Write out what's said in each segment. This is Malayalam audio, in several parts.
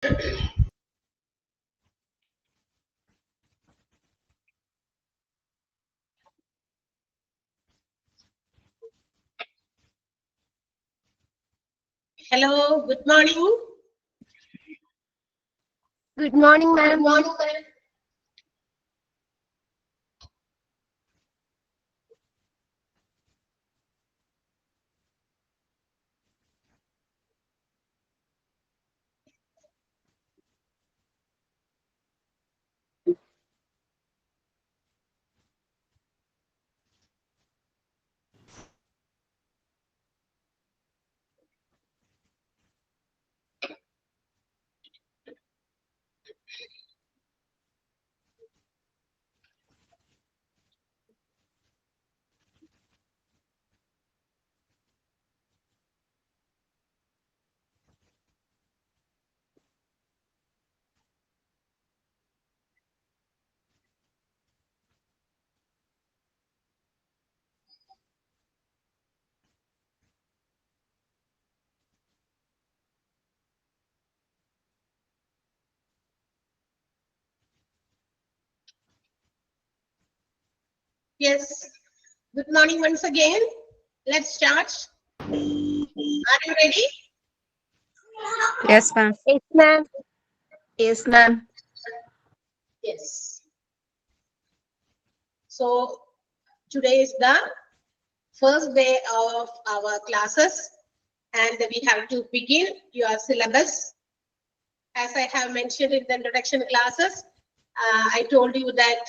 Hello, good morning. Good morning, ma'am. Good morning, ma'am. Yes, good morning once again. Let's start. Are you ready? Yes, ma'am. Yes, ma'am. Yes, ma'am. Yes. So today is the first day of our classes and we have to begin your syllabus. As I have mentioned in the introduction classes, I told you that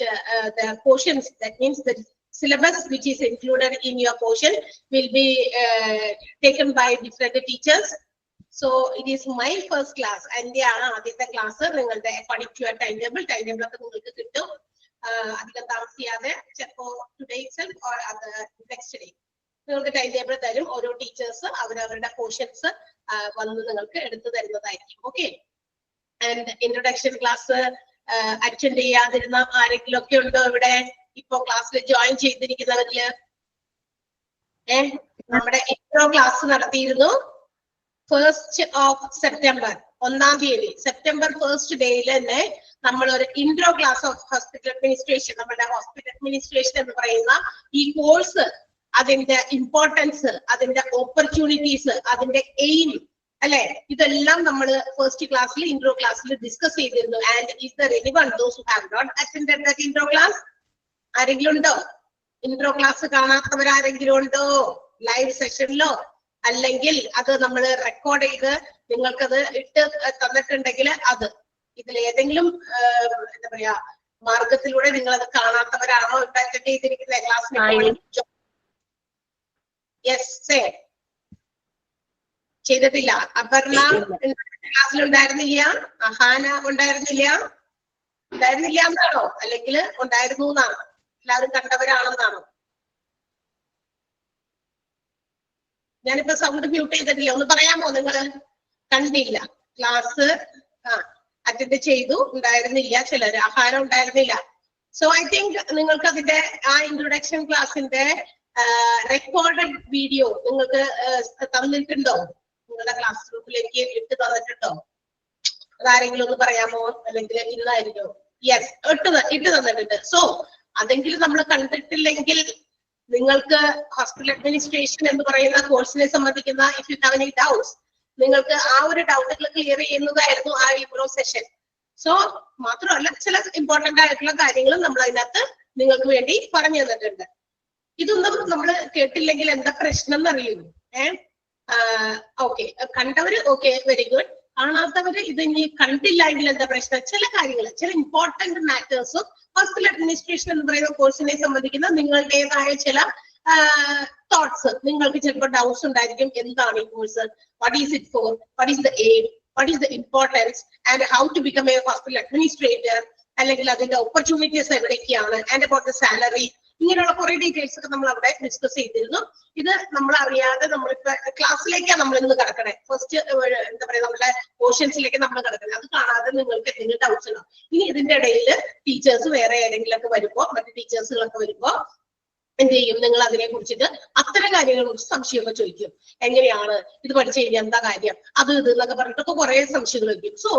the portions, that means the syllabus which is included in your portion will be taken by different teachers. So it is my first class and the class particular timetable today itself or the next day. നിങ്ങൾക്ക് ടൈം ടേബിൾ തരും ഓരോ ടീച്ചേഴ്സ് അവരവരുടെ പോർഷൻസ് വന്ന് നിങ്ങൾക്ക് എടുത്തു തരുന്നതായിരിക്കും. Okay, and introduction class attend ചെയ്യാതിരുന്ന ആരെങ്കിലും ഒക്കെ ഉണ്ടോ ഇവിടെ ഇപ്പൊ ക്ലാസ്സിൽ ജോയിൻ ചെയ്തിരിക്കുന്നവരില്? നമ്മുടെ ഇൻട്രോ ക്ലാസ് നടത്തിയിരുന്നു 1st of September, 1ാം തീയതി സെപ്റ്റംബർ 1st ഡേയിൽ തന്നെ നമ്മൾ ഒരു intro class of hospital administration, നമ്മുടെ ഹോസ്പിറ്റൽ അഡ്മിനിസ്ട്രേഷൻ എന്ന് പറയുന്ന ഈ കോഴ്സ്, അതിന്റെ ഇമ്പോർട്ടൻസ്, അതിന്റെ ഓപ്പർച്യൂണിറ്റീസ്, അതിന്റെ എയിം അല്ലെ, ഇതെല്ലാം നമ്മൾ ഫസ്റ്റ് ക്ലാസ്സിൽ ഇൻട്രോ ക്ലാസ്സിൽ ഡിസ്കസ് ചെയ്തിരുന്നു. And is there anyone those who have not attended that intro class? ആരെങ്കിലും ഉണ്ടോ? ഇൻട്രോ ക്ലാസ് കാണാത്തവരാരെങ്കിലും ഉണ്ടോ ലൈവ് സെഷനിലോ? അല്ലെങ്കിൽ അത് നമ്മൾ റെക്കോർഡ് ചെയ്ത് നിങ്ങൾക്കത് ഇട്ട് തന്നിട്ടുണ്ടെങ്കിൽ അത് ഇതിലേതെങ്കിലും എന്താ പറയാ മാർഗത്തിലൂടെ നിങ്ങൾ അത് കാണാത്തവരാണോ ഇപ്പൊ അറ്റൻഡ് ചെയ്തിരിക്കുന്ന ക്ലാസ്സിൽ? യെസ്, ചെയ്തിട്ടില്ല. അപർണ ക്ലാസ്സിൽ ഉണ്ടായിരുന്നില്ല, അഹാന ഉണ്ടായിരുന്നില്ല, ഉണ്ടായിരുന്നില്ല എന്നാണോ അല്ലെങ്കിൽ ഉണ്ടായിരുന്നു എന്നാണോ? എല്ലാവരും കണ്ടവരാണെന്നാണോ? ഞാനിപ്പോ സൗണ്ട് മ്യൂട്ട് ചെയ്തിട്ടില്ല, ഒന്ന് പറയാമോ? നിങ്ങൾ കണ്ടില്ല ക്ലാസ്? അറ്റൻഡ് ചെയ്തു, ഉണ്ടായിരുന്നില്ല ചിലര്, ആഹാരം ഉണ്ടായിരുന്നില്ല. സോ ഐ തിങ്ക് നിങ്ങൾക്ക് അതിന്റെ ആ ഇൻട്രൊഡക്ഷൻ ക്ലാസ്സിന്റെ റെക്കോർഡഡ് വീഡിയോ നിങ്ങൾക്ക് തന്നിട്ടുണ്ടോ? നിങ്ങളുടെ ക്ലാസ് ഗ്രൂപ്പിലേക്ക് ഇട്ട് തന്നിട്ടുണ്ടോ? അതാരെങ്കിലും ഒന്ന് പറയാമോ? അല്ലെങ്കിൽ ഇന്നായിരിക്കോ? യെസ്, ഇട്ട് തന്നിട്ടുണ്ട്. സോ അതെങ്കിലും നമ്മൾ കണ്ടിട്ടില്ലെങ്കിൽ നിങ്ങൾക്ക് ഹോസ്പിറ്റൽ അഡ്മിനിസ്ട്രേഷൻ എന്ന് പറയുന്ന കോഴ്സിനെ സംബന്ധിക്കുന്ന if you have any doubts, നിങ്ങൾക്ക് ആ ഒരു ഡൗട്ടുകൾ ക്ലിയർ ചെയ്യുന്നതായിരുന്നു ആ ഇൻട്രോ സെഷൻ. സോ മാത്രമല്ല ചില ഇമ്പോർട്ടന്റ് ആയിട്ടുള്ള കാര്യങ്ങളും നമ്മൾ അതിനകത്ത് നിങ്ങൾക്ക് വേണ്ടി പറഞ്ഞു തന്നിട്ടുണ്ട്. ഇതൊന്നും നമ്മൾ കേട്ടില്ലെങ്കിൽ എന്താ പ്രശ്നം എന്നറിയുന്നു. ഓക്കെ, കണ്ടവര് ഓക്കെ, വെരി ഗുഡ്. കാണാത്തവര് ഇത് ഇനി കണ്ടില്ല എങ്കിൽ എന്താ പ്രശ്നം? ചില കാര്യങ്ങൾ, ചില ഇമ്പോർട്ടന്റ് മാറ്റേഴ്സും ഹോസ്പിറ്റൽ അഡ്മിനിസ്ട്രേഷൻ എന്ന് പറയുന്ന കോഴ്സിനെ സംബന്ധിക്കുന്ന നിങ്ങളുടേതായ ചില തോട്ട്സ്, നിങ്ങൾക്ക് ചിലപ്പോൾ ഡൗട്ട്സ് ഉണ്ടായിരിക്കും. എന്താണ് ഈ course? What is it for? What is the aim? What is the importance? And how to become a hospital administrator? അല്ലെങ്കിൽ അതിന്റെ ഓപ്പർച്യൂണിറ്റീസ് എവിടേക്കാണ്? And about the salary? ഇങ്ങനെയുള്ള കുറെ ഡീറ്റെയിൽസ് ഒക്കെ നമ്മൾ അവിടെ ഡിസ്കസ് ചെയ്തിരുന്നു. ഇത് നമ്മൾ അറിയാതെ നമ്മളിപ്പോ ക്ലാസ്സിലേക്കാണ് നമ്മൾ ഇന്ന് കിടക്കണേ. ഫസ്റ്റ് എന്താ പറയാ, നമ്മുടെ പോർഷൻസിലേക്ക് നമ്മൾ കിടക്കണേ. അത് കാണാതെ നിങ്ങൾക്ക് എന്തെങ്കിലും ഡൗട്ട്സ് ഉണ്ടോ? ഇനി ഇതിന്റെ ഇടയിൽ ടീച്ചേഴ്സ് വേറെ ഏതെങ്കിലും ഒക്കെ വരുമ്പോ, മറ്റു ടീച്ചേഴ്സുകളൊക്കെ വരുമ്പോ എന്ത് ചെയ്യും, നിങ്ങൾ അതിനെ കുറിച്ചിട്ട് അത്തരം കാര്യങ്ങളെ കുറിച്ച് സംശയമൊക്കെ ചോദിക്കും. എങ്ങനെയാണ് ഇത് പഠിച്ചു കഴിഞ്ഞാൽ എന്താ കാര്യം, അത് ഇത് എന്നൊക്കെ പറഞ്ഞിട്ടൊക്കെ കുറെ സംശയങ്ങൾ ചോദിക്കും. സോ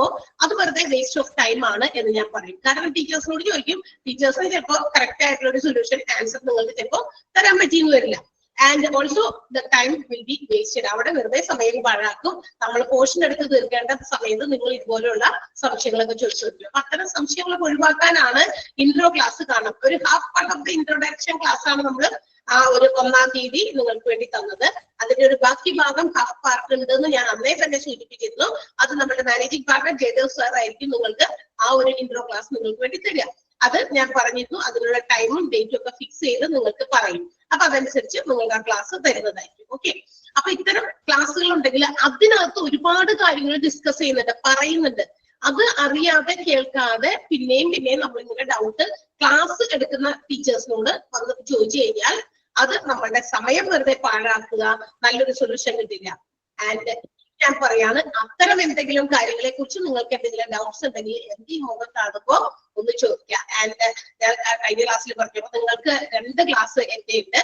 അത് വെറുതെ വേസ്റ്റ് ഓഫ് ടൈം ആണ് എന്ന് ഞാൻ പറയും. കാരണം ടീച്ചേഴ്സിനോട് ചോദിക്കും, ടീച്ചേഴ്സിന് ചിലപ്പോൾ കറക്റ്റ് ആയിട്ടുള്ള ഒരു സൊല്യൂഷൻ ആൻസർ നിങ്ങൾക്ക് ചിലപ്പോൾ തരാൻ പറ്റിയെന്ന് വരില്ല. And also the time will be wasted. അവിടെ വെറുതെ സമയം പാഴാക്കും. നമ്മൾ പോർഷൻ എടുത്ത് തീർക്കേണ്ട സമയത്ത് നിങ്ങൾ ഇതുപോലെയുള്ള സംശയങ്ങളൊക്കെ ചോദിച്ചു വയ്ക്കും. അപ്പൊ അത്തരം സംശയങ്ങളൊക്കെ ഒഴിവാക്കാനാണ് ഇൻട്രോ ക്ലാസ് കാണും. ഒരു half part of the introduction class ആണ് നമ്മൾ ആ ഒരു 1-ാം തീയതി നിങ്ങൾക്ക് വേണ്ടി തന്നത്. അതിന്റെ ഒരു ബാക്കി ഭാഗം ഹാഫ് പാർട്ട് ഉണ്ടെന്ന് ഞാൻ അന്നേ തന്നെ സൂചിപ്പിച്ചിരുന്നു. അത് നമ്മുടെ മാനേജിംഗ് പാർട്ണർ ജയദേവ് സാർ ആയിരിക്കും നിങ്ങൾക്ക് ആ ഒരു ഇൻട്രോ ക്ലാസ് നിങ്ങൾക്ക് വേണ്ടി തരിക. അത് ഞാൻ പറഞ്ഞിരുന്നു. അതിനുള്ള ടൈമും ഡേറ്റും ഒക്കെ ഫിക്സ് ചെയ്ത് നിങ്ങൾക്ക് പറയും. അപ്പൊ അതനുസരിച്ച് നിങ്ങൾക്ക് ആ ക്ലാസ് തരുന്നതായിരിക്കും. ഓക്കെ, അപ്പൊ ഇത്തരം ക്ലാസ്സുകൾ ഉണ്ടെങ്കിൽ അതിനകത്ത് ഒരുപാട് കാര്യങ്ങൾ ഡിസ്കസ് ചെയ്യുന്നുണ്ട്, പറയുന്നുണ്ട്. അത് അറിയാതെ കേൾക്കാതെ പിന്നെയും നമ്മളിങ്ങനെ ഡൗട്ട് ക്ലാസ് എടുക്കുന്ന ടീച്ചേഴ്സിനോട് വന്ന് ചോദിച്ചു കഴിഞ്ഞാൽ അത് നമ്മളുടെ സമയം വെറുതെ പാഴാക്കുക, നല്ലൊരു സൊല്യൂഷൻ കിട്ടില്ല. ആൻഡ് ഞാൻ പറയാണ്, അത്തരം എന്തെങ്കിലും കാര്യങ്ങളെ കുറിച്ച് നിങ്ങൾക്ക് എന്തെങ്കിലും ഡൗട്ട്സ് ഉണ്ടെങ്കിൽ എന്റെ ഈ മുഖം കാണുമ്പോ ഒന്ന് ചോദിക്കുക. ആൻഡ് ഞാൻ കഴിഞ്ഞ ക്ലാസ്സിൽ പറഞ്ഞപ്പോൾ നിങ്ങൾക്ക് 2 ക്ലാസ് എന്റെ ഉണ്ട്.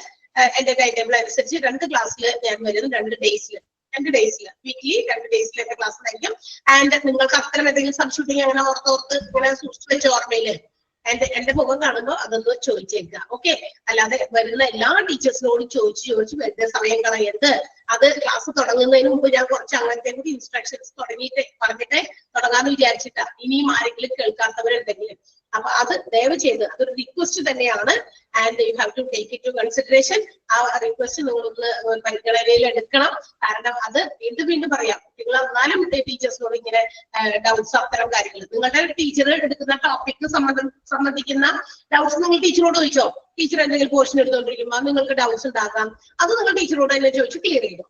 എന്റെ ടൈം ടേബിൾ അനുസരിച്ച് 2 ക്ലാസ്സിൽ ഞാൻ വരും. 2 ഡേയ്സിൽ വീക്ക്ലി 2 ഡേയ്സിൽ എന്റെ ക്ലാസ് ആയിരിക്കും. ആൻഡ് നിങ്ങൾക്ക് അത്തരം എന്തെങ്കിലും സംശയം ഉണ്ടെങ്കിൽ അങ്ങനെ ഓർത്തോർത്ത് ഇങ്ങനെ സൂക്ഷിച്ചു വെച്ച ഓർമ്മയില് എന്റെ മുഖം കാണുമ്പോൾ അതൊന്ന് ചോദിച്ചേക്കുക. ഓക്കെ, അല്ലാതെ വരുന്ന എല്ലാ ടീച്ചേഴ്സിനോടും ചോദിച്ച് വെറുതെ സമയം കളയരുത്. അത് ക്ലാസ് തുടങ്ങുന്നതിന് മുമ്പ് ഞാൻ കുറച്ച് അങ്ങനത്തെ കൂടി ഇൻസ്ട്രക്ഷൻസ് പറഞ്ഞിട്ട് തുടങ്ങാന്ന് വിചാരിച്ചിട്ടാ. ഇനിയും ആരെങ്കിലും കേൾക്കാത്തവരുണ്ടെങ്കിൽ അപ്പൊ അത് ദയവ് ചെയ്ത് അതൊരു റിക്വസ്റ്റ് തന്നെയാണ്. And you have to take it to consideration. ആ റിക്വസ്റ്റ് നിങ്ങളൊന്ന് പരിഗണനയിൽ എടുക്കണം. കാരണം അത് വീണ്ടും പറയാം, നിങ്ങൾ എന്നാലും ടീച്ചേഴ്സിനോട് ഇങ്ങനെ ഡൗട്ട്സ് അത്തരം കാര്യങ്ങൾ നിങ്ങളുടെ ടീച്ചർ എടുക്കുന്ന ടോപ്പിക് സംബന്ധിക്കുന്ന ഡൗട്ട്സ് നിങ്ങൾ ടീച്ചറോട് ചോദിച്ചോ. ടീച്ചർ എന്തെങ്കിലും പോർഷൻ എടുത്തുകൊണ്ടിരിക്കുമ്പോൾ നിങ്ങൾക്ക് ഡൗട്ട്സ് ഉണ്ടാകാം. അത് നിങ്ങൾ ടീച്ചറോട് തന്നെ ചോദിച്ച് ക്ലിയർ ചെയ്തു.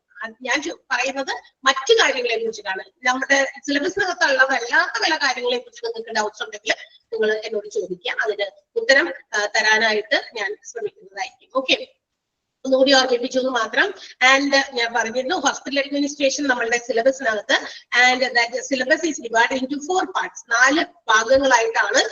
ഞാൻ പറയുന്നത് മറ്റു കാര്യങ്ങളെ കുറിച്ചിട്ടാണ്. നമ്മുടെ സിലബസിനകത്തുള്ളതല്ലാത്ത പല കാര്യങ്ങളെ കുറിച്ച് നിങ്ങൾക്ക് ഡൗട്ട്സ് ഉണ്ടെങ്കിൽ നിങ്ങൾ എന്നോട് ചോദിക്കുക. അതിന് ഉത്തരം തരാനായിട്ട് ഞാൻ ശ്രമിക്കുന്നതായിരിക്കും. ഓക്കെ, ഒന്നുകൂടി ഓർമ്മിപ്പിച്ചു എന്ന് മാത്രം. ആൻഡ് ഞാൻ പറഞ്ഞിരുന്നു ഹോസ്പിറ്റൽ അഡ്മിനിസ്ട്രേഷൻ നമ്മളുടെ സിലബസിനകത്ത്. And that syllabus is divide into 4 parts. 4 ഭാഗങ്ങളായിട്ടാണ്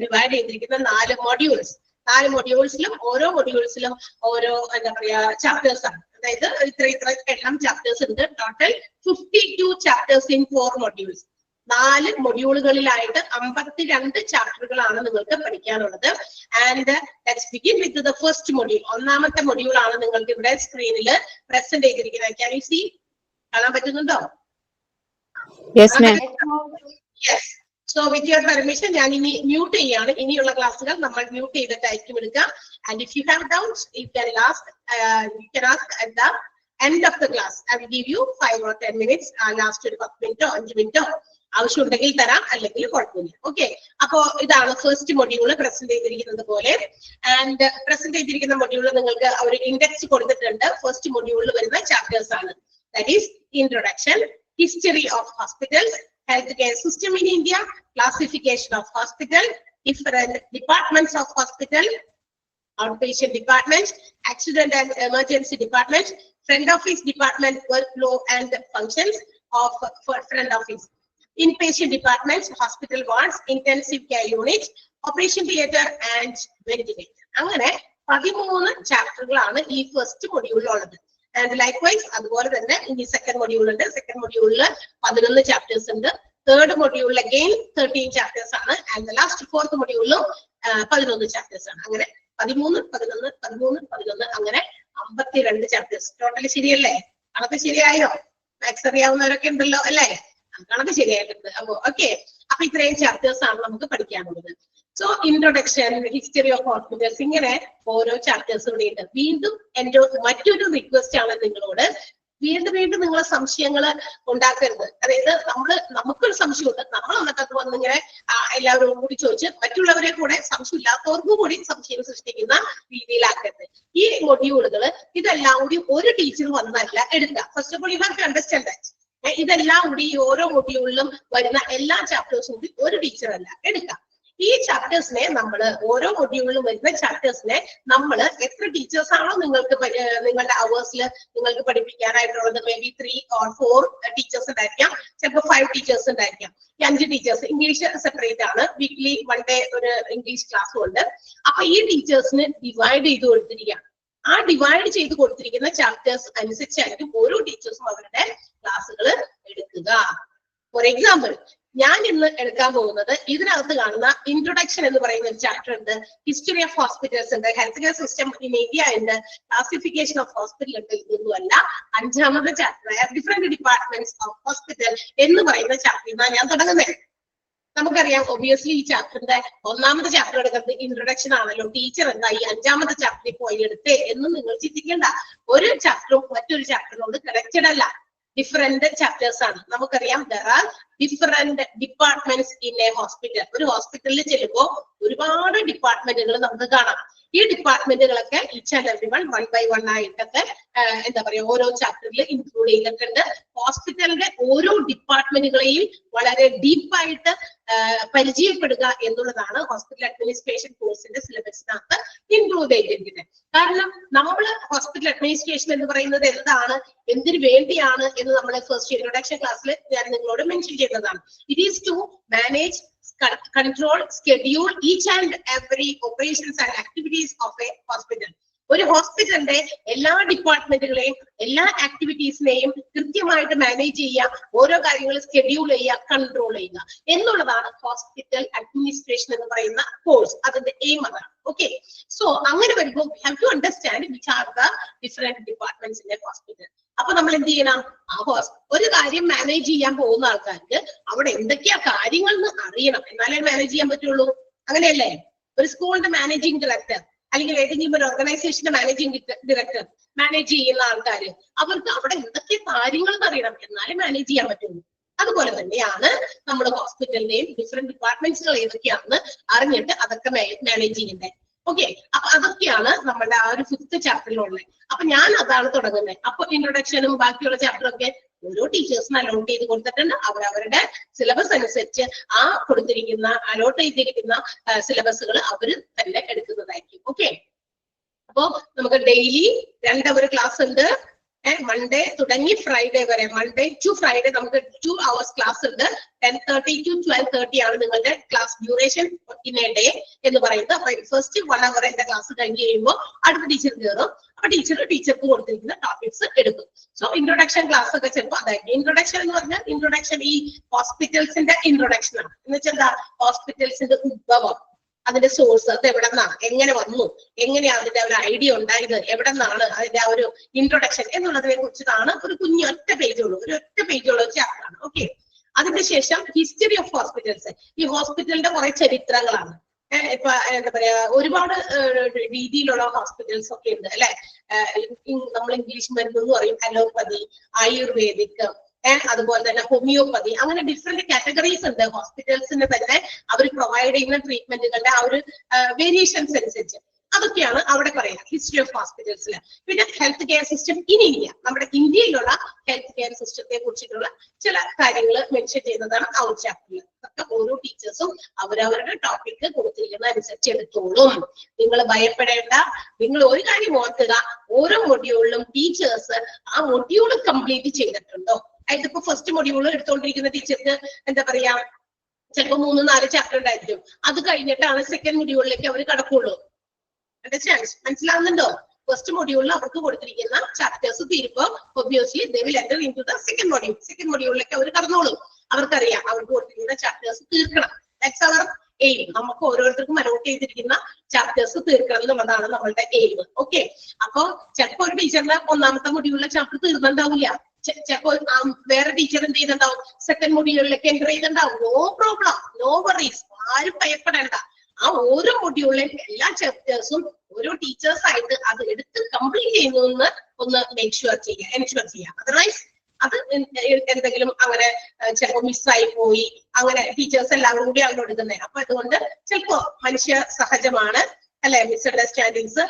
ഡിവൈഡ് ചെയ്തിരിക്കുന്ന 4 മൊഡ്യൂൾസ്. 4 മൊഡ്യൂൾസിലും ഓരോ മൊഡ്യൂൾസിലും ഓരോ എന്താ പറയാ ചാപ്റ്റേഴ്സ് ആണ്. അതായത് ഇത്ര എണ്ണം ചാപ്റ്റേഴ്സ് ഉണ്ട്. Total 52 chapters in 4 modules. 4 മൊഡ്യൂളുകളിലായിട്ട് 52 ചാപ്റ്ററുകളാണ് നിങ്ങൾക്ക് പഠിക്കാനുള്ളത്. And let's begin with the first module. 1-ാമത്തെ മൊഡ്യൂൾ ആണ് നിങ്ങൾക്ക് ഇവിടെ സ്ക്രീനിൽ പ്രസന്റ് ചെയ്തിരിക്കുന്നത്. Can you see? കാണാൻ പറ്റുന്നുണ്ടോ? Yes, ma'am. Yes. So with your permission, ഞാൻ ഇനി മ്യൂട്ട് ചെയ്യാണ്. ഇനിയുള്ള ക്ലാസ്സുകൾ നമ്മൾ മ്യൂട്ട് ചെയ്തിട്ടായിരിക്കും എടുക്കുക. And if you have doubts, you can ask at the end of the class. I will give you 5 or 10 minutes. Last ഒരു 10 മിനിറ്റോ 5 മിനിറ്റോ ആവശ്യമുണ്ടെങ്കിൽ തരാം, അല്ലെങ്കിൽ കുഴപ്പമില്ല. ഓക്കെ, അപ്പോ ഇതാണ് ഫസ്റ്റ് മൊഡ്യൂള് പ്രസന്റ് ചെയ്തിരിക്കുന്നത് പോലെ. ആൻഡ് പ്രസന്റ് ചെയ്തിരിക്കുന്ന മൊഡ്യൂള് നിങ്ങൾക്ക് ഒരു ഇൻഡെക്സ് കൊടുത്തിട്ടുണ്ട്. ഫസ്റ്റ് മൊഡ്യൂളിൽ വരുന്ന ചാപ്റ്റേഴ്സ് ആണ്. That is introduction, history of hospitals, healthcare system in India, classification of hospital, different departments of hospital, outpatient department, accident and emergency department, front office department, workflow and functions of front office, inpatient departments, hospital wards, intensive care unit, operation theatre and ventilator. അങ്ങനെ 13 ചാപ്റ്ററുകളാണ് ഈ ഫസ്റ്റ് മൊഡ്യൂളിലുള്ളത്. ആൻഡ് ലൈക്വൈസ് അതുപോലെ തന്നെ ഇനി സെക്കൻഡ് മൊഡ്യൂൾ ഉണ്ട്. സെക്കൻഡ് മൊഡ്യൂളിൽ 11 ചാപ്റ്റേഴ്സ് ഉണ്ട്. തേർഡ് മൊഡ്യൂളിൽ അഗെയിൻ 13 ചാപ്റ്റേഴ്സ് ആണ്. ആൻഡ് ലാസ്റ്റ് ഫോർത്ത് മൊഡ്യൂളിലും 11 ചാപ്റ്റേഴ്സ് ആണ്. അങ്ങനെ 13 അങ്ങനെ 52 ചാപ്റ്റേഴ്സ് ടോട്ടലി. ശരിയല്ലേ? കണക്ക് ശരിയായോ? മാത്സ് അറിയാവുന്നവരൊക്കെ ഉണ്ടല്ലോ അല്ലേ? കണക്ക് ശരിയായിട്ടുണ്ട്. അപ്പോ ഓക്കെ, അപ്പൊ ഇത്രയും ചാപ്റ്റേഴ്സ് ആണ് നമുക്ക് പഠിക്കാനുള്ളത്. So introduction, history of hospitals, ഇങ്ങനെ ഓരോ ചാപ്റ്റേഴ്സ് ഇവിടെ ഉണ്ട്. വീണ്ടും എന്റെ മറ്റൊരു റിക്വസ്റ്റ് ആണ് നിങ്ങളോട്, വീണ്ടും നിങ്ങളെ സംശയങ്ങൾ ഉണ്ടാക്കരുത്. അതായത് നമുക്കൊരു സംശയമുണ്ട്, നമ്മൾ എന്നിട്ട് വന്നിങ്ങനെ എല്ലാവരോടും കൂടി ചോദിച്ച് മറ്റുള്ളവരെ കൂടെ സംശയം ഇല്ലാത്തവർക്കും കൂടി സംശയം സൃഷ്ടിക്കുന്ന രീതിയിലാക്കരുത്. ഈ മൊഡ്യൂളുകൾ ഇതെല്ലാം കൂടി ഒരു ടീച്ചർ വന്നല്ല എടുക്കുക. First of all you have to understand that. ഇതെല്ലാം കൂടി ഈ ഓരോ മൊഡ്യൂളിലും വരുന്ന എല്ലാ ചാപ്റ്റേഴ്സും കൂടി ഒരു ടീച്ചർ അല്ല എടുക്കുക. ഈ ചാപ്റ്റേഴ്സിനെ നമ്മൾ ഓരോ മൊഡ്യൂളിലും വരുന്ന ചാപ്റ്റേഴ്സിനെ നമ്മൾ എത്ര ടീച്ചേഴ്സ് ആണോ നിങ്ങൾക്ക് നിങ്ങളുടെ അവേഴ്സിൽ നിങ്ങൾക്ക് പഠിപ്പിക്കാനായിട്ടുള്ളത്, മേ ബി 3 or 4 ടീച്ചേഴ്സ് ഉണ്ടായിരിക്കാം, ചിലപ്പോൾ 5 ടീച്ചേഴ്സ് ഉണ്ടായിരിക്കാം, 5 ടീച്ചേഴ്സ്. ഇംഗ്ലീഷ് സെപ്പറേറ്റ് ആണ്, വീക്ക്ലി 1 day ഒരു ഇംഗ്ലീഷ് ക്ലാസ്സും ഉണ്ട്. അപ്പൊ ഈ ടീച്ചേഴ്സിന് ഡിവൈഡ് ചെയ്ത് കൊടുത്തിരിക്കുകയാണ്. ആ ഡിവൈഡ് ചെയ്ത് കൊടുത്തിരിക്കുന്ന ചാപ്റ്റേഴ്സ് അനുസരിച്ചായിരിക്കും ഓരോ ടീച്ചേഴ്സും അവരുടെ ക്ലാസ്സുകൾ എടുക്കുക. ഫോർ എക്സാമ്പിൾ, ഞാൻ ഇന്ന് എടുക്കാൻ പോകുന്നത് ഇതിനകത്ത് കാണുന്ന ഇൻട്രൊഡക്ഷൻ എന്ന് പറയുന്ന ഒരു ചാപ്റ്റർ ഉണ്ട്, ഹിസ്റ്ററി ഓഫ് ഹോസ്പിറ്റൽസ് ഉണ്ട്, health care system in India ഉണ്ട്, ക്ലാസിഫിക്കേഷൻ ഓഫ് ഹോസ്പിറ്റൽ ഉണ്ട്. ഇതൊന്നുമല്ല, 5ാമത്തെ chapter different departments of hospital എന്ന് പറയുന്ന ചാപ്റ്ററിനാണ് ഞാൻ തുടങ്ങുന്നത്. നമുക്കറിയാം ഒബിയസ്ലി ഈ ചാപ്റ്ററിന്റെ 1ാമത്തെ ചാപ്റ്റർ എടുക്കുന്നത് ഇൻട്രൊഡക്ഷൻ ആണല്ലോ. ടീച്ചർ എന്താ ഈ 5ാമത്തെ ചാപ്റ്ററിൽ പോയി എടുത്തേ എന്ന് നിങ്ങൾ ചിന്തിക്കേണ്ട. ഒരു ചാപ്റ്ററും മറ്റൊരു ചാപ്റ്ററിനോട് കണക്റ്റഡ് അല്ല, ഡിഫറെന്റ് ചാപ്റ്റേഴ്സ് ആണ്. നമുക്കറിയാം there are different departments in a hospital. ഒരു ഹോസ്പിറ്റലിൽ ചെല്ലുമ്പോൾ ഒരുപാട് ഡിപ്പാർട്ട്മെന്റുകൾ നമുക്ക് കാണാം. ഈ ഡിപ്പാർട്ട്മെന്റുകളൊക്കെ each and every one 1 by 1 ആയിട്ടൊക്കെ എന്താ പറയുക ഓരോ ചാപ്റ്ററിൽ ഇൻക്ലൂഡ് ചെയ്തിട്ടുണ്ട്. ഹോസ്പിറ്റലിന്റെ ഓരോ ഡിപ്പാർട്ട്മെന്റുകളെയും വളരെ ഡീപ്പായിട്ട് പരിചയപ്പെടുക എന്നുള്ളതാണ് ഹോസ്പിറ്റൽ അഡ്മിനിസ്ട്രേഷൻ കോഴ്സിന്റെ സിലബസിനകത്ത് ഇൻക്ലൂഡ് ചെയ്തിരിക്കുന്നത്. കാരണം നമ്മൾ ഹോസ്പിറ്റൽ അഡ്മിനിസ്ട്രേഷൻ എന്ന് പറയുന്നത് എന്താണ്, എന്തിനു വേണ്ടിയാണ് എന്ന് നമ്മൾ ഫസ്റ്റ് ഇൻട്രൊഡക്ഷൻ ക്ലാസ്സിൽ ഞാൻ നിങ്ങളോട് മെൻഷൻ ചെയ്തതാണ്. It is to manage, control, schedule each and every operations and activities of a hospital. ഒരു ഹോസ്പിറ്റലിന്റെ എല്ലാ ഡിപ്പാർട്ട്മെന്റുകളെയും എല്ലാ ആക്ടിവിറ്റീസിനെയും കൃത്യമായിട്ട് മാനേജ് ചെയ്യുക, ഓരോ കാര്യങ്ങൾ സ്കെഡ്യൂൾ ചെയ്യുക, കൺട്രോൾ ചെയ്യുക എന്നുള്ളതാണ് ഹോസ്പിറ്റൽ അഡ്മിനിസ്ട്രേഷൻ എന്ന് പറയുന്ന കോഴ്സ്. അതിന്റെ എയിം അതാണ്. ഓക്കെ, സോ അങ്ങനെ വരുമ്പോൾ we have to understand which are the different departments in a hospital. അപ്പൊ നമ്മൾ എന്ത് ചെയ്യണം, ഒരു കാര്യം മാനേജ് ചെയ്യാൻ പോകുന്ന ആൾക്കാർക്ക് അവിടെ എന്തൊക്കെയാ കാര്യങ്ങൾ എന്ന് അറിയണം, എന്നാലേ മാനേജ് ചെയ്യാൻ പറ്റുള്ളൂ. അങ്ങനെയല്ലേ? ഒരു സ്കൂളിന്റെ മാനേജിംഗ് ഡയറക്ടർ അല്ലെങ്കിൽ ഏതെങ്കിലും ഒരു ഓർഗനൈസേഷന്റെ മാനേജിംഗ് ഡയറക്ടർ മാനേജ് ചെയ്യുന്ന ആൾക്കാര് അവർക്ക് അവിടെ എന്തൊക്കെ കാര്യങ്ങൾ എന്ന് അറിയണം, എന്നാലേ മാനേജ് ചെയ്യാൻ പറ്റുള്ളൂ. അതുപോലെ തന്നെയാണ് നമ്മൾ ഹോസ്പിറ്റലിന്റെയും ഡിഫറെന്റ് ഡിപ്പാർട്ട്മെന്റ്സുകൾ ഏതൊക്കെയാണെന്ന് അറിഞ്ഞിട്ട് അതൊക്കെ മാനേജ് ചെയ്യേണ്ടത്. ഓക്കെ, അപ്പൊ അതൊക്കെയാണ് നമ്മുടെ ആ ഒരു 5th ചാപ്റ്ററിലുള്ളത്. അപ്പൊ ഞാൻ അതാണ് തുടങ്ങുന്നത്. അപ്പൊ ഇൻട്രൊഡക്ഷനും ബാക്കിയുള്ള ചാപ്റ്ററൊക്കെ ഓരോ ടീച്ചേഴ്സിന് അലോട്ട് ചെയ്ത് കൊടുത്തിട്ടുണ്ട്. അവരവരുടെ സിലബസ് അനുസരിച്ച് ആ കൊടുത്തിരിക്കുന്ന അലോട്ട് ചെയ്തിരിക്കുന്ന സിലബസുകൾ അവർ തന്നെ എടുക്കുന്നതായിരിക്കും. ഓക്കെ, അപ്പൊ നമുക്ക് ഡെയിലി 2 hour ക്ലാസ് ഉണ്ട്. മൺഡേ തുടങ്ങി ഫ്രൈഡേ വരെ, മൺഡേ ടു ഫ്രൈഡേ നമുക്ക് 2 hours ക്ലാസ് ഉണ്ട്. 10:30 to 12:30 ആണ് നിങ്ങളുടെ class duration in A day എന്ന് പറയുന്നത്. അപ്പൊ ഫസ്റ്റ് 1 hour എന്റെ ക്ലാസ് കഴിഞ്ഞ് കഴിയുമ്പോൾ അടുത്ത ടീച്ചർ കയറും. അപ്പൊ ടീച്ചർക്ക് കൊടുത്തിരിക്കുന്ന ടോപ്പിക്സ് എടുക്കും. സോ ഇൻട്രൊഡക്ഷൻ ക്ലാസ് ഒക്കെ ചിലപ്പോൾ അതായിരിക്കും. ഇൻട്രൊഡക്ഷൻ എന്ന് പറഞ്ഞാൽ ഇൻട്രൊഡക്ഷൻ ഈ ഹോസ്പിറ്റൽസിന്റെ ഇൻട്രൊഡക്ഷൻ ആണ്. എന്ന് വെച്ചാൽ എന്താ, ഹോസ്പിറ്റൽസിന്റെ ഉദ്ഭവം, അതിന്റെ സോഴ്സ്, അത് എവിടെ നിന്നാണ്, എങ്ങനെ വന്നു, എങ്ങനെയാണ് അതിന്റെ ഒരു ഐഡിയ ഉണ്ടായത്, എവിടെ നിന്നാണ് അതിന്റെ ആ ഒരു ഇൻട്രൊഡക്ഷൻ എന്നുള്ളതിനെ കുറിച്ചിട്ടാണ് ഒരു ഒറ്റ പേജുള്ളൂ ഒരു ചാപ്റ്റർ ആണ്. ഓക്കെ, അതിന്റെ ശേഷം ഹിസ്റ്ററി ഓഫ് ഹോസ്പിറ്റൽസ്. ഈ ഹോസ്പിറ്റലിന്റെ കുറെ ചരിത്രങ്ങളാണ്. ഇപ്പൊ എന്താ പറയാ, ഒരുപാട് രീതിയിലുള്ള ഹോസ്പിറ്റൽസ് ഒക്കെ ഉണ്ട് അല്ലെ. നമ്മൾ ഇംഗ്ലീഷ് മരുന്ന് എന്ന് പറയും, അലോപ്പതി, ആയുർവേദിക്, അതുപോലെ തന്നെ ഹോമിയോപ്പതി, അങ്ങനെ ഡിഫറെന്റ് കാറ്റഗറീസ് ഉണ്ട് ഹോസ്പിറ്റൽസിന് തന്നെ. അവർ പ്രൊവൈഡ് ചെയ്യുന്ന ട്രീറ്റ്മെന്റുകളുടെ ആ ഒരു വേരിയേഷൻസ് അനുസരിച്ച് അതൊക്കെയാണ് അവിടെ പറയാം ഹിസ്റ്ററി ഓഫ് ഹോസ്പിറ്റൽസിൽ. പിന്നെ health care system in India, നമ്മുടെ ഇന്ത്യയിലുള്ള ഹെൽത്ത് കെയർ സിസ്റ്റത്തെ കുറിച്ചിട്ടുള്ള ചില കാര്യങ്ങൾ മെൻഷൻ ചെയ്യുന്നതാണ് ആ ഒരു ചാപ്റ്ററിൽ. അതൊക്കെ ഓരോ ടീച്ചേഴ്സും അവരവരുടെ ടോപ്പിക് കൊടുത്തിരിക്കുന്ന അനുസരിച്ച് എടുത്തോളും. നിങ്ങൾ ഭയപ്പെടേണ്ട. നിങ്ങൾ ഒരു കാര്യം ഓർക്കുക, ഓരോ മൊഡ്യൂളിലും ടീച്ചേഴ്സ് ആ മൊഡ്യൂൾ കംപ്ലീറ്റ് ചെയ്തിട്ടുണ്ടോ. അതിപ്പോ ഫസ്റ്റ് മൊഡ്യൂൾ എടുത്തുകൊണ്ടിരിക്കുന്ന ടീച്ചർക്ക് എന്താ പറയാ, ചിലപ്പോൾ 3-4 ചാപ്റ്റർ ഉണ്ടായിരിക്കും. അത് കഴിഞ്ഞിട്ടാണ് സെക്കൻഡ് മൊഡ്യൂളിലേക്ക് അവർ കടക്കുള്ളൂ. മനസ്സിലാവുന്നുണ്ടോ? ഫസ്റ്റ് മൊഡ്യൂളിൽ അവർക്ക് കൊടുത്തിരിക്കുന്ന ചാപ്റ്റേഴ്സ് തീരുമ്പോൾ obviously they will enter into the second module. Second മൊഡ്യൂളിലേക്ക് അവർ കടന്നോളും. അവർക്കറിയാം അവർക്ക് കൊടുത്തിരിക്കുന്ന ചാപ്റ്റേഴ്സ് തീർക്കണം. That's our aim. നമുക്ക് ഓരോരുത്തർക്കും അലോട്ട് ചെയ്തിരിക്കുന്ന ചാപ്റ്റേഴ്സ് തീർക്കണം എന്നുള്ളതാണ് നമ്മളുടെ എയിം. ഓക്കെ, അപ്പൊ ചിലപ്പോൾ ഒരു ടീച്ചറിന്റെ 1ാമത്തെ മൊഡ്യൂളിലെ ചാപ്റ്റർ തീർന്നുണ്ടാവില്ല. ചിലപ്പോൾ വേറെ ടീച്ചർ എന്ത് ചെയ്തിട്ടുണ്ടാവും, സെക്കൻഡ് മൊഡ്യൂളിലേക്ക് എൻ്റർ ചെയ്തിട്ടുണ്ടാവും. നോ പ്രോബ്ലം, നോ വറീസ്, ആരും ഭയപ്പെടേണ്ട. ആ ഓരോ മൊഡ്യൂളിലെ എല്ലാ ചാപ്റ്റേഴ്സും ഓരോ ടീച്ചേഴ്സ് ആയിട്ട് അത് എടുത്ത് കംപ്ലീറ്റ് ചെയ്യുന്നു ഒന്ന് എൻഷുർ ചെയ്യുക. അതർവൈസ് അത് എന്തെങ്കിലും അങ്ങനെ ചിലപ്പോൾ മിസ്സായി പോയി, അങ്ങനെ ടീച്ചേഴ്സ് എല്ലാവരും കൂടി അവിടെ എടുക്കുന്നത്. അപ്പൊ അതുകൊണ്ട് ചിലപ്പോ മനുഷ്യ സഹജമാണ് അല്ലെ, മിസ്അണ്ടർസ്റ്റാൻഡിങ്സ്,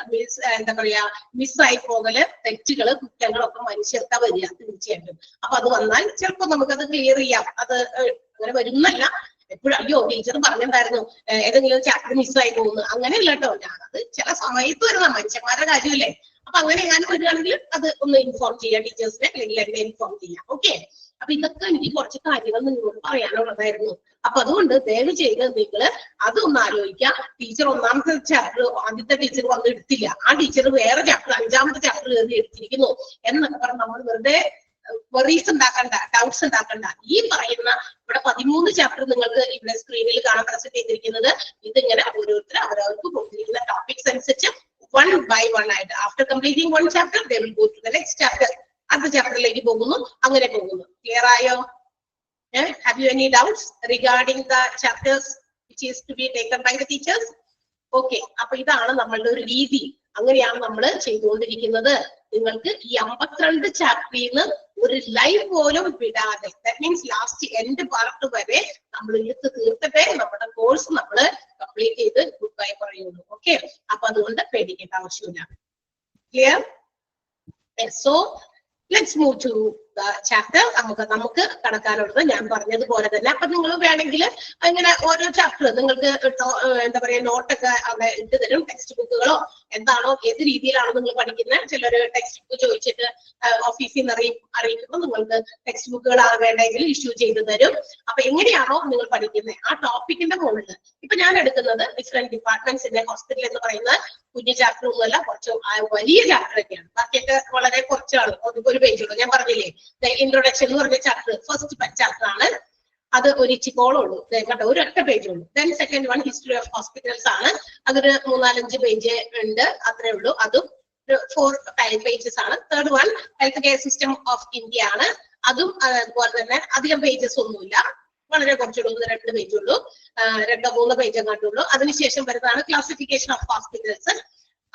എന്താ പറയാ, മിസ്സായി പോകല്, തെറ്റുകള്, കുറ്റങ്ങളൊക്കെ മനുഷ്യർക്കാ വരിക തീർച്ചയായിട്ടും. അപ്പൊ അത് വന്നാൽ ചിലപ്പോൾ നമുക്കത് ക്ലിയർ ചെയ്യാം. അത് അങ്ങനെ വരുന്നല്ല, എപ്പോഴും അയ്യോ ടീച്ചർ പറഞ്ഞിട്ടുണ്ടായിരുന്നു ഏതെങ്കിലും ചാപ്റ്റർ മിസ്സായി പോകുന്നു, അങ്ങനെയല്ല കേട്ടോ. ഞാനത് ചില സമയത്ത് വരുന്ന മനുഷ്യന്മാരുടെ കാര്യമല്ലേ. അപ്പൊ അങ്ങനെ ഞാൻ വരികയാണെങ്കിൽ അത് ഒന്ന് ഇൻഫോം ചെയ്യാം ടീച്ചേഴ്സിനെ, അല്ലെങ്കിൽ എന്നെ ഇൻഫോം ചെയ്യാം. ഓക്കെ, അപ്പൊ ഇതൊക്കെ എനിക്ക് കുറച്ച് കാര്യങ്ങൾ നിങ്ങളോട് പറയാനുള്ളതായിരുന്നു. അപ്പൊ അതുകൊണ്ട് ദയവ് ചെയ്ത് നിങ്ങൾ അതൊന്ന് ആലോചിക്കാം. ടീച്ചർ ഒന്നാമത്തെ ചാപ്റ്റർ ആദ്യത്തെ ടീച്ചർ വന്ന് എടുത്തില്ല, ആ ടീച്ചർ വേറെ ചാപ്റ്റർ 5ാമത്തെ ചാപ്റ്റർ കയറി എടുത്തിരിക്കുന്നു എന്നൊക്കെ പറഞ്ഞ് നമ്മൾ വെറുതെ വറീസ് ഉണ്ടാക്കണ്ട, ഡൗട്ട്സ് ഉണ്ടാക്കണ്ട. ഈ പറയുന്ന ഇവിടെ 13 ചാപ്റ്റർ നിങ്ങൾക്ക് ഇവിടെ സ്ക്രീനിൽ കാണാൻ പ്രസന്റ് ചെയ്തിരിക്കുന്നത്. ഇതിങ്ങനെ ഓരോരുത്തർ അവരവർക്ക് കൊടുത്തിരിക്കുന്ന ടോപ്പിക്സ് അനുസരിച്ച് 1 by 1 ആയിട്ട് after completing 1 chapter they will go to the next chapter. അടുത്ത ചാപ്റ്ററിലേക്ക് പോകുന്നു, അങ്ങനെ പോകുന്നു. ക്ലിയർ ആയോ? Have you any doubts regarding the chapters which is to be taken by the teachers? Okay, അപ്പൊ ഇതാണ് നമ്മളുടെ ഒരു രീതി. അങ്ങനെയാണ് നമ്മൾ ചെയ്തുകൊണ്ടിരിക്കുന്നത്. നിങ്ങൾക്ക് ഈ 52 ചാപ്റ്ററിൽ നിന്ന് ഒരു ലൈവ് പോലും വിടാതെ, that means last end part വരെ നമ്മൾ എടുത്ത് തീർത്തിട്ടേ നമ്മുടെ കോഴ്സ് നമ്മൾ കംപ്ലീറ്റ് ചെയ്ത് ഗുഡ് ബൈ പറയുള്ളൂ. ഓക്കെ, അപ്പൊ അതുകൊണ്ട് പേടിക്കേണ്ട ആവശ്യമില്ല. Clear? So let's move to the chapter. നമുക്ക് കടക്കാനുള്ളത് ഞാൻ പറഞ്ഞതുപോലെ തന്നെ. അപ്പൊ നിങ്ങൾ വേണമെങ്കിൽ അങ്ങനെ ഓരോ ചാപ്റ്റർ നിങ്ങൾക്ക് എന്താ പറയാ നോട്ടൊക്കെ അവിടെ ഇട്ട് തരും. ടെക്സ്റ്റ് ബുക്കുകളോ എന്താണോ ഏത് രീതിയിലാണോ നിങ്ങൾ പഠിക്കുന്നത്. ചിലർ ടെക്സ്റ്റ് ബുക്ക് ചോദിച്ചിട്ട് ഓഫീസിൽ നിന്ന് അറിയിക്കുമ്പോൾ നിങ്ങൾക്ക് ടെക്സ്റ്റ് ബുക്കുകൾ വേണമെങ്കിൽ ഇഷ്യൂ ചെയ്ത് തരും. അപ്പൊ എങ്ങനെയാണോ നിങ്ങൾ പഠിക്കുന്നത് ആ ടോപ്പിക്കിന്റെ മുകളിൽ ഇപ്പൊ ഞാൻ എടുക്കുന്നത് ഡിഫറെന്റ് ഡിപ്പാർട്ട്മെന്റ്സിന്റെ ഹോസ്പിറ്റൽ എന്ന് പറയുന്ന കുഞ്ഞു ചാപ്റ്റർ ഒന്നുമല്ല, കുറച്ച് വലിയ ചാപ്റ്റർ ഒക്കെയാണ്. ബാക്കിയൊക്കെ വളരെ കുറച്ചാണ്, ഒരു പേജുള്ളൂ. ഞാൻ പറഞ്ഞില്ലേ ഇൻട്രൊഡക്ഷൻ എന്ന് പറഞ്ഞ ചാപ്റ്റർ ഫസ്റ്റ് ചാപ്റ്റർ ആണ്. അത് ഒരു ഇച്ചിക്കോളുള്ളൂ കേട്ടോ, ഒരു ഒറ്റ പേജുള്ളൂ. Then second one history of hospitals ആണ്. അതൊരു 3-4 പേജ് ഉണ്ട്, അത്രേ ഉള്ളൂ. അതും 4 pages ആണ്. Third one health care system of India ആണ്. അതും അതുപോലെ തന്നെ അധികം പേജസ് ഒന്നുമില്ല, വളരെ കുറച്ചുള്ളൂ, 2 പേജുള്ളൂ, 2-3 പേജ് കണ്ടുള്ളൂ. അതിനുശേഷം വരുന്നതാണ് ക്ലാസിഫിക്കേഷൻ ഓഫ് ഹോസ്പിറ്റൽസ്.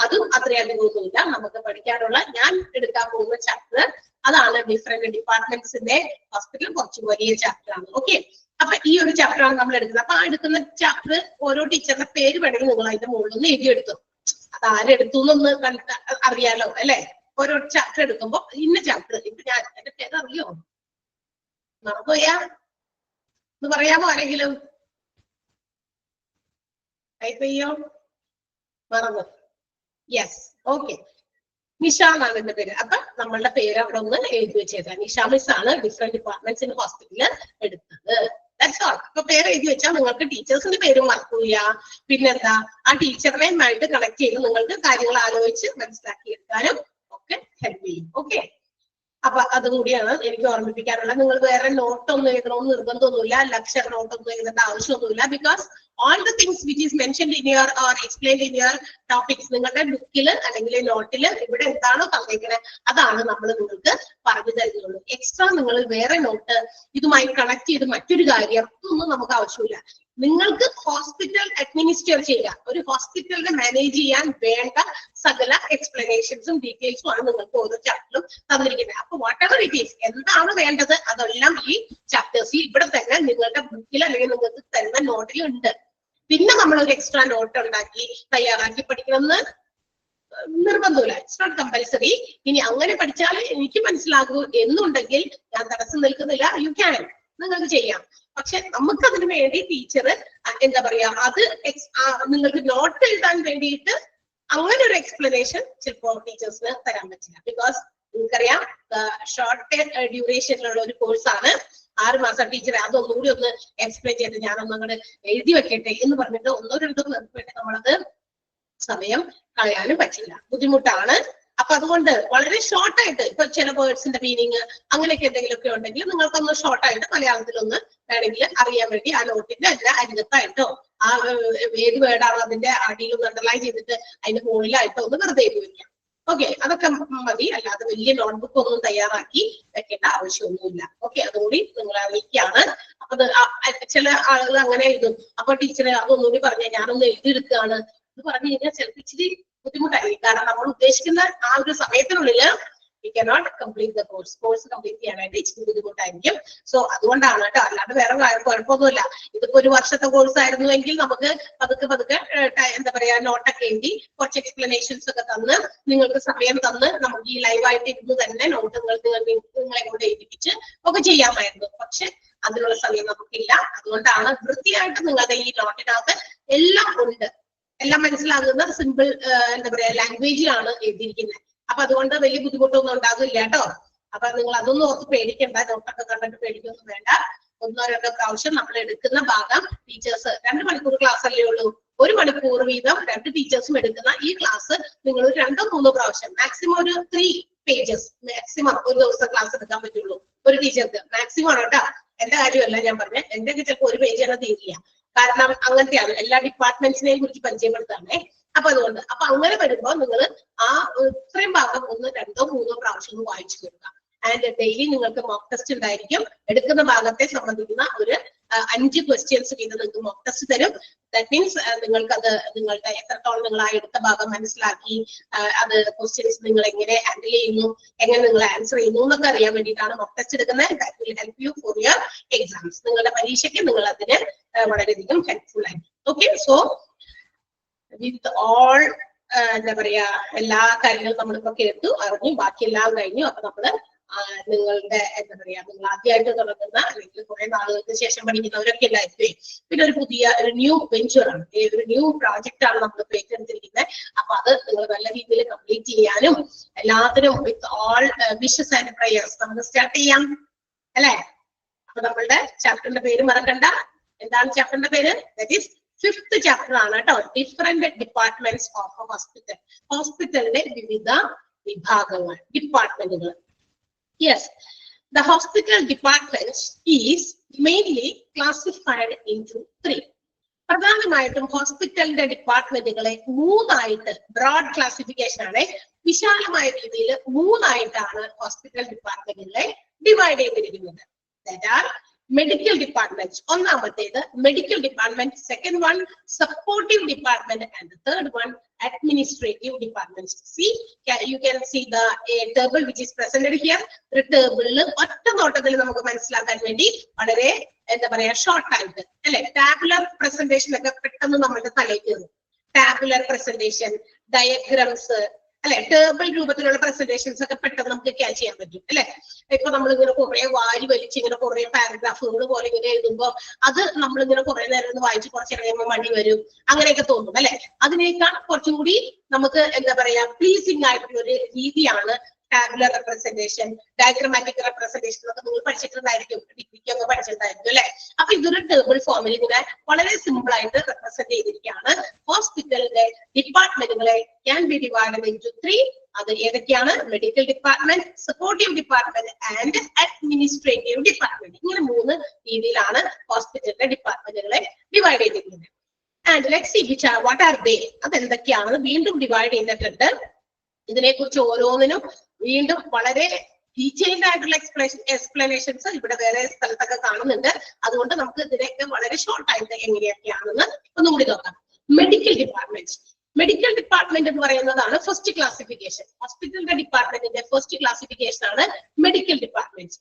അതും അത്രയധികം ഒന്നുമില്ല. നമുക്ക് പഠിക്കാനുള്ള ഞാൻ എടുക്കാൻ പോകുന്ന ചാപ്റ്റർ അതാണ് ഡിഫറെന്റ് ഡിപ്പാർട്ട്മെന്റ്സിന്റെ ഹോസ്പിറ്റൽ, കുറച്ച് വലിയ ചാപ്റ്റർ ആണ്. ഓക്കെ, അപ്പൊ ഈ ഒരു ചാപ്റ്റർ ആണ് നമ്മൾ എടുക്കുന്നത്. അപ്പൊ ആ എടുക്കുന്ന ചാപ്റ്റർ ഓരോ ടീച്ചറിന്റെ പേര് വേണമെങ്കിൽ നിങ്ങൾ അതിന്റെ മുകളിൽ നിന്ന് എഴുതിയെടുത്തു. അത് ആരെടുത്തു എന്നൊന്ന് അറിയാലോ അല്ലെ. ഓരോ ചാപ്റ്റർ എടുക്കുമ്പോ ഇന്ന ചാപ്റ്റർ, ഇപ്പൊ ഞാൻ എന്റെ പേര് അറിയോ മറന്നുപോയാ എന്ന് പറയാമോ ആരെങ്കിലും? ടൈപ്പ് ചെയ്യോ? മറന്നു? Yes, okay. നിഷ എന്നാണ് എന്റെ പേര്. അപ്പൊ നമ്മളുടെ പേര് അവിടെ ഒന്ന് എഴുതി വെച്ചേക്കാം. നിഷ മിസ് ആണ് ഡിഫറെന്റ് ഡിപ്പാർട്ട്മെന്റ്സ് ഇൻ ഹോസ്പിറ്റലിൽ എടുത്തത്. That's all. അപ്പൊ പേര് എഴുതി വെച്ചാൽ നിങ്ങൾക്ക് ടീച്ചേഴ്സിന്റെ പേരും മറക്കൂല. പിന്നെന്താ, ആ ടീച്ചറിനെയുമായിട്ട് കണക്ട് ചെയ്ത് നിങ്ങൾക്ക് കാര്യങ്ങൾ ആലോചിച്ച് മനസ്സിലാക്കിയെടുക്കാനും ഒക്കെ ഹെൽപ്പ് ചെയ്യും. ഓക്കെ, അപ്പൊ അതും കൂടിയാണ് എനിക്ക് ഓർമ്മിപ്പിക്കാനുള്ളത്. നിങ്ങൾ വേറെ നോട്ടൊന്നും എഴുതണമെന്ന് നിർബന്ധമൊന്നുമില്ല, ലക്ചർ നോട്ടൊന്നും എഴുതേണ്ട ആവശ്യമൊന്നുമില്ല. Because all the things which is mentioned in your or explained in your topics നിങ്ങളുടെ ബുക്കിൽ അല്ലെങ്കിൽ നോട്ടിൽ ഇവിടെ എന്താണോ തന്നേക്കുന്നത് അതാണ് നമ്മൾ നിങ്ങൾക്ക് പറഞ്ഞു തരുന്നുള്ളൂ. എക്സ്ട്രാ നിങ്ങൾ വേറെ നോട്ട് ഇതുമായി കണക്ട് ചെയ്ത് മറ്റൊരു കാര്യം ഒന്നും നമുക്ക് ആവശ്യമില്ല. നിങ്ങൾക്ക് ഹോസ്പിറ്റൽ അഡ്മിനിസ്റ്റർ ചെയ്യാൻ, ഒരു ഹോസ്പിറ്റലിനെ മാനേജ് ചെയ്യാൻ വേണ്ട സകല എക്സ്പ്ലനേഷൻസും ഡീറ്റെയിൽസും ആണ് നിങ്ങൾക്ക് ഓരോ ചാപ്റ്ററിലും തന്നിരിക്കുന്നത്. അപ്പൊ വാട്ട് എവർ ഇറ്റ് ഈസ്, എന്താണ് വേണ്ടത് അതെല്ലാം ഈ ചാപ്റ്റേഴ്സിൽ ഇവിടെ തന്നെ നിങ്ങളുടെ ബുക്കിൽ അല്ലെങ്കിൽ നിങ്ങൾക്ക് തരുന്ന നോട്ടിൽ ഉണ്ട്. പിന്നെ നമ്മൾ ഒരു എക്സ്ട്രാ നോട്ട് ഉണ്ടാക്കി തയ്യാറാക്കി പഠിക്കണമെന്ന് നിർബന്ധമില്ല. It's not compulsory. ഇനി അങ്ങനെ പഠിച്ചാൽ എനിക്ക് മനസ്സിലാകൂ എന്നുണ്ടെങ്കിൽ ഞാൻ തടസ്സം നിൽക്കുന്നില്ല. യു ക്യാൻ, നിങ്ങൾക്ക് ചെയ്യാം. പക്ഷെ നമുക്ക് അതിനു വേണ്ടി ടീച്ചർ എന്താ പറയാ, അത് നിങ്ങൾക്ക് നോട്ട് എഴുതാൻ വേണ്ടിയിട്ട് അങ്ങനെ ഒരു എക്സ്പ്ലനേഷൻ ചിലപ്പോ ടീച്ചേഴ്സിന് തരാൻ പറ്റില്ല. ബിക്കോസ് നിങ്ങൾക്കറിയാം ഷോർട്ട് ഡ്യൂറേഷനിലുള്ള ഒരു കോഴ്സാണ്. 6 മാസം. ടീച്ചർ അതൊന്നുകൂടി ഒന്ന് എക്സ്പ്ലെയിൻ ചെയ്തിട്ട് ഞാനൊന്നും അങ്ങോട്ട് എഴുതി വെക്കട്ടെ എന്ന് പറഞ്ഞിട്ട് 1-2 പേർക്ക് വേണ്ടി നമ്മളത് സമയം കളയാനും പറ്റില്ല, ബുദ്ധിമുട്ടാണ്. അപ്പൊ അതുകൊണ്ട് വളരെ ഷോർട്ടായിട്ട് ഇപ്പൊ ചില വേർഡ്സിന്റെ മീനിങ് അങ്ങനെയൊക്കെ എന്തെങ്കിലുമൊക്കെ ഉണ്ടെങ്കിൽ നിങ്ങൾക്കൊന്ന് ഷോർട്ടായിട്ട് മലയാളത്തിലൊന്ന് വേണമെങ്കിൽ അറിയാൻ വേണ്ടി ആ നോട്ടിന്റെ അല്ല അരികത്തായിട്ടോ ആ ഏത് വേർഡാണോ അതിന്റെ അടിയിലൊന്ന് അണ്ടർലൈൻ ചെയ്തിട്ട് അതിന്റെ മുകളിലായിട്ടോ ഒന്ന് വെറുതെ എഴുതി വെക്കാം. ഓക്കെ, അതൊക്കെ മതി. അല്ലാതെ വലിയ നോട്ട്ബുക്ക് ഒന്നും തയ്യാറാക്കി വെക്കേണ്ട ആവശ്യമൊന്നുമില്ല. ഓക്കെ, അതുകൂടി നിങ്ങൾ അറിയിക്കുകയാണ്. അപ്പൊ ചില ആളുകൾ അങ്ങനെ എഴുതും. അപ്പൊ ടീച്ചറെ അതൊന്നുകൂടി പറഞ്ഞാൽ ഞാനൊന്ന് എഴുതിയെടുക്കുകയാണ് എന്ന് പറഞ്ഞു കഴിഞ്ഞാൽ ചിലപ്പോൾ ഇച്ചിരി ബുദ്ധിമുട്ടായിരിക്കും. കാരണം നമ്മൾ ഉദ്ദേശിക്കുന്ന ആ ഒരു സമയത്തിനുള്ളിൽ you cannot complete the course. Course complete ചെയ്യാനായിട്ട് ഇച്ചിരി ബുദ്ധിമുട്ടായിരിക്കും. സോ അതുകൊണ്ടാണ് കേട്ടോ, അല്ലാണ്ട് വേറെ കുഴപ്പമൊന്നുമില്ല. ഇതിപ്പോ ഒരു വർഷത്തെ കോഴ്സ് ആയിരുന്നുവെങ്കിൽ നമുക്ക് പതുക്കെ എന്താ പറയാ നോട്ടൊക്കെ എഴുതി കുറച്ച് എക്സ്പ്ലനേഷൻസ് ഒക്കെ തന്ന് നിങ്ങൾക്ക് സമയം തന്ന് നമുക്ക് ഈ ലൈവായിട്ട് ഇരുന്ന് തന്നെ നോട്ടുകൾ നിങ്ങളെ കൊണ്ട് എഴുതിപ്പിച്ച് ഒക്കെ ചെയ്യാമായിരുന്നു. പക്ഷെ അതിനുള്ള സമയം നമുക്കില്ല. അതുകൊണ്ടാണ് വൃത്തിയായിട്ട് നിങ്ങളുടെ ഈ നോട്ടിനകത്ത് എല്ലാം ഉണ്ട്, എല്ലാം മനസ്സിലാകുന്ന സിമ്പിൾ എന്താ പറയാ ലാംഗ്വേജിലാണ് എഴുതിയിരിക്കുന്നത്. അപ്പൊ അതുകൊണ്ട് വലിയ ബുദ്ധിമുട്ടൊന്നും ഉണ്ടാകില്ല കേട്ടോ. അപ്പൊ നിങ്ങൾ അതൊന്നും ഓർത്ത് പേടിക്കണ്ട, നോട്ടൊക്കെ കണ്ടിട്ട് പേടിക്കൊന്നും വേണ്ട. 1-2 പ്രാവശ്യം നമ്മൾ എടുക്കുന്ന ഭാഗം ടീച്ചേഴ്സ് 2 മണിക്കൂർ ക്ലാസ് അല്ലേ ഉള്ളൂ, 1 മണിക്കൂർ വീതം 2 ടീച്ചേഴ്സും എടുക്കുന്ന ഈ ക്ലാസ് നിങ്ങൾ 2-3 പ്രാവശ്യം, മാക്സിമം ഒരു 3 പേജസ് മാക്സിമം ഒരു ദിവസം ക്ലാസ് എടുക്കാൻ പറ്റുള്ളൂ ഒരു ടീച്ചർക്ക്. മാക്സിമം ആണ് കേട്ടോ, എന്റെ കാര്യമല്ല ഞാൻ പറഞ്ഞത്. എന്റെ ചിലപ്പോൾ 1 പേജ് തന്നെ തീരില്ല. കാരണം അങ്ങനത്തെയാണ്, എല്ലാ ഡിപ്പാർട്ട്മെന്റ്സിനെയും കുറിച്ച് പരിചയപ്പെടുത്താണേ. അപ്പൊ അതുകൊണ്ട് അങ്ങനെ വരുമ്പോൾ നിങ്ങൾ ആ ഇത്രയും ഭാഗം 1-2-3 പ്രാവശ്യം വായിച്ചു കൊടുക്കുക. ആൻഡ് ഡെയിലി നിങ്ങൾക്ക് മോക്ക് ടെസ്റ്റ് ഉണ്ടായിരിക്കും. എടുക്കുന്ന ഭാഗത്തെ സംബന്ധിക്കുന്ന ഒരു 5 ക്വസ്റ്റ്യൻസ് വീതം നിങ്ങൾക്ക് മോക്ക് ടെസ്റ്റ് തരും. ദാറ്റ് മീൻസ് നിങ്ങൾക്ക് അത് നിങ്ങളുടെ എത്രത്തോളം നിങ്ങൾ ആ എടുത്ത ഭാഗം മനസ്സിലാക്കി, അത് ക്വസ്റ്റ്യൻസ് നിങ്ങൾ എങ്ങനെ ഹാൻഡിൽ ചെയ്യുന്നു, എങ്ങനെ നിങ്ങൾ ആൻസർ ചെയ്യുന്നു എന്നൊക്കെ അറിയാൻ വേണ്ടിയിട്ടാണ് മോക്ക് ടെസ്റ്റ് എടുക്കുന്നത്. That will help you for your exams. നിങ്ങളുടെ പരീക്ഷയ്ക്ക് നിങ്ങൾ അതിന് വളരെയധികം ഹെൽപ്ഫുൾ ആയിരിക്കും. ഓക്കെ, സോ വിത്ത് ഓൾ എന്താ പറയാ എല്ലാ കാര്യങ്ങളും നമ്മളിപ്പോ കേട്ടു അറിഞ്ഞു, ബാക്കിയെല്ലാം കഴിഞ്ഞു. അപ്പൊ നമ്മള് നിങ്ങളുടെ എന്താ പറയാ നിങ്ങൾ ആദ്യമായിട്ട് തുടങ്ങുന്ന അല്ലെങ്കിൽ കുറെ നാളുകൾക്ക് ശേഷം പഠിക്കുന്നവരൊക്കെ എല്ലായിരിക്കും. പിന്നെ ഒരു ഒരു ന്യൂ വെഞ്ചറാണ്, ഒരു ന്യൂ പ്രോജക്റ്റ് ആണ് നമ്മൾ ഏറ്റെടുത്തിരിക്കുന്നത്. അപ്പൊ അത് നിങ്ങൾ നല്ല രീതിയിൽ കംപ്ലീറ്റ് ചെയ്യാനും എല്ലാത്തിനും with all wishes and prayers നമുക്ക് സ്റ്റാർട്ട് ചെയ്യാം അല്ലെ. അപ്പൊ നമ്മളുടെ ചാപ്റ്ററിന്റെ പേര് മറക്കണ്ട. എന്താണ് ചാപ്റ്ററിന്റെ പേര്? ദാറ്റ് ഈസ് 5th ചാപ്റ്റർ ആണ് കേട്ടോ. Different departments of A hospital. ഹോസ്പിറ്റലിന്റെ വിവിധ വിഭാഗങ്ങൾ, ഡിപ്പാർട്ട്മെന്റുകൾ. Yes, the hospital department is mainly classified into 3. പ്രധാനമായിട്ടും ഹോസ്പിറ്റലിന്റെ ഡിപ്പാർട്ട്മെന്റുകളെ 3 ബ്രോഡ് ക്ലാസിഫിക്കേഷൻ ആണ്, വിശാലമായ രീതിയിൽ 3 ഹോസ്പിറ്റൽ ഡിപ്പാർട്ട്മെന്റുകളെ ഡിവൈഡ് ചെയ്തിരിക്കുന്നത്. That are medical departments. ഒന്നാമത്തേത് medical department, second one supportive department, and the third one administrative departments. See, you can see the table which is presented here. The table ഒറ്റ നോട്ടത്തിൽ നമുക്ക് മനസ്സിലാക്കാൻ വേണ്ടി വളരെ എന്താ പറയാ ഷോർട്ട് ആയിട്ട് അല്ലെ, ടാബുലർ പ്രസന്റേഷൻ ഒക്കെ പെട്ടെന്ന് നമ്മുടെ തലയിൽ കയറും. ടാബുലർ പ്രസന്റേഷൻ, ഡയഗ്രാംസ് അല്ലെ, ടേബിൾ രൂപത്തിലുള്ള പ്രസന്റേഷൻസ് ഒക്കെ പെട്ടെന്ന് നമുക്ക് ക്യാച്ച് ചെയ്യാൻ പറ്റും അല്ലെ. ഇപ്പൊ നമ്മളിങ്ങനെ കുറെ വാരി വലിച്ച് ഇങ്ങനെ കുറെ പാരഗ്രാഫുകൾ പോലെ ഇങ്ങനെ എഴുതുമ്പോൾ അത് നമ്മളിങ്ങനെ കുറെ നേരം വായിച്ച് കുറച്ച് കഴിയുമ്പോൾ മടി വരും, അങ്ങനെയൊക്കെ തോന്നും അല്ലെ. അതിനേക്കാൾ കുറച്ചും കൂടി നമുക്ക് എന്താ പറയാ പ്ലീസിംഗ് ആയിട്ടുള്ള ഒരു രീതിയാണ് ടാബുലർ റെപ്രസെന്റേഷൻ, ഡയഗ്രമാറ്റിക് റെപ്രസെന്റേഷൻ ഒക്കെ നിങ്ങൾ പഠിച്ചിട്ടുണ്ടായിരിക്കും, ഡിഗ്രിക്കൊക്കെ പഠിച്ചിട്ടുണ്ടായിരിക്കും അല്ലെ. അപ്പൊ ഇതൊരു ടേബിൾ ഫോമിൽ ഇങ്ങനെ വളരെ സിമ്പിൾ ആയിട്ട് റെപ്രസെന്റ് ചെയ്തിരിക്കുകയാണ്. ഹോസ്പിറ്റലിന്റെ ഡിപ്പാർട്ട്മെന്റുകളെ ക്യാൻ ബി ഡിവൈഡഡ് ഇൻടു 3. അത് ഏതൊക്കെയാണ്? Medical department, supportive department and administrative department. ഇങ്ങനെ 3 രീതിയിലാണ് ഹോസ്പിറ്റലിന്റെ ഡിപ്പാർട്ട്മെന്റുകളെ ഡിവൈഡ് ചെയ്തിരിക്കുന്നത്. And let's see which are what are they. അതെന്തൊക്കെയാണെന്ന് വീണ്ടും ഡിവൈഡ് ചെയ്തിട്ടുണ്ട്. ഇതിനെക്കുറിച്ച് ഓരോന്നിനും വീണ്ടും വളരെ ഡീറ്റെയിൽഡ് ആയിട്ടുള്ള എക്സ്പ്ലനേഷൻസ് ഇവിടെ വേറെ സ്ഥലത്തൊക്കെ കാണുന്നുണ്ട്. അതുകൊണ്ട് നമുക്ക് ഇതിനൊക്കെ വളരെ ഷോർട്ട് ആയിട്ട് എങ്ങനെയൊക്കെയാണെന്ന് ഒന്നുകൂടി നോക്കാം. Medical department. മെഡിക്കൽ ഡിപ്പാർട്ട്മെന്റ് എന്ന് പറയുന്നതാണ് ഫസ്റ്റ് ക്ലാസിഫിക്കേഷൻ. ഹോസ്പിറ്റലിന്റെ ഡിപ്പാർട്ട്മെന്റിന്റെ ഫസ്റ്റ് ക്ലാസിഫിക്കേഷൻ ആണ് മെഡിക്കൽ ഡിപ്പാർട്ട്മെന്റ്.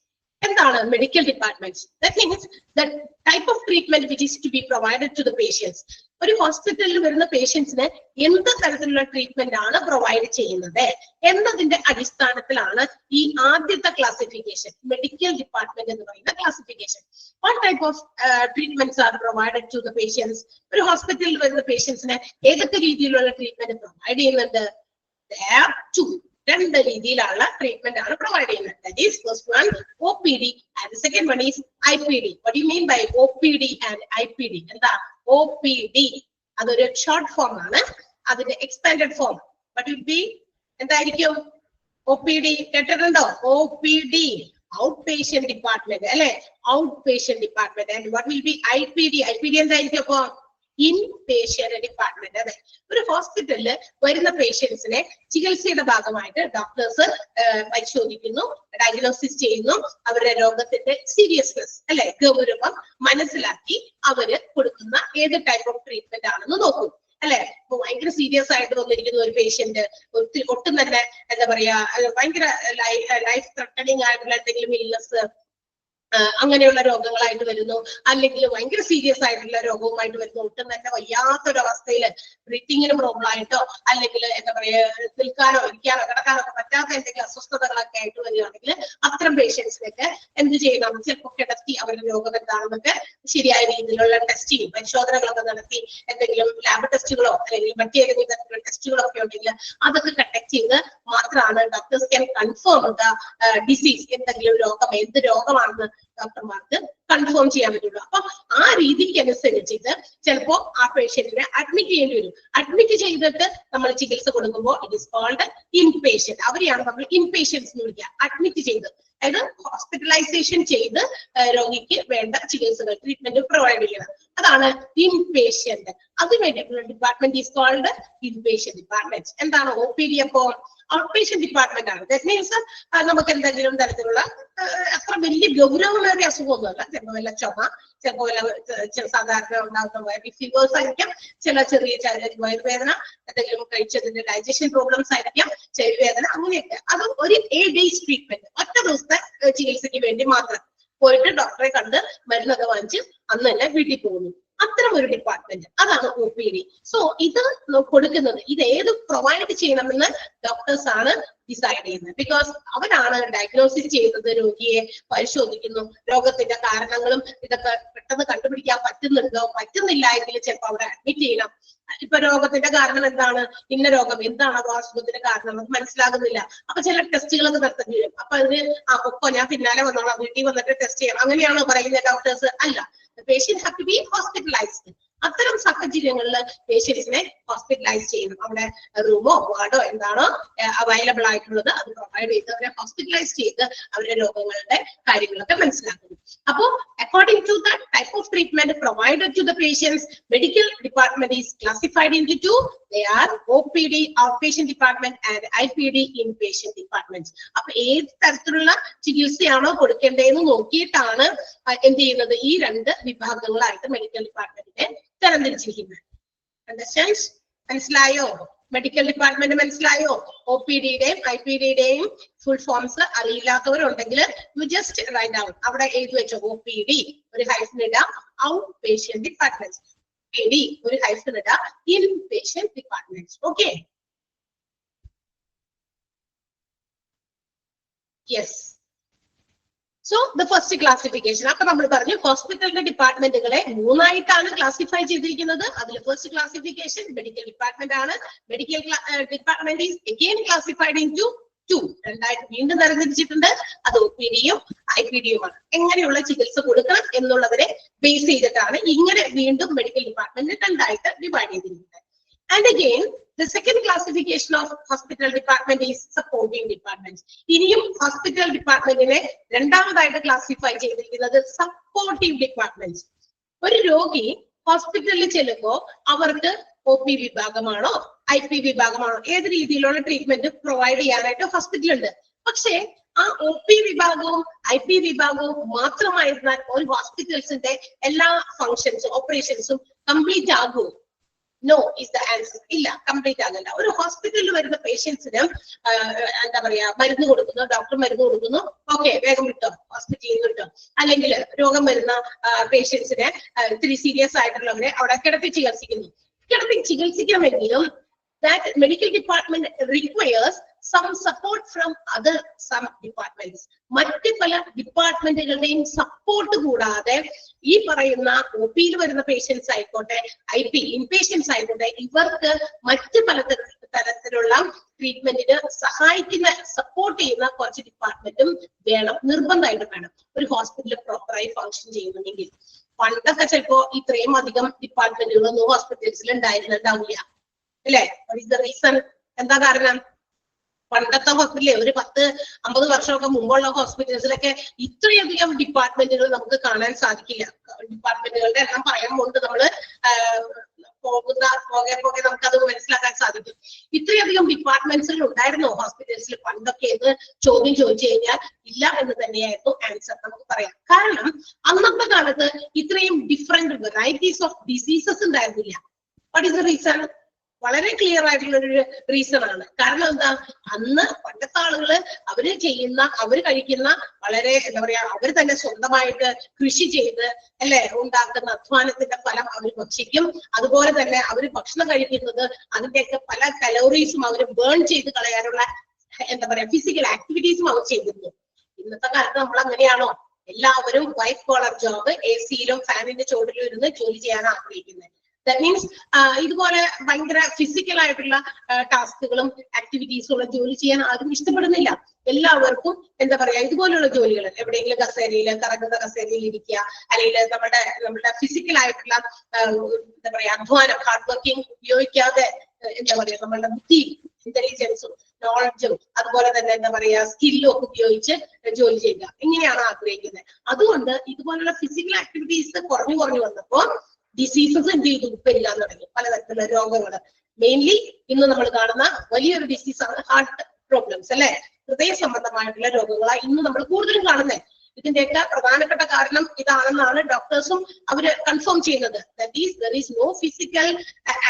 എന്താണ് medical department? That means the type of treatment which is to be provided to the patients. ഒരു ഹോസ്പിറ്റലിൽ വരുന്ന പേഷ്യൻസിന് എന്ത് തരത്തിലുള്ള ട്രീറ്റ്മെന്റ് ആണ് പ്രൊവൈഡ് ചെയ്യുന്നത് എന്നതിന്റെ അടിസ്ഥാനത്തിലാണ് ഈ ആദ്യത്തെ ക്ലാസിഫിക്കേഷൻ, മെഡിക്കൽ ഡിപ്പാർട്ട്മെന്റ് എന്ന് പറയുന്ന classification. What type of treatments are provided to the patients? ഒരു ഹോസ്പിറ്റലിൽ വരുന്ന പേഷ്യൻസിന് ഏതൊക്കെ രീതിയിലുള്ള ട്രീറ്റ്മെന്റ് പ്രൊവൈഡ് ചെയ്യുന്നുണ്ട്? രണ്ട് രീതിയിലുള്ള ട്രീറ്റ്മെന്റ് ആണ് പ്രൊവൈഡ് ചെയ്യുന്നത്. That is, first one OPD and the second one is IPD. What do you mean by OPD and IPD? എന്താ OPD? അതൊരു ഷോർട്ട് ഫോം ആണ്. അതിന്റെ expanded form what will be? എന്തായിരിക്കും? OPD കേട്ടിട്ടുണ്ടോ? OPD, ഔട്ട് പേഷ്യന്റ് ഡിപ്പാർട്ട്മെന്റ് അല്ലെ, out patient department. And what will be IPD? IPD എന്തായിരിക്കും? അപ്പൊ ഇൻ പേഷ്യന്റ് ഡിപ്പാർട്ട്മെന്റ്. അതെ, ഒരു ഹോസ്പിറ്റലില് വരുന്ന പേഷ്യൻസിനെ ചികിത്സയുടെ ഭാഗമായിട്ട് ഡോക്ടേഴ്സ് പരിശോധിക്കുന്നു, ഡയഗ്നോസിസ് ചെയ്യുന്നു, അവരുടെ രോഗത്തിന്റെ സീരിയസ്നെസ് അല്ലെ, ഗൗരവം മനസ്സിലാക്കി അവര് കൊടുക്കുന്ന ഏത് ടൈപ്പ് ഓഫ് ട്രീറ്റ്മെന്റ് ആണെന്ന് നോക്കും. അല്ലെ? ഭയങ്കര സീരിയസ് ആയിട്ട് വന്നിരിക്കുന്ന ഒരു പേഷ്യന്റ്, ഒട്ടും തന്നെ എന്താ പറയാ ഭയങ്കര ലൈഫ് ത്രെട്ടണിങ് ആയിട്ടുള്ള എന്തെങ്കിലും ഇൽനെസ് അങ്ങനെയുള്ള രോഗങ്ങളായിട്ട് വരുന്നു, അല്ലെങ്കിൽ ഭയങ്കര സീരിയസ് ആയിട്ടുള്ള രോഗവുമായിട്ട് വരുന്നു, ഒട്ടും തന്നെ വയ്യാത്തൊരവസ്ഥയില് ബ്രീത്തിങ്ങിന് പ്രോബ്ലം ആയിട്ടോ അല്ലെങ്കിൽ എന്താ പറയാ നിൽക്കാനോ ഇരിക്കാനോ കിടക്കാനോ ഒക്കെ പറ്റാത്ത എന്തെങ്കിലും അസ്വസ്ഥതകളൊക്കെ ആയിട്ട് വരികയാണെങ്കിൽ അത്തരം പേഷ്യൻസിനൊക്കെ എന്ത് ചെയ്യണം? ചിലപ്പോൾ കിടത്തി അവരുടെ രോഗം എന്താണെന്നൊക്കെ ശരിയായ രീതിയിലുള്ള ടെസ്റ്റിങ് പരിശോധനകളൊക്കെ നടത്തി എന്തെങ്കിലും ലാബ് ടെസ്റ്റുകളോ അല്ലെങ്കിൽ മറ്റേതെങ്കിലും തരത്തിലുള്ള ടെസ്റ്റുകളോ ഒക്കെ ഉണ്ടെങ്കിൽ അതൊക്കെ കണ്ടക്ട് ചെയ്ത് മാത്രമാണ് doctors can confirm the disease, എന്തെങ്കിലും രോഗം എന്ത് രോഗമാണെന്ന് ഡോക്ടർമാർക്ക് കൺഫേം ചെയ്യാൻ പറ്റുള്ളൂ. അപ്പൊ ആ രീതിക്ക് അനുസരിച്ചിട്ട് ചിലപ്പോ ആ പേഷ്യന്റിനെ അഡ്മിറ്റ് ചെയ്യേണ്ടി വരും. അഡ്മിറ്റ് ചെയ്തിട്ട് നമ്മൾ ചികിത്സ കൊടുക്കുമ്പോൾ ഇറ്റ് ഇസ് കോൾഡ് ഇൻപേഷ്യന്റ്. അവരെയാണ് നമ്മൾ ഇൻപേഷ്യൻസ് എന്ന് വിളിക്കുക. അഡ്മിറ്റ് ചെയ്ത്, അതായത് ഹോസ്പിറ്റലൈസേഷൻ ചെയ്ത് രോഗിക്ക് വേണ്ട ചികിത്സകൾ ട്രീറ്റ്മെന്റ് പ്രൊവൈഡ് ചെയ്യണം. അതാണ് ഇൻപേഷ്യന്റ്. അതിനുവേണ്ടി department is called inpatient department. എന്താണ് OPD? അപ്പോ ഔട്ട് പേഷ്യന്റ് ഡിപ്പാർട്ട്മെന്റ് ആണ്. ദാറ്റ് മീൻസ് നമുക്ക് എന്തെങ്കിലും തരത്തിലുള്ള അത്ര വലിയ ഗൗരവമേറിയ അസുഖമൊന്നുമല്ല. ചിലപ്പോൾ വല്ല ചുമ, ചിലപ്പോൾ വല്ല സാധാരണ ഉണ്ടാകുന്ന ഫീവേഴ്സ് ആയിരിക്കാം, ചില ചെറിയ വയറുവേദന, എന്തെങ്കിലും കഴിച്ചതിന്റെ ഡൈജഷൻ പ്രോബ്ലംസ് ആയിരിക്കാം, ചെവിവേദന, അങ്ങനെയൊക്കെ. അത് ഒരു 8 days ട്രീറ്റ്മെന്റ്, ഒറ്റ ദിവസത്തെ ചികിത്സയ്ക്ക് വേണ്ടി മാത്രം പോയിട്ട് ഡോക്ടറെ കണ്ട് മരുന്നൊക്കെ വാങ്ങിച്ച് അന്ന് തന്നെ വീട്ടിൽ പോകുന്നു. അത്തരം ഒരു ഡിപ്പാർട്ട്മെന്റ്, അതാണ് OPD. സോ ഇത് കൊടുക്കുന്നത്, ഇത് ഏത് പ്രൊവൈഡ് ചെയ്യണമെന്ന് ഡോക്ടേഴ്സ് ആണ് ഡിസൈഡ് ചെയ്യുന്നത്. ബിക്കോസ് അവരാണ് ഡയഗ്നോസിസ് ചെയ്തത്, രോഗിയെ പരിശോധിക്കുന്നു, രോഗത്തിന്റെ കാരണങ്ങളും ഇതൊക്കെ പെട്ടെന്ന് കണ്ടുപിടിക്കാൻ പറ്റുന്നുണ്ടോ, പറ്റുന്നില്ല എങ്കിൽ ചിലപ്പോൾ അവിടെ അഡ്മിറ്റ് ചെയ്യണം. ഇപ്പൊ രോഗത്തിന്റെ കാരണം എന്താണ്, ഇന്ന രോഗം എന്താണ്, ആ അസുഖത്തിന്റെ കാരണം നമുക്ക് മനസ്സിലാകുന്നില്ല, അപ്പൊ ചില ടെസ്റ്റുകളൊക്കെ നടത്തേണ്ടി വരും. അപ്പൊ അതിന് പൊക്കോ, ഞാൻ പിന്നാലെ വന്നോളാം, വീട്ടിൽ വന്നിട്ട് ടെസ്റ്റ് ചെയ്യണം, അങ്ങനെയാണോ പറയുന്ന ഡോക്ടേഴ്സ്? അല്ല, patient have to be hospitalised. അത്തരം സാഹചര്യങ്ങളിൽ പേഷ്യൻസിനെ ഹോസ്പിറ്റലൈസ് ചെയ്യണം. അവിടെ റൂമോ വാർഡോ എന്താണോ അവൈലബിൾ ആയിട്ടുള്ളത് അത് പ്രൊവൈഡ് ചെയ്ത് അവരെ ഹോസ്പിറ്റലൈസ് ചെയ്ത് അവരുടെ രോഗങ്ങളുടെ കാര്യങ്ങളൊക്കെ മനസ്സിലാക്കുന്നു. അപ്പോ according to the type of treatment provided to the patients, medical department is classified into 2. They are OPD, outpatient department, and IPD, inpatient departments. അപ്പൊ ഏത് തരത്തിലുള്ള ചികിത്സയാണോ കൊടുക്കേണ്ടതെന്ന് നോക്കിയിട്ടാണ് എന്ത് ചെയ്യുന്നത്, ഈ 2 വിഭാഗങ്ങളായിട്ട് മെഡിക്കൽ ഡിപ്പാർട്ട്മെന്റിനെ തരംതിരിച്ചിരിക്കുന്നത്. അണ്ടർസ്റ്റാൻഡ്? മനസ്സിലായോ? മെഡിക്കൽ ഡിപ്പാർട്ട്മെന്റ് മനസ്സിലായോ? OPDയുടെയും IPDയുടെയും ഫുൾ ഫോംസ് അറിയില്ലാത്തവരുണ്ടെങ്കിൽ യു ജസ്റ്റ് റൈറ്റ് ഡൗൺ, അവിടെ എഴുതി വെച്ചോ OPD ഒരു ഹൈഫൻ ഇടാം, ഔട്ട് പേഷ്യന്റ് ഡിപ്പാർട്ട്മെന്റ്, OPD ഒരു ഹൈഫൻ ഇടാം, inpatient department. Okay, yes. So the first classification, അപ്പൊ നമ്മൾ പറഞ്ഞു ഹോസ്പിറ്റലിന്റെ ഡിപ്പാർട്ട്മെന്റുകളെ 3 ആയിട്ടാണ് ക്ലാസിഫൈ ചെയ്തിരിക്കുന്നത്. അതിൽ ഫസ്റ്റ് ക്ലാസിഫിക്കേഷൻ മെഡിക്കൽ ഡിപ്പാർട്ട്മെന്റ് ആണ്. Medical department is again classified into 2, 2 ആയിട്ട് വീണ്ടും തരംതിരിച്ചിട്ടുണ്ട്. അത് OPDയും IPDയുമാണ്. എങ്ങനെയുള്ള ചികിത്സ കൊടുക്കണം എന്നുള്ളതിനെ ബേസ് ചെയ്തിട്ടാണ് ഇങ്ങനെ വീണ്ടും മെഡിക്കൽ ഡിപ്പാർട്ട്മെന്റ് 2 ആയിട്ട് ഡിവൈഡ് ചെയ്തിരിക്കുന്നത്. And again, the second classification of hospital department is supporting departments. ഇനിയും ഹോസ്പിറ്റൽ ഡിപ്പാർട്ട്മെന്റിനെ രണ്ടാമതായിട്ട് ക്ലാസിഫൈ ചെയ്തിരിക്കുന്നത് സപ്പോർട്ടീവ് ഡിപ്പാർട്ട്മെന്റ്സ്. ഒരു രോഗി ഹോസ്പിറ്റലിൽ ചെല്ലുമ്പോൾ അവർക്ക് OP വിഭാഗമാണോ IP വിഭാഗമാണോ ഏത് രീതിയിലുള്ള ട്രീറ്റ്മെന്റ് പ്രൊവൈഡ് ചെയ്യാനായിട്ട് ഹോസ്പിറ്റൽ ഉണ്ട്. പക്ഷേ ആ OP വിഭാഗവും IP വിഭാഗവും മാത്രമായിരുന്നാൽ ഒരു ഹോസ്പിറ്റൽസിന്റെ എല്ലാ ഫങ്ഷൻസും ഓപ്പറേഷൻസും കംപ്ലീറ്റ് ആകുമോ? No is the answer. ഇല്ല, കംപ്ലീറ്റ് ആകില്ല. ഒരു ഹോസ്പിറ്റലിൽ വരുന്ന പേഷ്യൻസിന് എന്താ പറയാ മരുന്ന് കൊടുക്കുന്നു, ഡോക്ടർ മരുന്ന് കൊടുക്കുന്നു, ഓക്കെ വേഗം വിട്ടോ, ഹോസ്പിറ്റലിൽ വിട്ടോ. അല്ലെങ്കിൽ രോഗം വരുന്ന പേഷ്യൻസിനെ ഇത്തിരി സീരിയസ് ആയിട്ടുള്ളവരെ അവിടെ കിടത്തി ചികിത്സിക്കുന്നു. കിടത്തി ചികിത്സിക്കണമെങ്കിലും that medical department requires some support from other some departments. മറ്റ് പല ഡിപ്പാർട്ട്മെന്റുകളുടെയും സപ്പോർട്ട് കൂടാതെ ഈ പറയുന്ന OPയിൽ വരുന്ന പേഷ്യൻസ് ആയിക്കോട്ടെ, IP ഇൻപേഷ്യൻസ് ആയിക്കോട്ടെ, ഇവർക്ക് മറ്റ് പല തരത്തിലുള്ള ട്രീറ്റ്മെന്റിന് സഹായിക്കുന്ന സപ്പോർട്ട് ചെയ്യുന്ന കുറച്ച് ഡിപ്പാർട്ട്മെന്റും വേണം, നിർബന്ധമായിട്ടും വേണം ഒരു ഹോസ്പിറ്റലിൽ പ്രോപ്പറായി ഫങ്ഷൻ ചെയ്യുന്നുണ്ടെങ്കിൽ. പണ്ടൊക്കെ ചിലപ്പോ ഇത്രയും അധികം ഡിപ്പാർട്ട്മെന്റുകളൊന്നും ഹോസ്പിറ്റൽസിൽ ഉണ്ടാവില്ല അല്ലെ? റീസൺ എന്താ കാരണം? പണ്ടത്തെ ഹോസ്പിറ്റലിലെ ഒരു 10-50 വർഷമൊക്കെ മുമ്പുള്ള ഹോസ്പിറ്റൽസിലൊക്കെ ഇത്രയധികം ഡിപ്പാർട്ട്മെന്റുകൾ നമുക്ക് കാണാൻ സാധിക്കില്ല. ഡിപ്പാർട്ട്മെന്റുകളുടെ എണ്ണം പറയാൻ കൊണ്ട് നമ്മള് പോകെ നമുക്കത് മനസ്സിലാക്കാൻ സാധിക്കും. ഇത്രയധികം ഡിപ്പാർട്ട്മെന്റ്സുകൾ ഉണ്ടായിരുന്നോ ഹോസ്പിറ്റൽസിൽ പണ്ടൊക്കെ എന്ന് ചോദ്യം ചോദിച്ചു കഴിഞ്ഞാൽ ഇല്ല എന്ന് തന്നെയായിരുന്നു ആൻസർ നമുക്ക് പറയാം. കാരണം അന്നത്തെ കാലത്ത് ഇത്രയും ഡിഫറെന്റ് വെറൈറ്റീസ് ഓഫ് ഡിസീസസ് ഉണ്ടായിരുന്നില്ല. What is the reason? വളരെ ക്ലിയർ ആയിട്ടുള്ള ഒരു റീസൺ ആണ്. കാരണം എന്താ, അന്ന് പണ്ടത്തെ ആളുകള് അവര് കഴിക്കുന്ന വളരെ എന്താ പറയാ, അവർ തന്നെ സ്വന്തമായിട്ട് കൃഷി ചെയ്ത് അല്ലെ ഉണ്ടാക്കുന്ന അധ്വാനത്തിന്റെ ഫലം അവർ ഭക്ഷിക്കും. അതുപോലെ തന്നെ അവര് ഭക്ഷണം കഴിക്കുന്നത് അതിന്റെയൊക്കെ പല കലോറീസും അവർ ബേൺ ചെയ്ത് കളയാനുള്ള എന്താ പറയാ ഫിസിക്കൽ ആക്ടിവിറ്റീസും അവർ ചെയ്തിരുന്നു. ഇന്നത്തെ കാലത്ത് നമ്മൾ അങ്ങനെയാണോ? എല്ലാവരും വൈറ്റ് കോളർ ജോബ്, AC-യിലും ഫാനിന്റെ ചോട്ടിലും ഇരുന്ന് ജോലി ചെയ്യാൻ ആഗ്രഹിക്കുന്നത്. ദാറ്റ് മീൻസ് ഇതുപോലെ ഭയങ്കര ഫിസിക്കൽ ആയിട്ടുള്ള ടാസ്കുകളും ആക്ടിവിറ്റീസും ഉള്ള ജോലി ചെയ്യാൻ ആരും ഇഷ്ടപ്പെടുന്നില്ല. എല്ലാവർക്കും എന്താ പറയാ ഇതുപോലെയുള്ള ജോലികൾ, എവിടെയെങ്കിലും കസേരയിൽ കറങ്ങുന്ന കസേരയിൽ ഇരിക്കുക, അല്ലെങ്കിൽ നമ്മുടെ ഫിസിക്കൽ ആയിട്ടുള്ള എന്താ പറയാ അധ്വാനം, ഹാർഡ് വർക്കിംഗ് ഉപയോഗിക്കാതെ എന്താ പറയാ നമ്മളുടെ ബുദ്ധി, ഇന്റലിജൻസും നോളജും അതുപോലെ തന്നെ എന്താ പറയാ സ്കില്ലും ഒക്കെ ഉപയോഗിച്ച് ജോലി ചെയ്യുക, ഇങ്ങനെയാണ് ആഗ്രഹിക്കുന്നത്. അതുകൊണ്ട് ഇതുപോലുള്ള ഫിസിക്കൽ ആക്ടിവിറ്റീസ് കുറഞ്ഞു വന്നപ്പോ ഡിസീസസ് എന്ത് ചെയ്തു? വരിക തുടങ്ങി, പലതരത്തിലുള്ള രോഗങ്ങൾ. മെയിൻലി ഇന്ന് നമ്മൾ കാണുന്ന വലിയൊരു ഡിസീസാണ് ഹാർട്ട് പ്രോബ്ലംസ് അല്ലെ, ഹൃദയ സംബന്ധമായിട്ടുള്ള രോഗങ്ങളാണ് ഇന്ന് നമ്മൾ കൂടുതലും കാണുന്നത്. ഇതിന്റെയൊക്കെ പ്രധാനപ്പെട്ട കാരണം ഇതാണെന്നാണ് ഡോക്ടേഴ്സും അവര് കൺഫേം ചെയ്യുന്നത്. there is no physical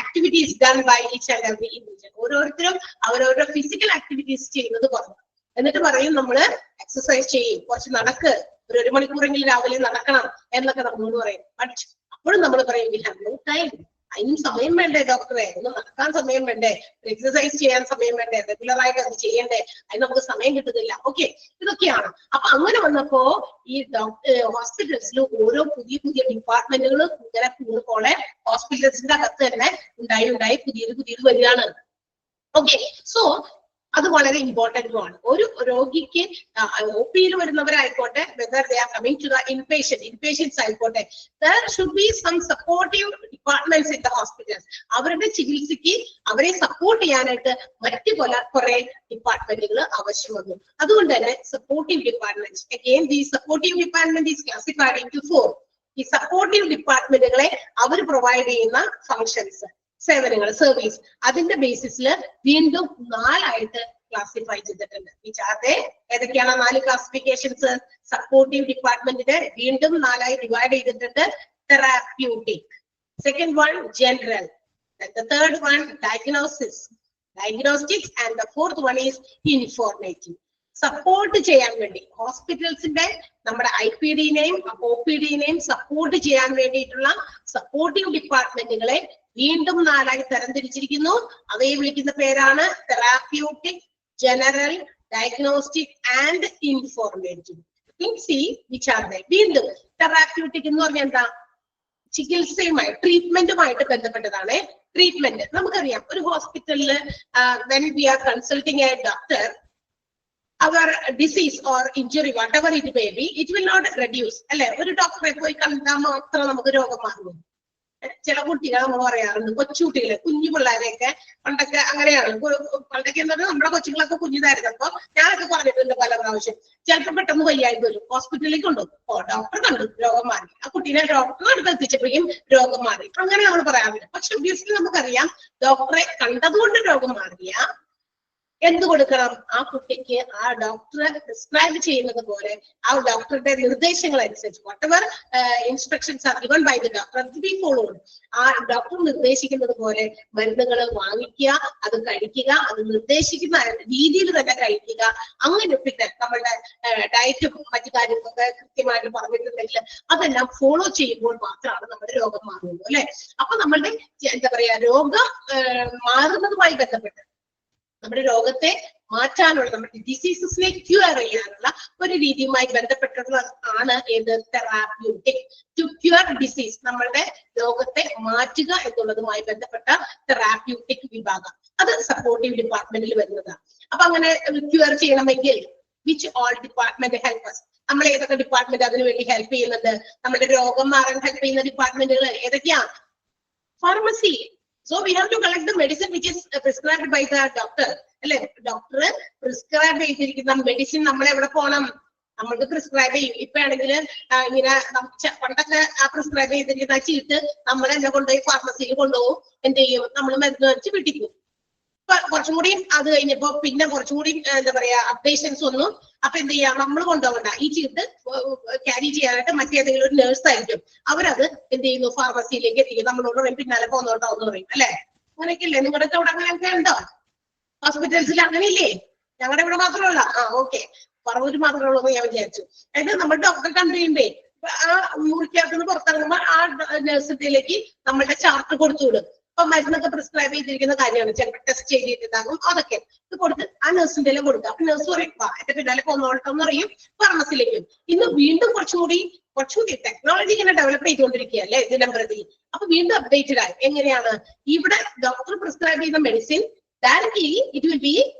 activities done by each and every individual. ഓരോരുത്തരും അവരവരുടെ ഫിസിക്കൽ ആക്ടിവിറ്റീസ് ചെയ്യുന്നത് കുറഞ്ഞു. എന്നിട്ട് പറയും നമ്മള് എക്സസൈസ് ചെയ്യും, കുറച്ച് നടക്ക്, ഒരു മണിക്കൂറെങ്കിലും രാവിലെ നടക്കണം എന്നൊക്കെ നമ്മളോട് പറയും. ബട്ട് അപ്പോഴും നമ്മൾ പറയും we have no time. അതിനും സമയം വേണ്ടേ ഡോക്ടറെ? ഒന്ന് നടക്കാൻ സമയം വേണ്ടേ? എക്സസൈസ് ചെയ്യാൻ സമയം വേണ്ടേ? റെഗുലർ ആയിട്ട് അത് ചെയ്യണ്ടേ? അതിന് നമുക്ക് സമയം കിട്ടുന്നില്ല. ഓക്കെ, ഇതൊക്കെയാണ്. അപ്പൊ അങ്ങനെ വന്നപ്പോ ഈ ഹോസ്പിറ്റൽസിൽ ഓരോ പുതിയ ഡിപ്പാർട്ട്മെന്റുകൾ ഇങ്ങനെ പോലെ ഹോസ്പിറ്റൽസിന്റെ അകത്ത് തന്നെ ഉണ്ടായി പുതിയത് വരികയാണ്. ഓക്കെ, സോ അത് വളരെ ഇമ്പോർട്ടന്റും ആണ്. ഒരു രോഗിക്ക് OP-യിൽ വരുന്നവരായിക്കോട്ടെ, whether they are coming to the inpatients ആയിക്കോട്ടെ, there should be some supportive departments in the hospitals. അവരുടെ ചികിത്സയ്ക്ക് അവരെ സപ്പോർട്ട് ചെയ്യാനായിട്ട് മറ്റു കുറെ ഡിപ്പാർട്ട്മെന്റുകൾ ആവശ്യം വന്നു. അതുകൊണ്ട് തന്നെ supportive department, again the supportive department is classified into 4. ഈ സപ്പോർട്ടീവ് ഡിപ്പാർട്ട്മെന്റുകളെ അവർ പ്രൊവൈഡ് ചെയ്യുന്ന ഫങ്ഷൻസ്, സേവനങ്ങൾ, സർവീസ്, അതിന്റെ ബേസിസിൽ വീണ്ടും 4 ക്ലാസിഫൈ ചെയ്തിട്ടുണ്ട്. ഏതൊക്കെയാണ് 4 ക്ലാസിഫിക്കേഷൻസ്? സപ്പോർട്ടീവ് ഡിപ്പാർട്ട്മെന്റിനെ വീണ്ടും 4 ഡിവൈഡ് ചെയ്തിട്ടുണ്ട്. Therapeutic, second one general, the third one diagnostics and the fourth one is informative. Support ചെയ്യാൻ വേണ്ടി ഹോസ്പിറ്റൽസിന്റെ നമ്മുടെ IPD-നെയും OPD-നെയും സപ്പോർട്ട് ചെയ്യാൻ വേണ്ടിയിട്ടുള്ള സപ്പോർട്ടീവ് ഡിപ്പാർട്ട്മെന്റുകളെ വീണ്ടും 4 തരംതിരിച്ചിരിക്കുന്നു. അവയെ വിളിക്കുന്ന പേരാണ് therapeutic, general, diagnostic and informative. വീണ്ടും തെറാപ്യൂട്ടിക് എന്ന് പറഞ്ഞാൽ എന്താ? ചികിത്സയുമായി, ട്രീറ്റ്മെന്റുമായിട്ട് ബന്ധപ്പെട്ടതാണ്. ട്രീറ്റ്മെന്റ് നമുക്കറിയാം, ഒരു ഹോസ്പിറ്റലിൽ when we are consulting a doctor, our disease or injury, whatever it may be, it will not reduce. അല്ലെ, ഒരു ഡോക്ടറെ പോയി കണ്ടാൽ മാത്രം നമുക്ക് രോഗം മാറും. ചില കുട്ടികൾ നമ്മൾ പറയാറുണ്ട്, കൊച്ചുകുട്ടികളെ, കുഞ്ഞു പിള്ളേരെയൊക്കെ പണ്ടൊക്കെ അങ്ങനെയാണ്. പണ്ടൊക്കെ എന്ന് പറഞ്ഞാൽ നമ്മുടെ കൊച്ചുങ്ങളൊക്കെ കുഞ്ഞിതായിരുന്നപ്പോ ഞാനൊക്കെ പറഞ്ഞിട്ടുണ്ട് പല പ്രാവശ്യം, ചിലപ്പോൾ പെട്ടെന്ന് വയ്യായി വരും, ഹോസ്പിറ്റലിലേക്ക് കൊണ്ടുപോകും, ഡോക്ടർ കണ്ടു, രോഗം മാറി, ആ കുട്ടീനെ ഡോക്ടറെ അടുത്ത് എത്തിച്ചപ്പോഴേക്കും രോഗം മാറി, അങ്ങനെ നമ്മൾ പറയാറില്ല. പക്ഷെ ഒബ്വിയസ്ലി നമുക്കറിയാം, ഡോക്ടറെ കണ്ടതുകൊണ്ട് രോഗം മാറിയ എന്ത് കൊടുക്കണം? ആ കുട്ടിക്ക് ആ ഡോക്ടറെ പ്രിസ്ക്രൈബ് ചെയ്യുന്നത് പോലെ ആ ഡോക്ടറുടെ നിർദ്ദേശങ്ങൾ അനുസരിച്ച് whatever instructions are given by the doctor to be followed. ആ ഡോക്ടർ നിർദ്ദേശിക്കുന്നത് പോലെ മരുന്നുകൾ വാങ്ങിക്കുക, അത് കഴിക്കുക, അത് നിർദ്ദേശിക്കുന്ന രീതിയിൽ തന്നെ കഴിക്കുക. അങ്ങനെ പിന്നെ നമ്മളുടെ ഡയറ്റും മറ്റു കാര്യങ്ങളൊക്കെ കൃത്യമായിട്ട് പറഞ്ഞിട്ടുണ്ടെങ്കിൽ അതെല്ലാം ഫോളോ ചെയ്യുമ്പോൾ മാത്രമാണ് നമ്മുടെ രോഗം മാറുന്നത്. അല്ലെ, അപ്പൊ നമ്മളുടെ എന്താ പറയാ രോഗം മാറുന്നതുമായി ബന്ധപ്പെട്ട് നമ്മുടെ രോഗത്തെ മാറ്റാനുള്ള, നമ്മുടെ ഡിസീസസിനെ ക്യൂർ ചെയ്യാനുള്ള ഒരു രീതിയുമായി ബന്ധപ്പെട്ടുള്ള ആണ് ഏത്? തെറാപ്യൂട്ടിക്. ടു ക്യൂർ ഡിസീസ്, നമ്മളുടെ രോഗത്തെ മാറ്റുക എന്നുള്ളതുമായി ബന്ധപ്പെട്ട തെറാപ്യൂട്ടിക് വിഭാഗം, അത് സപ്പോർട്ടീവ് ഡിപ്പാർട്ട്മെന്റിൽ വരുന്നതാണ്. അപ്പൊ അങ്ങനെ ക്യൂർ ചെയ്യണമെങ്കിൽ which all department help us? നമ്മൾ ഏതൊക്കെ ഡിപ്പാർട്ട്മെന്റ് അതിനു വേണ്ടി ഹെൽപ്പ് ചെയ്യുന്നുണ്ട്? നമ്മുടെ രോഗം മാറാൻ ഹെൽപ്പ് ചെയ്യുന്ന ഡിപ്പാർട്ട്മെന്റുകൾ ഏതൊക്കെയാണ്? Pharmacy. So we have to collect the medicine which is prescribed by the doctor. അല്ലെ, ഡോക്ടർ പ്രിസ്ക്രൈബ് ചെയ്തിരിക്കുന്ന മെഡിസിൻ നമ്മൾ എവിടെ പോകണം? നമ്മൾക്ക് പ്രിസ്ക്രൈബ് ചെയ്യും. ഇപ്പൊ ആണെങ്കിൽ ഇങ്ങനെ പണ്ടൊക്കെ ആ പ്രിസ്ക്രൈബ് ചെയ്തിരിക്കുന്ന ചീട്ട് നമ്മൾ എന്നെ കൊണ്ടുപോയി ഫാർമസിയിൽ കൊണ്ടുപോകും, എന്ത് ചെയ്യും? നമ്മൾ മരുന്ന് വെച്ച് വീട്ടിൽ പോകും. കുറച്ചും കൂടി അത് കഴിഞ്ഞപ്പോ പിന്നെ കുറച്ചും കൂടി എന്താ പറയാ അപ്ഡേഷൻസ് വന്നു. അപ്പൊ എന്ത് ചെയ്യാം, നമ്മൾ കൊണ്ടുപോകണ്ട, ഈ ചീട്ട് ക്യാരി ചെയ്യാനായിട്ട് മറ്റേതെങ്കിലും ഒരു നേഴ്സ് ആയിരിക്കും, അവരത് എന്ത് ചെയ്യുന്നു ഫാർമസിയിലേക്ക് എത്തിക്കും. നമ്മളോട് പറയും പിന്നാലെ പോന്നോട്ടോ എന്ന് പറയും അല്ലെ. അങ്ങനെയൊക്കെ ഇല്ലേ നിങ്ങളുടെ അവിടെ? അങ്ങനെയൊക്കെ ഉണ്ടോ ഹോസ്പിറ്റൽസിൽ? അങ്ങനെയില്ലേ? ഞങ്ങളുടെ ഇവിടെ മാത്രമല്ല. ഓക്കെ, പറവൂര് മാത്രമേ ഉള്ളൂ എന്ന് ഞാൻ വിചാരിച്ചു. അതായത് നമ്മൾ ഡോക്ടറെ കണ്ടു കഴിയുമ്പേ ആ മുറിക്കകത്തുനിന്ന് പുറത്തിറങ്ങുമ്പോൾ ആ നഴ്സിലേക്ക് നമ്മളുടെ ചാർട്ട് കൊടുത്തുവിടും. അപ്പൊ മരുന്നൊക്കെ പ്രിസ്ക്രൈബ് ചെയ്തിരിക്കുന്ന കാര്യമാണ്, ചിലപ്പോൾ ടെസ്റ്റ് ചെയ്തിട്ടുണ്ടാകും, അതൊക്കെ ഇത് കൊടുത്ത് ആ നഴ്സിന്റെ എല്ലാം കൊടുക്കുക. അപ്പൊ നഴ്സ് പറയും എന്റെ പിന്നാലെ പോന്നോളട്ടെ എന്ന് പറയും ഫാർമസിയിലേക്കും. ഇന്ന് വീണ്ടും കുറച്ചുകൂടി ടെക്നോളജി ഇങ്ങനെ ഡെവലപ്പ് ചെയ്തുകൊണ്ടിരിക്കുക അല്ലെ ദിനം പ്രതി. അപ്പൊ വീണ്ടും അപ്ഡേറ്റഡ് ആയി. എങ്ങനെയാണ്? ഇവിടെ ഡോക്ടർ പ്രിസ്ക്രൈബ് ചെയ്യുന്ന medicine directly it will be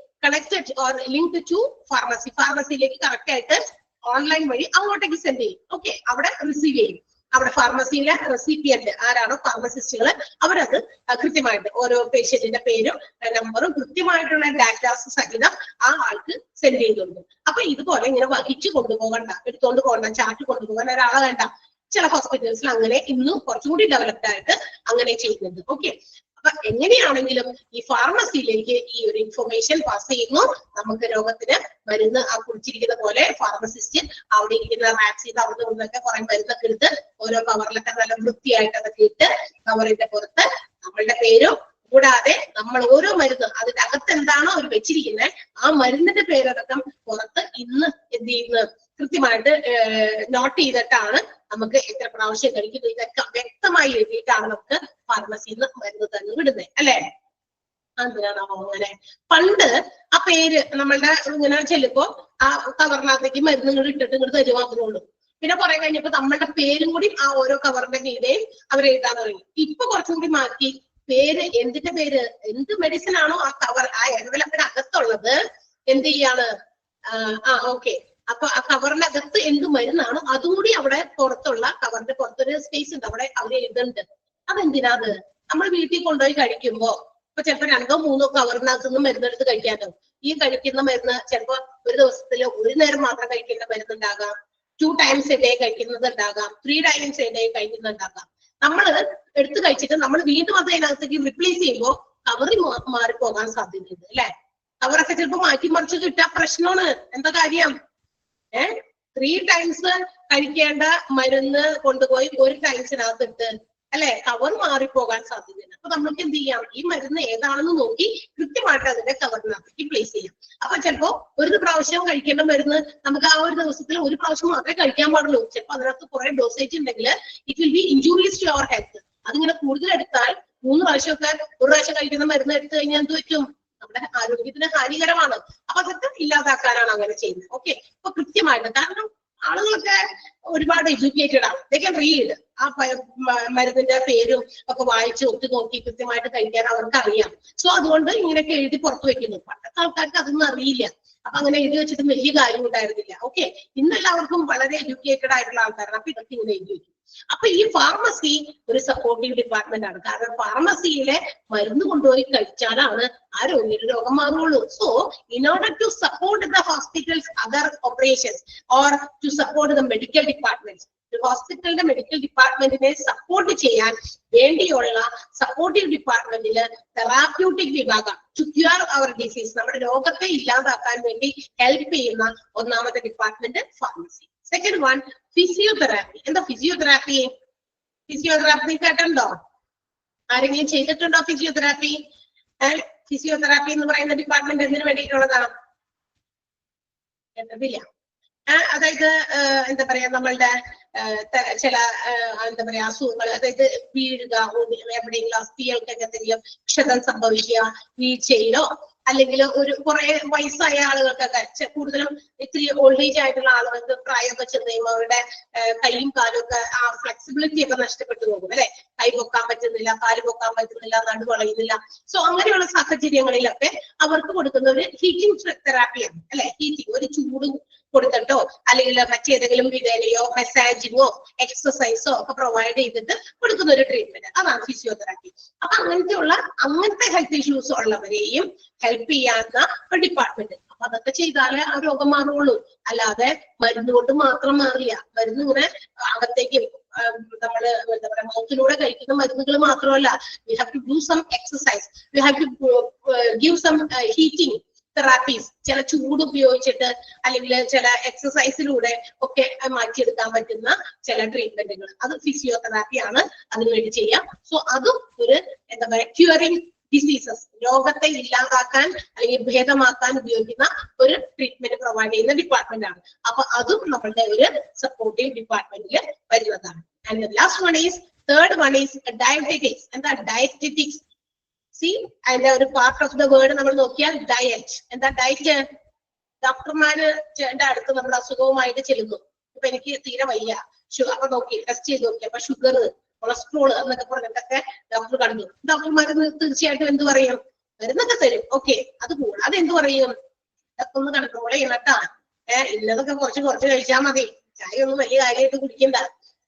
connected or linked to pharmacy. ഫാർമസിയിലേക്ക് കറക്റ്റ് ആയിട്ട് ഓൺലൈൻ വഴി അങ്ങോട്ടേക്ക് സെൻഡ് ചെയ്യും. ഓക്കെ, അവിടെ റിസീവ് ചെയ്യും. അവിടെ ഫാർമസിയിലെ റെസിപ്പിയന്റ് ആരാണോ ഫാർമസിസ്റ്റുകൾ, അവരത് കൃത്യമായിട്ട് ഓരോ പേഷ്യന്റിന്റെ പേരും നമ്പറും കൃത്യമായിട്ടുള്ള ഡാറ്റാസ് സഹിതം ആ ആൾക്ക് സെൻഡ് ചെയ്ത് കൊടുക്കും. അപ്പൊ ഇതുപോലെ ഇങ്ങനെ വഹിച്ചു കൊണ്ടുപോകണ്ട, എടുത്തോണ്ട് പോകണ്ട, ചാർട്ട് കൊണ്ടുപോകാൻ ഒരാളെ വേണ്ട. ചില ഹോസ്പിറ്റൽസിൽ അങ്ങനെ ഇന്നും കുറച്ചുകൂടി ഡെവലപ്ഡ് ആയിട്ട് അങ്ങനെ ചെയ്യുന്നുണ്ട്. ഓക്കെ, അപ്പൊ എങ്ങനെയാണെങ്കിലും ഈ ഫാർമസിയിലേക്ക് ഈ ഒരു ഇൻഫർമേഷൻ പാസ് ചെയ്യുന്നു. നമുക്ക് രോഗത്തിന് മരുന്ന് ആ കുടിച്ചിരിക്കുന്ന പോലെ ഫാർമസിസ്റ്റ് അവിടെ ഇരിക്കുന്ന വാക്സിൻ അവിടെ നിന്നൊക്കെ കുറെ മരുന്നൊക്കെ എടുത്ത് ഓരോ കവറിലൊക്കെ നല്ല വൃത്തിയായിട്ട് അതൊക്കെ ഇട്ട് കവറിന്റെ പുറത്ത് നമ്മളുടെ പേരും കൂടാതെ നമ്മൾ ഓരോ മരുന്ന് അതിന്റെ അകത്ത് എന്താണോ അവർ വെച്ചിരിക്കുന്നത് ആ മരുന്നിന്റെ പേരടക്കം പുറത്ത് ഇന്ന് എന്ത് ചെയ്യുന്നത് കൃത്യമായിട്ട് നോട്ട് ചെയ്തിട്ടാണ് നമുക്ക് എത്ര പ്രാവശ്യം കഴിക്കുന്നത് ഇതൊക്കെ വ്യക്തമായി എഴുതിയിട്ടാണ് നമുക്ക് ഫാർമസിയിൽ നിന്ന് മരുന്ന് തന്നെ വിടുന്നത് അല്ലെ. അതിനാണോ അങ്ങനെ? പണ്ട് ആ പേര് നമ്മളുടെ ഇങ്ങനെ ചെല്ലുമ്പോ ആ കവറിനകത്തേക്ക് മരുന്നുകൾ ഇട്ടിട്ട് ഇങ്ങോട്ട് തരുക മാത്രമേ ഉള്ളൂ. പിന്നെ കുറെ കഴിഞ്ഞപ്പോ നമ്മളുടെ പേരും കൂടി ആ ഓരോ കവറിന്റെ കീഴേയും അവർ എഴുതാൻ തുടങ്ങി. ഇപ്പൊ കുറച്ചും കൂടി മാറ്റി പേര്, എന്തിന്റെ പേര്, എന്ത് മെഡിസിൻ ആണോ ആ കവർ ആ എൻവലപ്പിന് അകത്തുള്ളത് എന്ത് ചെയ്യാണ് ഓക്കെ, അപ്പൊ ആ കവറിനകത്ത് എന്ത് മരുന്നാണോ അതും കൂടി അവിടെ പുറത്തുള്ള കവറിന്റെ പുറത്തൊരു സ്പേസ് ഉണ്ട്, അവിടെ അവർ എഴുതുന്നുണ്ട്. അതെന്തിനാ? അത് നമ്മൾ വീട്ടിൽ കൊണ്ടുപോയി കഴിക്കുമ്പോ ഇപ്പൊ ചിലപ്പോ 2 or 3 കവറിനകത്ത് നിന്ന് മരുന്നെടുത്ത് കഴിക്കാനോ, ഈ കഴിക്കുന്ന മരുന്ന് ചിലപ്പോ ഒരു ദിവസത്തില് ഒരു നേരം മാത്രം കഴിക്കേണ്ട മരുന്നുണ്ടാകാം, 2 times a day കഴിക്കുന്നത് ഉണ്ടാകാം, 3 times a day കഴിക്കുന്നുണ്ടാകാം. നമ്മൾ എടുത്ത് കഴിച്ചിട്ട് നമ്മൾ വീണ്ടും അത് അതിനകത്തേക്ക് റിപ്ലേസ് ചെയ്യുമ്പോൾ കവറി മാറിപ്പോകാൻ സാധ്യതയുണ്ട് അല്ലെ. കവറൊക്കെ ചിലപ്പോ മാറ്റിമറിച്ച് കിട്ടാൻ പ്രശ്നമാണ്. എന്താ കാര്യം? 3 times കഴിക്കേണ്ട മരുന്ന് കൊണ്ടുപോയി 1 ടൈംസിനകത്തിട്ട് അല്ലെ, കവർ മാറിപ്പോകാൻ സാധ്യതയുണ്ട്. അപ്പൊ നമുക്ക് എന്ത് ചെയ്യാം, ഈ മരുന്ന് ഏതാണെന്ന് നോക്കി കൃത്യമായിട്ട് അതിന്റെ കവറിനകത്തേക്ക് പ്ലേസ് ചെയ്യാം. അപ്പൊ ചിലപ്പോ ഒരു പ്രാവശ്യം കഴിക്കേണ്ട മരുന്ന് നമുക്ക് ആ ഒരു ദിവസത്തിൽ ഒരു പ്രാവശ്യം മാത്രമേ കഴിക്കാൻ പാടുള്ളൂ. ചിലപ്പോൾ അതിനകത്ത് കുറെ ഡോസേജ് ഉണ്ടെങ്കിൽ it will be injurious to our health. അതിങ്ങനെ കൂടുതൽ എടുത്താൽ 3 പ്രാവശ്യമൊക്കെ ഒരു പ്രാവശ്യം കഴിക്കുന്ന മരുന്ന് എടുത്തു കഴിഞ്ഞാൽ എന്ത് പറ്റും? നമ്മുടെ ആരോഗ്യത്തിന് ഹാനികരമാണ്. അപ്പൊ അതൊക്കെ ഇല്ലാതാക്കാനാണ് അങ്ങനെ ചെയ്യുന്നത്. ഓക്കെ, അപ്പൊ കൃത്യമായിട്ട്, കാരണം ആളുകളൊക്കെ ഒരുപാട് എഡ്യൂക്കേറ്റഡ് ആണ്, ദേ ക്യാൻ റീഡ്. ആ മരുന്നിന്റെ പേരും ഒക്കെ വായിച്ച് ഒത്തു നോക്കി കൃത്യമായിട്ട് കഴിക്കാൻ അവർക്ക് അറിയാം. സോ അതുകൊണ്ട് ഇങ്ങനെയൊക്കെ എഴുതി പുറത്തു വെക്കുന്നു. പണ്ടത്തെ ആൾക്കാർക്ക് അതൊന്നും അറിയില്ല. അപ്പൊ അങ്ങനെ എഴുതി വെച്ചിട്ട് വലിയ കാര്യം ഉണ്ടായിരുന്നില്ല. ഓക്കെ, ഇന്നെല്ലാവർക്കും വളരെ എഡ്യൂക്കേറ്റഡ് ആയിട്ടുള്ള ആൾക്കാരാണ്. അപ്പൊ ഇതൊക്കെ ഇങ്ങനെ എഴുതി വെക്കും. അപ്പൊ ഈ ഫാർമസി ഒരു സപ്പോർട്ടീവ് ഡിപ്പാർട്ട്മെന്റ് ആണ്. കാരണം ഫാർമസിയിലെ മരുന്ന് കൊണ്ടുപോയി കഴിച്ചാലാണ് ആ രോഗിയുടെ രോഗം മാറുള്ളൂ. So in order to support the hospitals other operations or to support the medical department, ഹോസ്പിറ്റലിന്റെ മെഡിക്കൽ ഡിപ്പാർട്ട്മെന്റിനെ സപ്പോർട്ട് ചെയ്യാൻ വേണ്ടിയുള്ള സപ്പോർട്ടീവ് ഡിപ്പാർട്ട്മെന്റില് തെറാപ്യൂട്ടിക് വിഭാഗം ടു ക്യൂർ അവർ ഡിസീസ്, നമ്മുടെ രോഗത്തെ ഇല്ലാതാക്കാൻ വേണ്ടി ഹെൽപ്പ് ചെയ്യുന്ന ഒന്നാമത്തെ department pharmacy. Second one physiotherapy. എന്താ ഫിസിയോതെറാപ്പി? ഫിസിയോതെറാപ്പി കേട്ടോ? ആരെങ്കിലും ചെയ്തിട്ടുണ്ടോ ഫിസിയോതെറാപ്പി? ഫിസിയോതെറാപ്പി എന്ന് പറയുന്ന ഡിപ്പാർട്ട്മെന്റ് എന്തിനു വേണ്ടിയിട്ടുള്ളതാണ്? കേട്ടതില്ല. അതായത് എന്താ പറയാ, നമ്മളുടെ ചില എന്താ പറയാ അസുഖങ്ങൾ, അതായത് വീഴുക, എവിടെയെങ്കിലും അസ്ഥികൾക്കൊക്കെ എന്തെങ്കിലും ക്ഷതം സംഭവിക്കുക, വീഴ്ചയിലോ അല്ലെങ്കിൽ ഒരു കുറെ വയസ്സായ ആളുകൾക്കൊക്കെ, കൂടുതലും ഇത്തിരി ഓൾഡ് ഏജ് ആയിട്ടുള്ള ആളുകൾക്ക് പ്രായമൊക്കെ ചെന്ന് കഴിയുമ്പോൾ അവരുടെ കൈയും കാലും ഒക്കെ ആ ഫ്ലെക്സിബിലിറ്റി ഒക്കെ നഷ്ടപ്പെട്ടു പോകും അല്ലെ. കൈ പൊക്കാൻ പറ്റുന്നില്ല, കാല് പൊക്കാൻ പറ്റുന്നില്ല, നടു വളയുന്നില്ല. സോ അങ്ങനെയുള്ള സാഹചര്യങ്ങളിലൊക്കെ അവർക്ക് കൊടുക്കുന്ന ഒരു ഹീറ്റിംഗ് തെറാപ്പിയാണ് അല്ലെ. ഹീറ്റിംഗ്, ഒരു കൊടുത്തിട്ടോ അല്ലെങ്കിൽ മറ്റേതെങ്കിലും വിധേനയോ മെസ്സാജിങ്ങോ എക്സസൈസോ ഒക്കെ പ്രൊവൈഡ് ചെയ്തിട്ട് കൊടുക്കുന്ന ഒരു ട്രീറ്റ്മെന്റ്, അതാണ് ഫിസിയോതെറാപ്പി. അപ്പൊ അങ്ങനത്തെ ഹെൽത്ത് ഇഷ്യൂസ് ഉള്ളവരെയും ഹെൽപ്പ് ചെയ്യാവുന്ന ഒരു ഡിപ്പാർട്ട്മെന്റ്. അപ്പൊ അതൊക്കെ ചെയ്താലേ ആ രോഗം മാറുള്ളൂ. അല്ലാതെ മരുന്ന് കൊണ്ട് മാത്രം മാറില്ല. മരുന്ന് ഇങ്ങനെ അകത്തേക്ക് നമ്മള് എന്താ പറയാ മൗത്തിലൂടെ കഴിക്കുന്ന മരുന്നുകൾ മാത്രമല്ല, we have to do some exercise, we have to give some heating therapies, ചില ചൂട് ഉപയോഗിച്ചിട്ട് അല്ലെങ്കിൽ ചില എക്സസൈസിലൂടെ ഒക്കെ മാറ്റിയെടുക്കാൻ പറ്റുന്ന ചില ട്രീറ്റ്മെന്റുകൾ, അത് ഫിസിയോതെറാപ്പിയാണ് അതിനുവേണ്ടി ചെയ്യാം. സോ അതും ഒരു എന്താ പറയാ ക്യൂറിംഗ് ഡിസീസസ്, രോഗത്തെ ഇല്ലാതാക്കാൻ അല്ലെങ്കിൽ ഭേദമാക്കാൻ ഉപയോഗിക്കുന്ന ഒരു ട്രീറ്റ്മെന്റ് പ്രൊവൈഡ് ചെയ്യുന്ന ഡിപ്പാർട്ട്മെന്റ് ആണ്. അപ്പൊ അതും നമ്മളുടെ ഒരു സപ്പോർട്ടീവ് ഡിപ്പാർട്ട്മെന്റിൽ വരുന്നതാണ്. And last one is third one is dietetics. എന്താ ഡയറ്ററ്റിക്സ്? സി അതിന്റെ ഒരു പാർട്ട് ഓഫ് ദ വേർഡ് നമ്മൾ നോക്കിയാൽ ഡയറ്റ്. എന്താ ഡയറ്റ്? ഡോക്ടർമാരുടെ അടുത്ത് നമ്മൾ അസുഖവുമായിട്ട് ചെല്ലുന്നു. ഇപ്പൊ എനിക്ക് തീരെ വയ്യ, അപ്പൊ നോക്കി ടെസ്റ്റ് ചെയ്ത് നോക്കി, അപ്പൊ ഷുഗർ, കൊളസ്ട്രോൾ എന്നൊക്കെ പറഞ്ഞിട്ടൊക്കെ ഡോക്ടർ കണ്ടു. ഡോക്ടർമാർ തീർച്ചയായിട്ടും എന്ത് പറയും? മരുന്നൊക്കെ തരും. ഓക്കെ, അത് കൂടാതെ എന്ത് പറയും? ഇതൊക്കെ ഒന്ന് കൺട്രോൾ ചെയ്യണട്ടാ, ഇന്നതൊക്കെ കുറച്ച് കഴിച്ചാൽ മതി, ചായ ഒന്നും വലിയ കാര്യമായിട്ട് കുടിക്കണ്ട,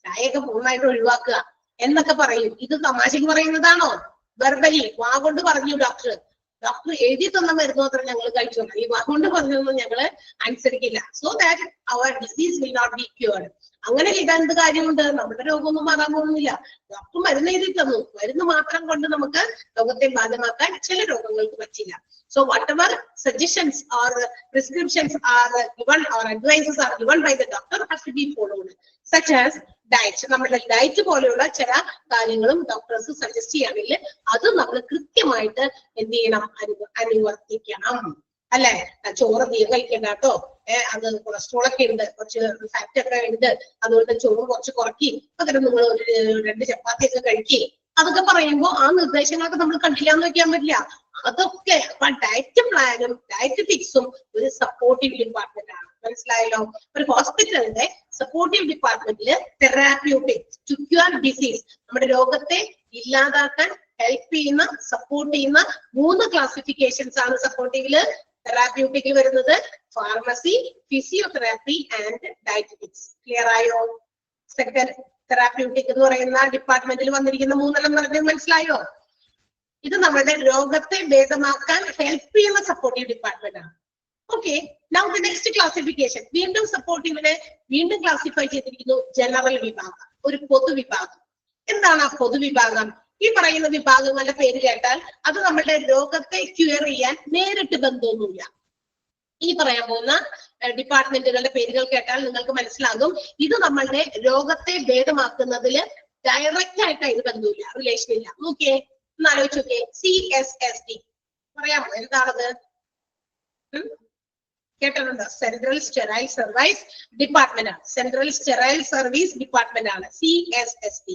ചായയൊക്കെ പൂർണ്ണമായിട്ട് ഒഴിവാക്കുക എന്നൊക്കെ പറയും. ഇത് തമാശക്ക് പറയുന്നതാണോ? വെർബലി വാ കൊണ്ട് പറഞ്ഞു ഡോക്ടർ എഴുതി തന്ന മരുന്ന് മാത്രം ഞങ്ങൾ കഴിച്ചു, ഈ വാ കൊണ്ട് പറഞ്ഞൊന്നും ഞങ്ങള് അനുസരിക്കില്ല. So that our disease will not be cured. അങ്ങനെ ചെയ്താൽ എന്ത് കാര്യമുണ്ട്? നമ്മുടെ രോഗമൊന്നും മാറാൻ പോകുന്നില്ല. ഡോക്ടർ മരുന്ന് എഴുതി തന്നു, മരുന്ന് മാത്രം കൊണ്ട് നമുക്ക് രോഗത്തെ ബാധമാക്കാൻ ചില രോഗങ്ങൾക്ക് പറ്റില്ല. So whatever suggestions or prescriptions are given or advices are given by the doctor has to be followed, such as diet. നമ്മുടെ ഡയറ്റ് പോലെയുള്ള ചില കാര്യങ്ങളും ഡോക്ടേഴ്സ് സജസ്റ്റ് ചെയ്യുകയാണെങ്കിൽ അത് നമ്മൾ കൃത്യമായിട്ട് എന്ത് ചെയ്യണം? അനുവർത്തിക്കണം. അല്ലെ? ചോറ് തീരെ കഴിക്കണ്ട കേട്ടോ, അത് കൊളസ്ട്രോൾ ഒക്കെ ഉണ്ട്, കുറച്ച് ഫാറ്റ് ഒക്കെ ഉണ്ട്, അതുകൊണ്ട് ചോറ് കുറച്ച് കുറയ്ക്കി, പകരം നിങ്ങൾ ഒരു 2 ചപ്പാത്തി ഒക്കെ കഴിക്കി, അതൊക്കെ പറയുമ്പോ ആ നിർദ്ദേശങ്ങളൊക്കെ നമ്മൾ കണ്ടില്ലാന്ന് വെക്കാൻ പറ്റില്ല. അതൊക്കെ അപ്പൊ ഡയറ്റ് പ്ലാനും ഡയറ്ററ്റിക്സും ഒരു സപ്പോർട്ടീവ് ഡിപ്പാർട്ട്മെന്റ് ആണ്. മനസ്സിലായല്ലോ? ഒരു ഹോസ്പിറ്റലിന്റെ സപ്പോർട്ടീവ് ഡിപ്പാർട്ട്മെന്റില് തെറാപ്യൂട്ടിക്സ് ടു ക്യൂർ ഡിസീസ്, നമ്മുടെ രോഗത്തെ ഇല്ലാതാക്കാൻ ഹെൽപ്പ് ചെയ്യുന്ന സപ്പോർട്ട് ചെയ്യുന്ന 3 ക്ലാസിഫിക്കേഷൻസ് ആണ് സപ്പോർട്ടീവില് തെറാപ്യൂട്ടിക്കിൽ വരുന്നത്: pharmacy, physiotherapy and dietetics. Clear ആയോ? സെക്കൻഡ് തെറാപ്യൂട്ടിക് എന്ന് പറയുന്ന ഡിപ്പാർട്ട്മെന്റിൽ വന്നിരിക്കുന്ന 3 പറഞ്ഞത് മനസ്സിലായോ? ഇത് നമ്മുടെ രോഗത്തെ ഭേദമാക്കാൻ ഹെൽപ്പ് ചെയ്യുന്ന സപ്പോർട്ടീവ് ഡിപ്പാർട്ട്മെന്റ് ആണ്. Okay, now the next classification. വീണ്ടും സപ്പോർട്ടീവിനെ വീണ്ടും ക്ലാസിഫൈ ചെയ്തിരിക്കുന്നു ജനറൽ വിഭാഗം, ഒരു പൊതുവിഭാഗം. എന്താണ് ആ പൊതുവിഭാഗം? ഈ പറയുന്ന വിഭാഗങ്ങളുടെ പേര് കേട്ടാൽ അത് നമ്മുടെ രോഗത്തെ ക്യൂർ ചെയ്യാൻ നേരിട്ട് ബന്ധമൊന്നുമില്ല. ഈ പറയാൻ പോകുന്ന ഡിപ്പാർട്ട്മെന്റുകളുടെ പേരുകൾ കേട്ടാൽ നിങ്ങൾക്ക് മനസ്സിലാകും ഇത് നമ്മളുടെ രോഗത്തെ ഭേദമാക്കുന്നതിൽ ഡയറക്റ്റ് ആയിട്ട് അതിന് ബന്ധമില്ല, റിലേഷൻ ഇല്ല. നോക്കിയേ, ഒന്ന് ആലോചിച്ച് നോക്കിയേ. CSSD പറയാമോ? എന്താണത്? കേട്ടിട്ടുണ്ടോ? സെൻട്രൽ സ്റ്റെറൈൽ സർവീസ് ഡിപ്പാർട്ട്മെന്റ് ആണ്. സെൻട്രൽ സ്റ്റെറൈൽ സർവീസ് ഡിപ്പാർട്ട്മെന്റ് ആണ് CSSD.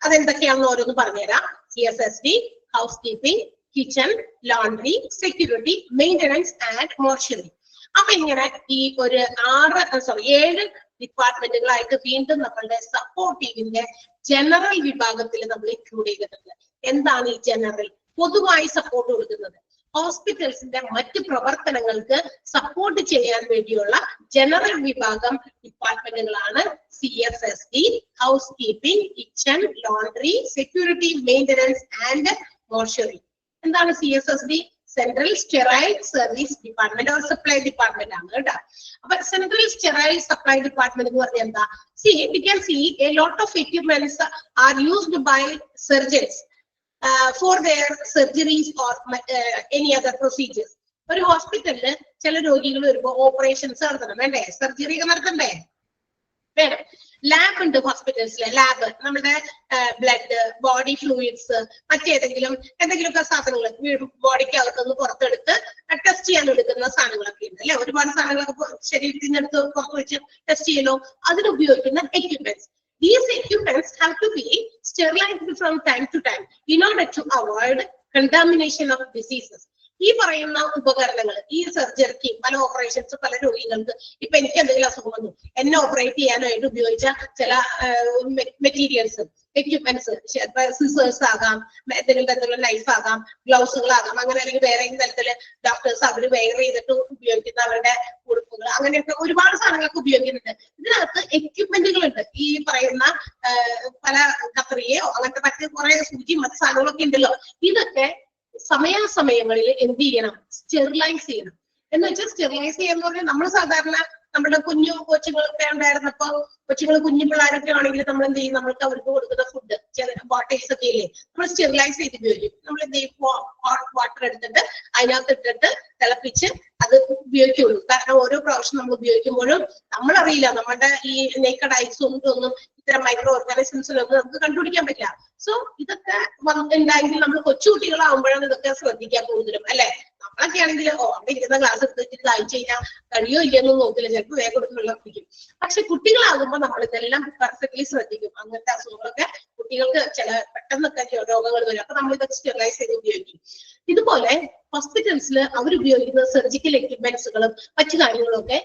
അതെന്തൊക്കെയാണെന്ന് ഓരോന്ന് പറഞ്ഞുതരാം. CSSD house keeping, kitchen, laundry, security, maintenance and mortuary. അപ്പൊ ഇങ്ങനെ ഈ ഒരു 7 ഡിപ്പാർട്ട്മെന്റുകളായിട്ട് വീണ്ടും നമ്മളുടെ സപ്പോർട്ടീവിന്റെ ജനറൽ വിഭാഗത്തിൽ നമ്മൾ ഇൻക്ലൂഡ് ചെയ്തിട്ടുണ്ട്. എന്താണ് ഈ ജനറൽ? പൊതുവായി സപ്പോർട്ട് കൊടുക്കുന്നത് ഹോസ്പിറ്റൽസിന്റെ മറ്റ് പ്രവർത്തനങ്ങൾക്ക് സപ്പോർട്ട് ചെയ്യാൻ വേണ്ടിയുള്ള ജനറൽ വിഭാഗം ഡിപ്പാർട്ട്മെന്റുകളാണ് CSSD, house keeping, kitchen, laundry, security, maintenance and mortuary. എന്താണ് CSSD? Central sterile service department or supply department ആണ് കേട്ടോ. അപ്പൊ സെൻട്രൽ സ്റ്റെറൈൽ സപ്ലൈ ഡിപ്പാർട്ട്മെന്റ് എന്ന് പറഞ്ഞാൽ എന്താ? We can see a lot of equipments are used by surgeons for their surgeries or any other procedures. ഒരു ഹോസ്പിറ്റലില് ചില രോഗികൾ വരുമ്പോ ഓപ്പറേഷൻസ് നടത്തണം, വേണ്ടേ? സർജറി ഒക്കെ നടത്തണ്ടേ? വേണം. ലാബ് ഉണ്ട് ഹോസ്പിറ്റൽസിലെ. ലാബ് നമ്മുടെ ബ്ലഡ്, ബോഡി ഫ്ലൂയിഡ്സ്, എന്തെങ്കിലുമൊക്കെ സാധനങ്ങൾ ബോഡിക്ക് അകത്തുനിന്ന് പുറത്തെടുത്ത് ടെസ്റ്റ് ചെയ്യാൻ എടുക്കുന്ന സാധനങ്ങളൊക്കെ ഉണ്ട് അല്ലെ. ഒരുപാട് സാധനങ്ങളൊക്കെ ശരീരത്തിൽ നിന്ന് എടുത്ത് പുറത്ത് വെച്ച് ടെസ്റ്റ് ചെയ്യലോ, അതിനുപയോഗിക്കുന്ന equipments. These equipments have to be sterilized from time to time in order to avoid contamination of diseases. ഈ പറയുന്ന ഉപകരണങ്ങൾ, ഈ സർജറിക്ക് പല ഓപ്പറേഷൻസ്, പല രോഗികൾക്ക് ഇപ്പൊ എനിക്ക് എന്തെങ്കിലും അസുഖം വന്നു, എന്നെ ഓപ്പറേറ്റ് ചെയ്യാനായിട്ട് ഉപയോഗിച്ച ചില മെറ്റീരിയൽസ്, എക്യുപ്മെന്റ്സ്, സിസേഴ്സ് ആകാം, എന്തെങ്കിലും തരത്തിലുള്ള നൈഫ് ആകാം, ഗ്ലൗസുകളാകാം, അങ്ങനെ അല്ലെങ്കിൽ വേറെ തരത്തില് ഡോക്ടേഴ്സ് അവർ വെയർ ചെയ്തിട്ട് ഉപയോഗിക്കുന്ന അവരുടെ ഉടുപ്പുകൾ, അങ്ങനെയൊക്കെ ഒരുപാട് സാധനങ്ങൾക്ക് ഉപയോഗിക്കുന്നുണ്ട്. ഇതിനകത്ത് എക്യുപ്മെന്റുകൾ ഉണ്ട്. ഈ പറയുന്ന പല കത്രികയോ അങ്ങനത്തെ മറ്റ് കുറെ സൂചി മറ്റ് സാധനങ്ങളൊക്കെ ഉണ്ടല്ലോ. ഇതൊക്കെ സമയാസമയങ്ങളിൽ എന്ത് ചെയ്യണം? സ്റ്റെറിലൈസ് ചെയ്യണം. എന്ന് വെച്ചാൽ സ്റ്റെറിലൈസ് ചെയ്യാന്ന് പറഞ്ഞാൽ നമ്മൾ സാധാരണ നമ്മുടെ കുഞ്ഞു കൊച്ചുങ്ങളൊക്കെ ഉണ്ടായിരുന്നപ്പോ, കൊച്ചുങ്ങൾ കുഞ്ഞു പിള്ളേരൊക്കെ ആണെങ്കിൽ നമ്മൾ എന്ത് ചെയ്യും? നമ്മൾക്ക് അവർക്ക് കൊടുക്കുന്ന ഫുഡ് ബോട്ടിൽസ് ഒക്കെ ഇല്ലേ, നമ്മൾ സ്റ്റെറിലൈസ് ചെയ്ത് ഉപയോഗിക്കും. നമ്മൾ എന്ത് ചെയ്യും? ഹോട്ട് വാട്ടർ എടുത്തിട്ട് അതിനകത്ത് ഇട്ടിട്ട് തിളപ്പിച്ച് അത് ഉപയോഗിക്കുള്ളൂ. കാരണം ഓരോ പ്രാവശ്യം നമ്മൾ ഉപയോഗിക്കുമ്പോഴും നമ്മളറിയില്ല, നമ്മുടെ ഈ നേക്കഡ് ഐസ് ഒന്നും ഇത്തരം മൈക്രോ ഓർഗാനിസംസിലൊന്നും നമുക്ക് കണ്ടുപിടിക്കാൻ പറ്റില്ല. സോ ഇതൊക്കെ ഉണ്ടായെങ്കിൽ നമ്മൾ കൊച്ചുകുട്ടികളാവുമ്പോഴാണ് ഇതൊക്കെ ശ്രദ്ധിക്കാൻ കൂടുതലും, അല്ലെ? നമ്മളൊക്കെ ആണെങ്കിൽ അവിടെ ഇരിക്കുന്ന ക്ലാസ് എടുത്തിട്ട് അയച്ചു കഴിഞ്ഞാൽ കഴിയോ ഇല്ലെന്നും നോക്കില്ല, ചിലപ്പോൾ വേഗം കൊടുത്ത് വെള്ളം കുടിക്കും. പക്ഷെ കുട്ടികളാകുമ്പോൾ നമ്മൾ ഇതെല്ലാം പെർഫെക്റ്റ്ലി ശ്രദ്ധിക്കും. അങ്ങനത്തെ അസുഖങ്ങളൊക്കെ കുട്ടികൾക്ക് ചില പെട്ടെന്നൊക്കെ രോഗങ്ങൾ വരും. അപ്പൊ നമ്മൾ ഇതൊക്കെ സ്റ്റെറിലൈസ് ചെയ്ത് ഉപയോഗിക്കും. ഇതുപോലെ ഹോസ്പിറ്റൽസിൽ അവർ ഉപയോഗിക്കുന്ന സർജിക്കൽ എക്യുപ്മെന്റ്സുകളും മറ്റു കാര്യങ്ങളും ഒക്കെ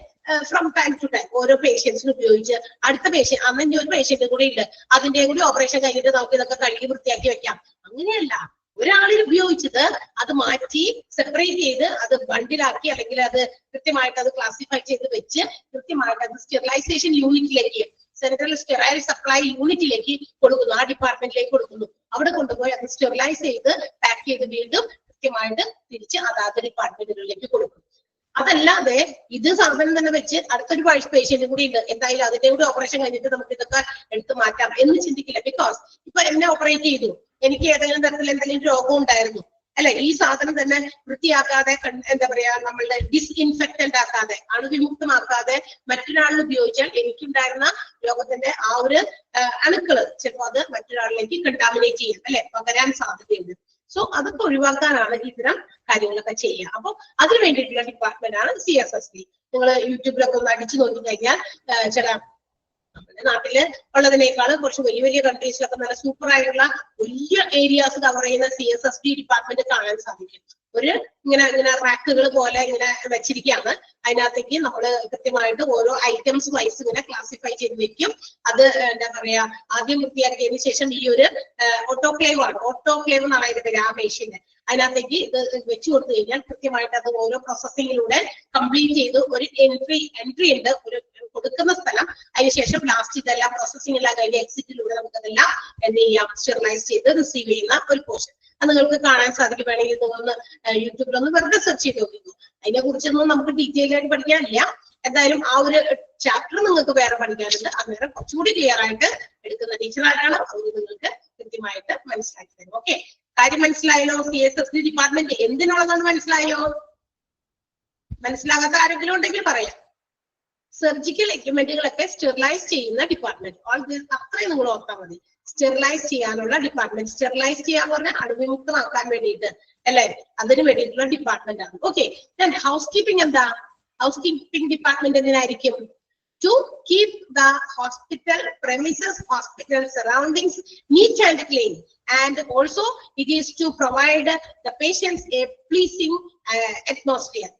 ഫ്രം ടൈം ടു ടൈം ഓരോ പേഷ്യൻസിന് ഉപയോഗിച്ച് അടുത്ത പേഷ്യന്റ്, അന്ന് ഇനി ഒരു പേഷ്യന്റ് കൂടി ഉണ്ട്, അതിന്റെ കൂടി ഓപ്പറേഷൻ കഴിഞ്ഞിട്ട് നമുക്ക് ഇതൊക്കെ കഴുകി വൃത്തിയാക്കി വെക്കാം. അങ്ങനെയല്ല, ഒരാളിൽ ഉപയോഗിച്ചത് അത് മാറ്റി സെപ്പറേറ്റ് ചെയ്ത് അത് ബണ്ടിലാക്കി അല്ലെങ്കിൽ അത് കൃത്യമായിട്ട് അത് ക്ലാസിഫൈ ചെയ്ത് വെച്ച് കൃത്യമായിട്ട് അത് സ്റ്റെറിലൈസേഷൻ യൂണിറ്റിലേക്ക്, സെൻട്രൽ സ്റ്റെറൈൽ സപ്ലൈ യൂണിറ്റിലേക്ക് കൊടുക്കുന്നു, ആ ഡിപ്പാർട്ട്മെന്റിലേക്ക് കൊടുക്കുന്നു. അവിടെ കൊണ്ടുപോയി അത് സ്റ്റെറിലൈസ് ചെയ്ത് പാക്ക് ചെയ്ത് വീണ്ടും കൃത്യമായിട്ട് തിരിച്ച് അതാത് ഡിപ്പാർട്ട്മെന്റുകളിലേക്ക് കൊടുക്കും. അതല്ലാതെ ഇത് സാധനം തന്നെ വെച്ച് അടുത്തൊരു പേഷ്യന്റ് കൂടി ഉണ്ട്, എന്തായാലും അതിന്റെ കൂടി ഓപ്പറേഷൻ കഴിഞ്ഞിട്ട് നമുക്ക് ഇതൊക്കെ എടുത്തു മാറ്റാം എന്ന് ചിന്തിക്കില്ല. ബിക്കോസ് ഇപ്പൊ എന്നെ ഓപ്പറേറ്റ് ചെയ്തു, എനിക്ക് ഏതെങ്കിലും തരത്തിൽ എന്തെങ്കിലും രോഗം ഉണ്ടായിരുന്നു, അല്ലെ? ഈ സാധനം തന്നെ വൃത്തിയാക്കാതെ, എന്താ പറയാ, നമ്മളുടെ ഡിസ്ഇൻഫെക്റ്റന്റ് ആക്കാതെ, അണുവിമുക്തമാക്കാതെ മറ്റൊരാളിൽ ഉപയോഗിച്ചാൽ എനിക്കുണ്ടായിരുന്ന രോഗത്തിന്റെ ആ ഒരു അണുക്കള് ചിലപ്പോൾ അത് മറ്റൊരാളിലേക്ക് കണ്ടാമിനേറ്റ് ചെയ്യും, അല്ലെ? പകരാൻ സാധ്യതയുണ്ട്. സോ അതൊക്കെ ഒഴിവാക്കാനാണ് ഇത്തരം കാര്യങ്ങളൊക്കെ ചെയ്യുക. അപ്പൊ അതിന് വേണ്ടിയിട്ടുള്ള ഡിപ്പാർട്ട്മെന്റ് ആണ് CSSD. നിങ്ങൾ യൂട്യൂബിലൊക്കെ ഒന്ന് അടിച്ചു നോക്കി കഴിഞ്ഞാൽ ചില നമ്മുടെ നാട്ടില് ഉള്ളതിനേക്കാൾ കുറച്ച് വലിയ വലിയ കൺട്രീസിലൊക്കെ നല്ല സൂപ്പർ ആയിട്ടുള്ള വലിയ ഏരിയാസ് കവർ ചെയ്യുന്ന CSSD ഡിപ്പാർട്ട്മെന്റ് കാണാൻ സാധിക്കും. ഒരു ഇങ്ങനെ റാക്കുകൾ പോലെ ഇങ്ങനെ വെച്ചിരിക്കുകയാണ്. അതിനകത്തേക്ക് നമ്മൾ കൃത്യമായിട്ട് ഓരോ ഐറ്റംസ് വൈസ് ഇങ്ങനെ ക്ലാസിഫൈ ചെയ്ത് വെക്കും. അത് എന്താ പറയാ, ആദ്യം വൃത്തിയാക്കിയതിനു ശേഷം ഈ ഒരു ഓട്ടോക്ലേവ് ആണ്, ഓട്ടോക്ലേവ് എന്നാണ് അതിന്റെ പേര്, ആ മെഷീന്. അതിനകത്തേക്ക് ഇത് വെച്ചു കൊടുത്തു കഴിഞ്ഞാൽ കൃത്യമായിട്ട് അത് ഓരോ പ്രോസസ്സിങ്ങിലൂടെ കംപ്ലീറ്റ് ചെയ്ത് ഒരു എൻട്രി ഉണ്ട്, ഒരു കൊടുക്കുന്ന സ്ഥലം. അതിനുശേഷം ലാസ്റ്റ് ഇതെല്ലാം പ്രോസസ്സിംഗ് എല്ലാം കഴിഞ്ഞ് എക്സിറ്റിലൂടെ നമുക്കതെല്ലാം എന്ത് ചെയ്യാം? സ്റ്റെറിലൈസ് ചെയ്ത് റിസീവ് ചെയ്യുന്ന ഒരു പോർഷൻ. അത് നിങ്ങൾക്ക് കാണാൻ സാധിക്കും. വേണമെങ്കിൽ നിങ്ങളൊന്ന് യൂട്യൂബിലൊന്ന് വെറുതെ സെർച്ച് ചെയ്ത് നോക്കുന്നു. അതിനെ കുറിച്ചൊന്നും നമുക്ക് ഡീറ്റെയിൽ ആയിട്ട് പഠിക്കാനില്ല. എന്തായാലും ആ ഒരു ചാപ്റ്റർ നിങ്ങൾക്ക് വേറെ പഠിക്കാനുണ്ട്. അന്നേരം കുറച്ചുകൂടി ക്ലിയർ ആയിട്ട് എടുക്കുന്ന ടീച്ചറായിട്ടാണ്, അത് നിങ്ങൾക്ക് കൃത്യമായിട്ട് മനസ്സിലാക്കി തരും. ഓക്കെ, കാര്യം മനസ്സിലായല്ലോ? CSSD ഡിപ്പാർട്ട്മെന്റ് എന്തിനുള്ളതെന്ന് മനസ്സിലായോ? മനസ്സിലാകാത്ത ആരെങ്കിലും ഉണ്ടെങ്കിൽ പറയാം. സർജിക്കൽ എക്യുപ്മെന്റുകളൊക്കെ സ്റ്റെറിലൈസ് ചെയ്യുന്ന ഡിപ്പാർട്ട്മെന്റ്. അത്രയും നിങ്ങൾ ഓർത്താൽ മതി. സ്റ്റെറിലൈസ് ചെയ്യാനുള്ള ഡിപ്പാർട്ട്മെന്റ്. സ്റ്റെറിലൈസ് ചെയ്യാന്ന് പറഞ്ഞാൽ അണുവിമുക്തമാക്കാൻ വേണ്ടിയിട്ട്, അല്ലെ? അതിന് വേണ്ടിയിട്ടുള്ള ഡിപ്പാർട്ട്മെന്റ് ആണ്. ഓക്കെ, ഹൗസ് കീപ്പിംഗ് എന്താ? ഹൗസ് കീപ്പിംഗ് ഡിപ്പാർട്ട്മെന്റ് എന്തിനായിരിക്കും? To keep the hospital premises, hospital surroundings neat and clean, and also it is to provide the patients a pleasing atmosphere.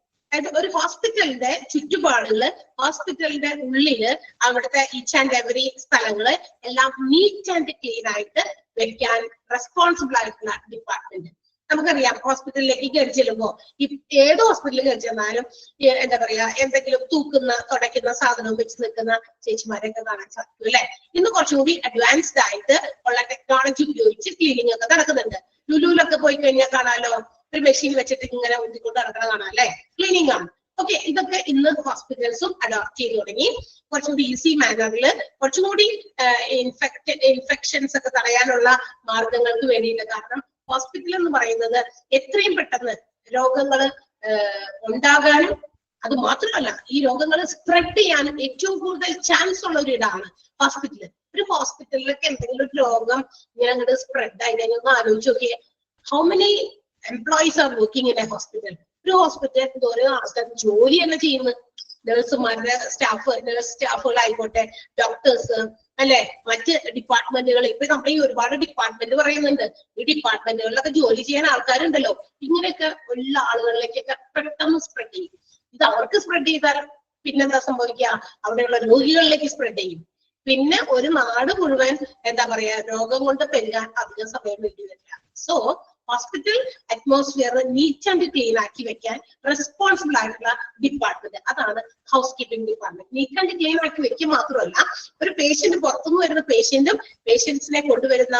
ഒരു ഹോസ്പിറ്റലിന്റെ ചുറ്റുപാടുകള്, ഹോസ്പിറ്റലിന്റെ ഉള്ളില് അവിടുത്തെ ഈച്ച് ആൻഡ് എവറി സ്ഥലങ്ങള് എല്ലാം നീറ്റ് ആൻഡ് ക്ലീൻ ആയിട്ട് വെക്കാൻ റെസ്പോൺസിബിൾ ആയിട്ടുള്ള ഡിപ്പാർട്ട്മെന്റ്. നമുക്കറിയാം, ഹോസ്പിറ്റലിലേക്ക് കയറി ചെല്ലുമ്പോ, ഏത് ഹോസ്പിറ്റലിൽ കയറി ചെന്നാലും എന്താ പറയാ, എന്തെങ്കിലും തൂക്കുന്ന തുടയ്ക്കുന്ന സാധനവും വെച്ച് നിൽക്കുന്ന ചേച്ചിമാരെയൊക്കെ കാണാൻ സാധിക്കും, അല്ലെ? ഇന്ന് കുറച്ചുകൂടി അഡ്വാൻസ്ഡ് ആയിട്ട് ഉള്ള ടെക്നോളജി ഉപയോഗിച്ച് ക്ലീനിങ് ഒക്കെ നടക്കുന്നുണ്ട്. ലുലുവിലൊക്കെ പോയി കഴിഞ്ഞാൽ കാണാലോ, ഒരു മെഷീൻ വെച്ചിട്ട് ഇങ്ങനെ ഊന്നിക്കൊണ്ട് നടക്കണ കാണാം, അല്ലെ? ക്ലീനിങ് ആണ്. ഓക്കെ, ഇതൊക്കെ ഇന്ന് ഹോസ്പിറ്റൽസും അഡോപ്റ്റ് ചെയ്ത് തുടങ്ങി. കുറച്ചുകൂടി ഈസി മാനറിൽ, കുറച്ചുകൂടി ഇൻഫെക്ഷൻസ് ഒക്കെ തടയാനുള്ള മാർഗങ്ങൾക്ക് വേണ്ടിയിട്ട്. കാരണം ഹോസ്പിറ്റൽ എന്ന് പറയുന്നത് എത്രയും പെട്ടെന്ന് രോഗങ്ങൾ ഉണ്ടാകാനും, അത് മാത്രമല്ല ഈ രോഗങ്ങൾ സ്പ്രെഡ് ചെയ്യാനും ഏറ്റവും കൂടുതൽ ചാൻസ് ഉള്ള ഒരു ഇടാണ് ഹോസ്പിറ്റൽ. ഒരു ഹോസ്പിറ്റലിലൊക്കെ എന്തെങ്കിലും ഒരു രോഗം ഇങ്ങനെ അങ്ങോട്ട് സ്പ്രെഡ് ആയി കഴിഞ്ഞാൽ ഒന്ന് ആലോചിച്ച് നോക്കിയേ, how many employees are working in A hospital. ഒരു ഹോസ്പിറ്റലിൽ ഓരോ ആൾക്കാർ ജോലി തന്നെ ചെയ്യുന്നത്. നഴ്സുമാരുടെ നഴ്സ് സ്റ്റാഫുകളായിക്കോട്ടെ, ഡോക്ടേഴ്സ്, അല്ലെ? മറ്റ് ഡിപ്പാർട്ട്മെന്റുകൾ ഇപ്പൊ നമ്മൾ ഈ ഒരുപാട് ഡിപ്പാർട്ട്മെന്റ് പറയുന്നുണ്ട്. ഈ ഡിപ്പാർട്ട്മെന്റുകളിലൊക്കെ ജോലി ചെയ്യാൻ ആൾക്കാരുണ്ടല്ലോ. ഇങ്ങനെയൊക്കെ ഉള്ള ആളുകളിലേക്കൊക്കെ പെട്ടെന്ന് സ്പ്രെഡ് ചെയ്യും. ഇത് അവർക്ക് സ്പ്രെഡ് ചെയ്താൽ പിന്നെന്താ സംഭവിക്കുക? അവിടെയുള്ള രോഗികളിലേക്ക് സ്പ്രെഡ് ചെയ്യും. പിന്നെ ഒരു നാട് മുഴുവൻ എന്താ പറയാ രോഗം കൊണ്ട് പെരുകാൻ അധികം സമയം വേണ്ടി വരില്ല. So hospital atmosphere NEET and clean ആക്കി വെക്കാൻ റെസ്പോൺസിബിൾ ആയിട്ടുള്ള ഡിപ്പാർട്ട്മെന്റ് അതാണ് house keeping department. NEET and clean ആക്കി വെക്കുക മാത്രമല്ല, ഒരു പേഷ്യന്റ് പുറത്തുനിന്ന് വരുന്ന പേഷ്യന്റും പേഷ്യൻസിനെ കൊണ്ടുവരുന്ന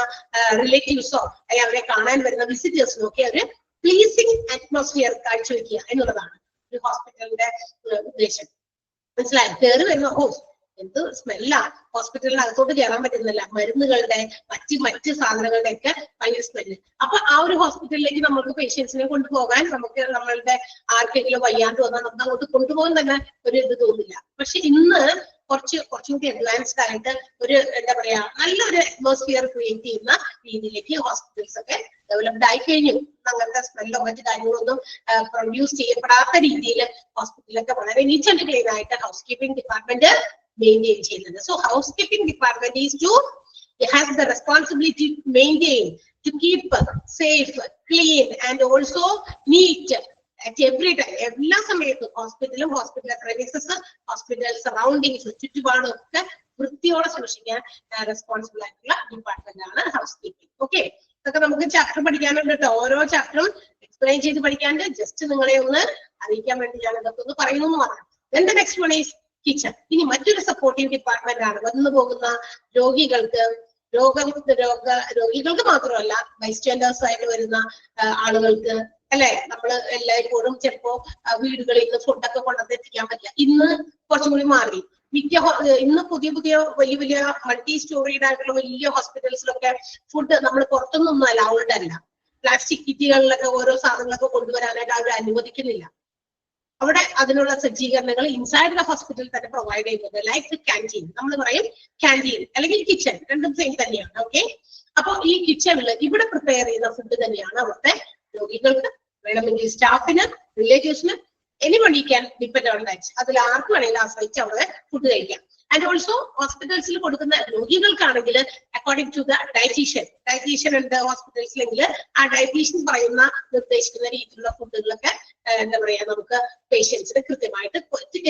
റിലേറ്റീവ്സോ അല്ലെങ്കിൽ അവരെ കാണാൻ വരുന്ന വിസിറ്റേഴ്സിനോ ഒക്കെ ഒരു പ്ലീസിംഗ് അറ്റ്മോസ്ഫിയർ കാഴ്ചവെക്കുക എന്നുള്ളതാണ് ഒരു ഹോസ്പിറ്റലിന്റെ ഉദ്ദേശം. മനസ്സിലായി? കയറി വരുന്ന എന്ത് സ്മെല്ലാ, ഹോസ്പിറ്റലിന് അകത്തോട്ട് കയറാൻ പറ്റുന്നില്ല, മരുന്നുകളുടെ മറ്റ് സാധനങ്ങളുടെ ഒക്കെ ഭയങ്കര സ്മെല്ല്. അപ്പൊ ആ ഒരു ഹോസ്പിറ്റലിലേക്ക് നമുക്ക് പേഷ്യൻസിനെ കൊണ്ടുപോകാൻ നമുക്ക് നമ്മളുടെ ആർക്കെങ്കിലും വയ്യാണ്ട് വന്നാൽ നമുക്ക് അങ്ങോട്ട് കൊണ്ടുപോകാൻ തന്നെ ഒരു ഇത് തോന്നില്ല. പക്ഷെ ഇന്ന് കുറച്ചും കൂടി അഡ്വാൻസ്ഡ് ആയിട്ട് ഒരു എന്താ പറയാ നല്ലൊരു അറ്റ്മോസ്ഫിയർ ക്രിയേറ്റ് ചെയ്യുന്ന രീതിയിലേക്ക് ഹോസ്പിറ്റൽസ് ഒക്കെ ഡെവലപ്ഡ് ആയി കഴിഞ്ഞു. അങ്ങനത്തെ സ്മെല്ലോ മറ്റു കാര്യങ്ങളൊന്നും പ്രൊഡ്യൂസ് ചെയ്യപ്പെടാത്ത രീതിയിൽ ഹോസ്പിറ്റലൊക്കെ വളരെ നീറ്റ് ആൻഡ് ക്ലീൻ ആയിട്ട് ഹൗസ് കീപ്പിംഗ് ഡിപ്പാർട്ട്മെന്റ് മെയിൻറ്റെയിൻ ചെയ്യുന്നത്. So housekeeping department is to has the responsibility to maintain, to keep safe, clean and also neat at every time. എല്ലാ സമയത്തും ഹോസ്പിറ്റലും ഹോസ്പിറ്റൽ പ്രെമിസസ് ഹോസ്പിറ്റൽ സറൗണ്ടിങ്സ് ചുറ്റുപാടും ഒക്കെ വൃത്തിയോടെ സൂക്ഷിക്കാൻ റെസ്പോൺസിബിൾ ആയിട്ടുള്ള ഡിപ്പാർട്ട്മെന്റ് ആണ് ഹൗസ് കീപ്പിംഗ്. ഓക്കെ, ഇതൊക്കെ നമുക്ക് ചാപ്റ്റർ പഠിക്കാനുണ്ട് കേട്ടോ. ഓരോ ചാപ്റ്ററും എക്സ്പ്ലെയിൻ ചെയ്ത് പഠിക്കാണ്ട് ജസ്റ്റ് നിങ്ങളെ ഒന്ന് അറിയിക്കാൻ വേണ്ടി ഞാൻ ഇതൊക്കെ ഒന്ന് പറയുന്നു എന്ന് പറഞ്ഞു. Then the next one is kitchen. ഇനി മറ്റൊരു സപ്പോർട്ടീവ് ഡിപ്പാർട്ട്മെന്റ് ആണ് വന്നു പോകുന്ന രോഗികൾക്ക്. രോഗികൾക്ക് മാത്രമല്ല ബൈസ്റ്റാൻഡേഴ്സ് ആയിട്ട് വരുന്ന ആളുകൾക്ക് അല്ലെ, നമ്മൾ എല്ലായ്പ്പോഴും ചിലപ്പോ വീടുകളിൽ നിന്ന് ഫുഡൊക്കെ കൊണ്ടുവന്നെത്തിക്കാൻ പറ്റില്ല. ഇന്ന് കുറച്ചും കൂടി മാറി. ഇന്ന് പുതിയ വലിയ മൾട്ടി സ്റ്റോറീഡ് ആയിട്ടുള്ള വലിയ ഹോസ്പിറ്റൽസിലൊക്കെ ഫുഡ് നമ്മൾ പുറത്തുനിന്നൊന്നും അലൗഡ് അല്ല. പ്ലാസ്റ്റിക് കിറ്റുകളിലൊക്കെ ഓരോ സാധനങ്ങളൊക്കെ കൊണ്ടുവരാനായിട്ട് അവർ അനുവദിക്കുന്നില്ല. അവിടെ അതിനുള്ള സജ്ജീകരണങ്ങൾ ഇൻസൈഡ് ദ ഹോസ്പിറ്റൽ തന്നെ പ്രൊവൈഡ് ചെയ്യുന്നത്. ലൈക്ക് ക്യാൻറ്റീൻ, നമ്മൾ പറയും ക്യാൻറ്റീൻ അല്ലെങ്കിൽ കിച്ചൺ, രണ്ടും സെയിം തന്നെയാണ്. ഓക്കെ, അപ്പൊ ഈ കിച്ചണിൽ ഇവിടെ പ്രിപ്പയർ ചെയ്യുന്ന ഫുഡ് തന്നെയാണ് അവിടുത്തെ രോഗികൾക്ക്, വേണമെങ്കിൽ സ്റ്റാഫിന്, റിലേറ്റീവ്സിന്, anybody can depend on that. അതിൽ ആർക്ക് വേണമെങ്കിലും ആശ്രയിച്ച് അവിടെ ഫുഡ് കഴിക്കാം. ആൻഡ് ഓൾസോ ഹോസ്പിറ്റൽസിൽ കൊടുക്കുന്ന രോഗികൾക്കാണെങ്കിൽ അക്കോർഡിംഗ് ടു ദ ഡയറ്റീഷ്യൻ ഉണ്ട് ഹോസ്പിറ്റൽസിലെങ്കിൽ ആ ഡയറ്റീഷ്യൻ പറയുന്ന നിർദ്ദേശിക്കുന്ന രീതിയിലുള്ള ഫുഡുകളൊക്കെ എന്താ പറയാ നമുക്ക് പേഷ്യൻസിന് കൃത്യമായിട്ട്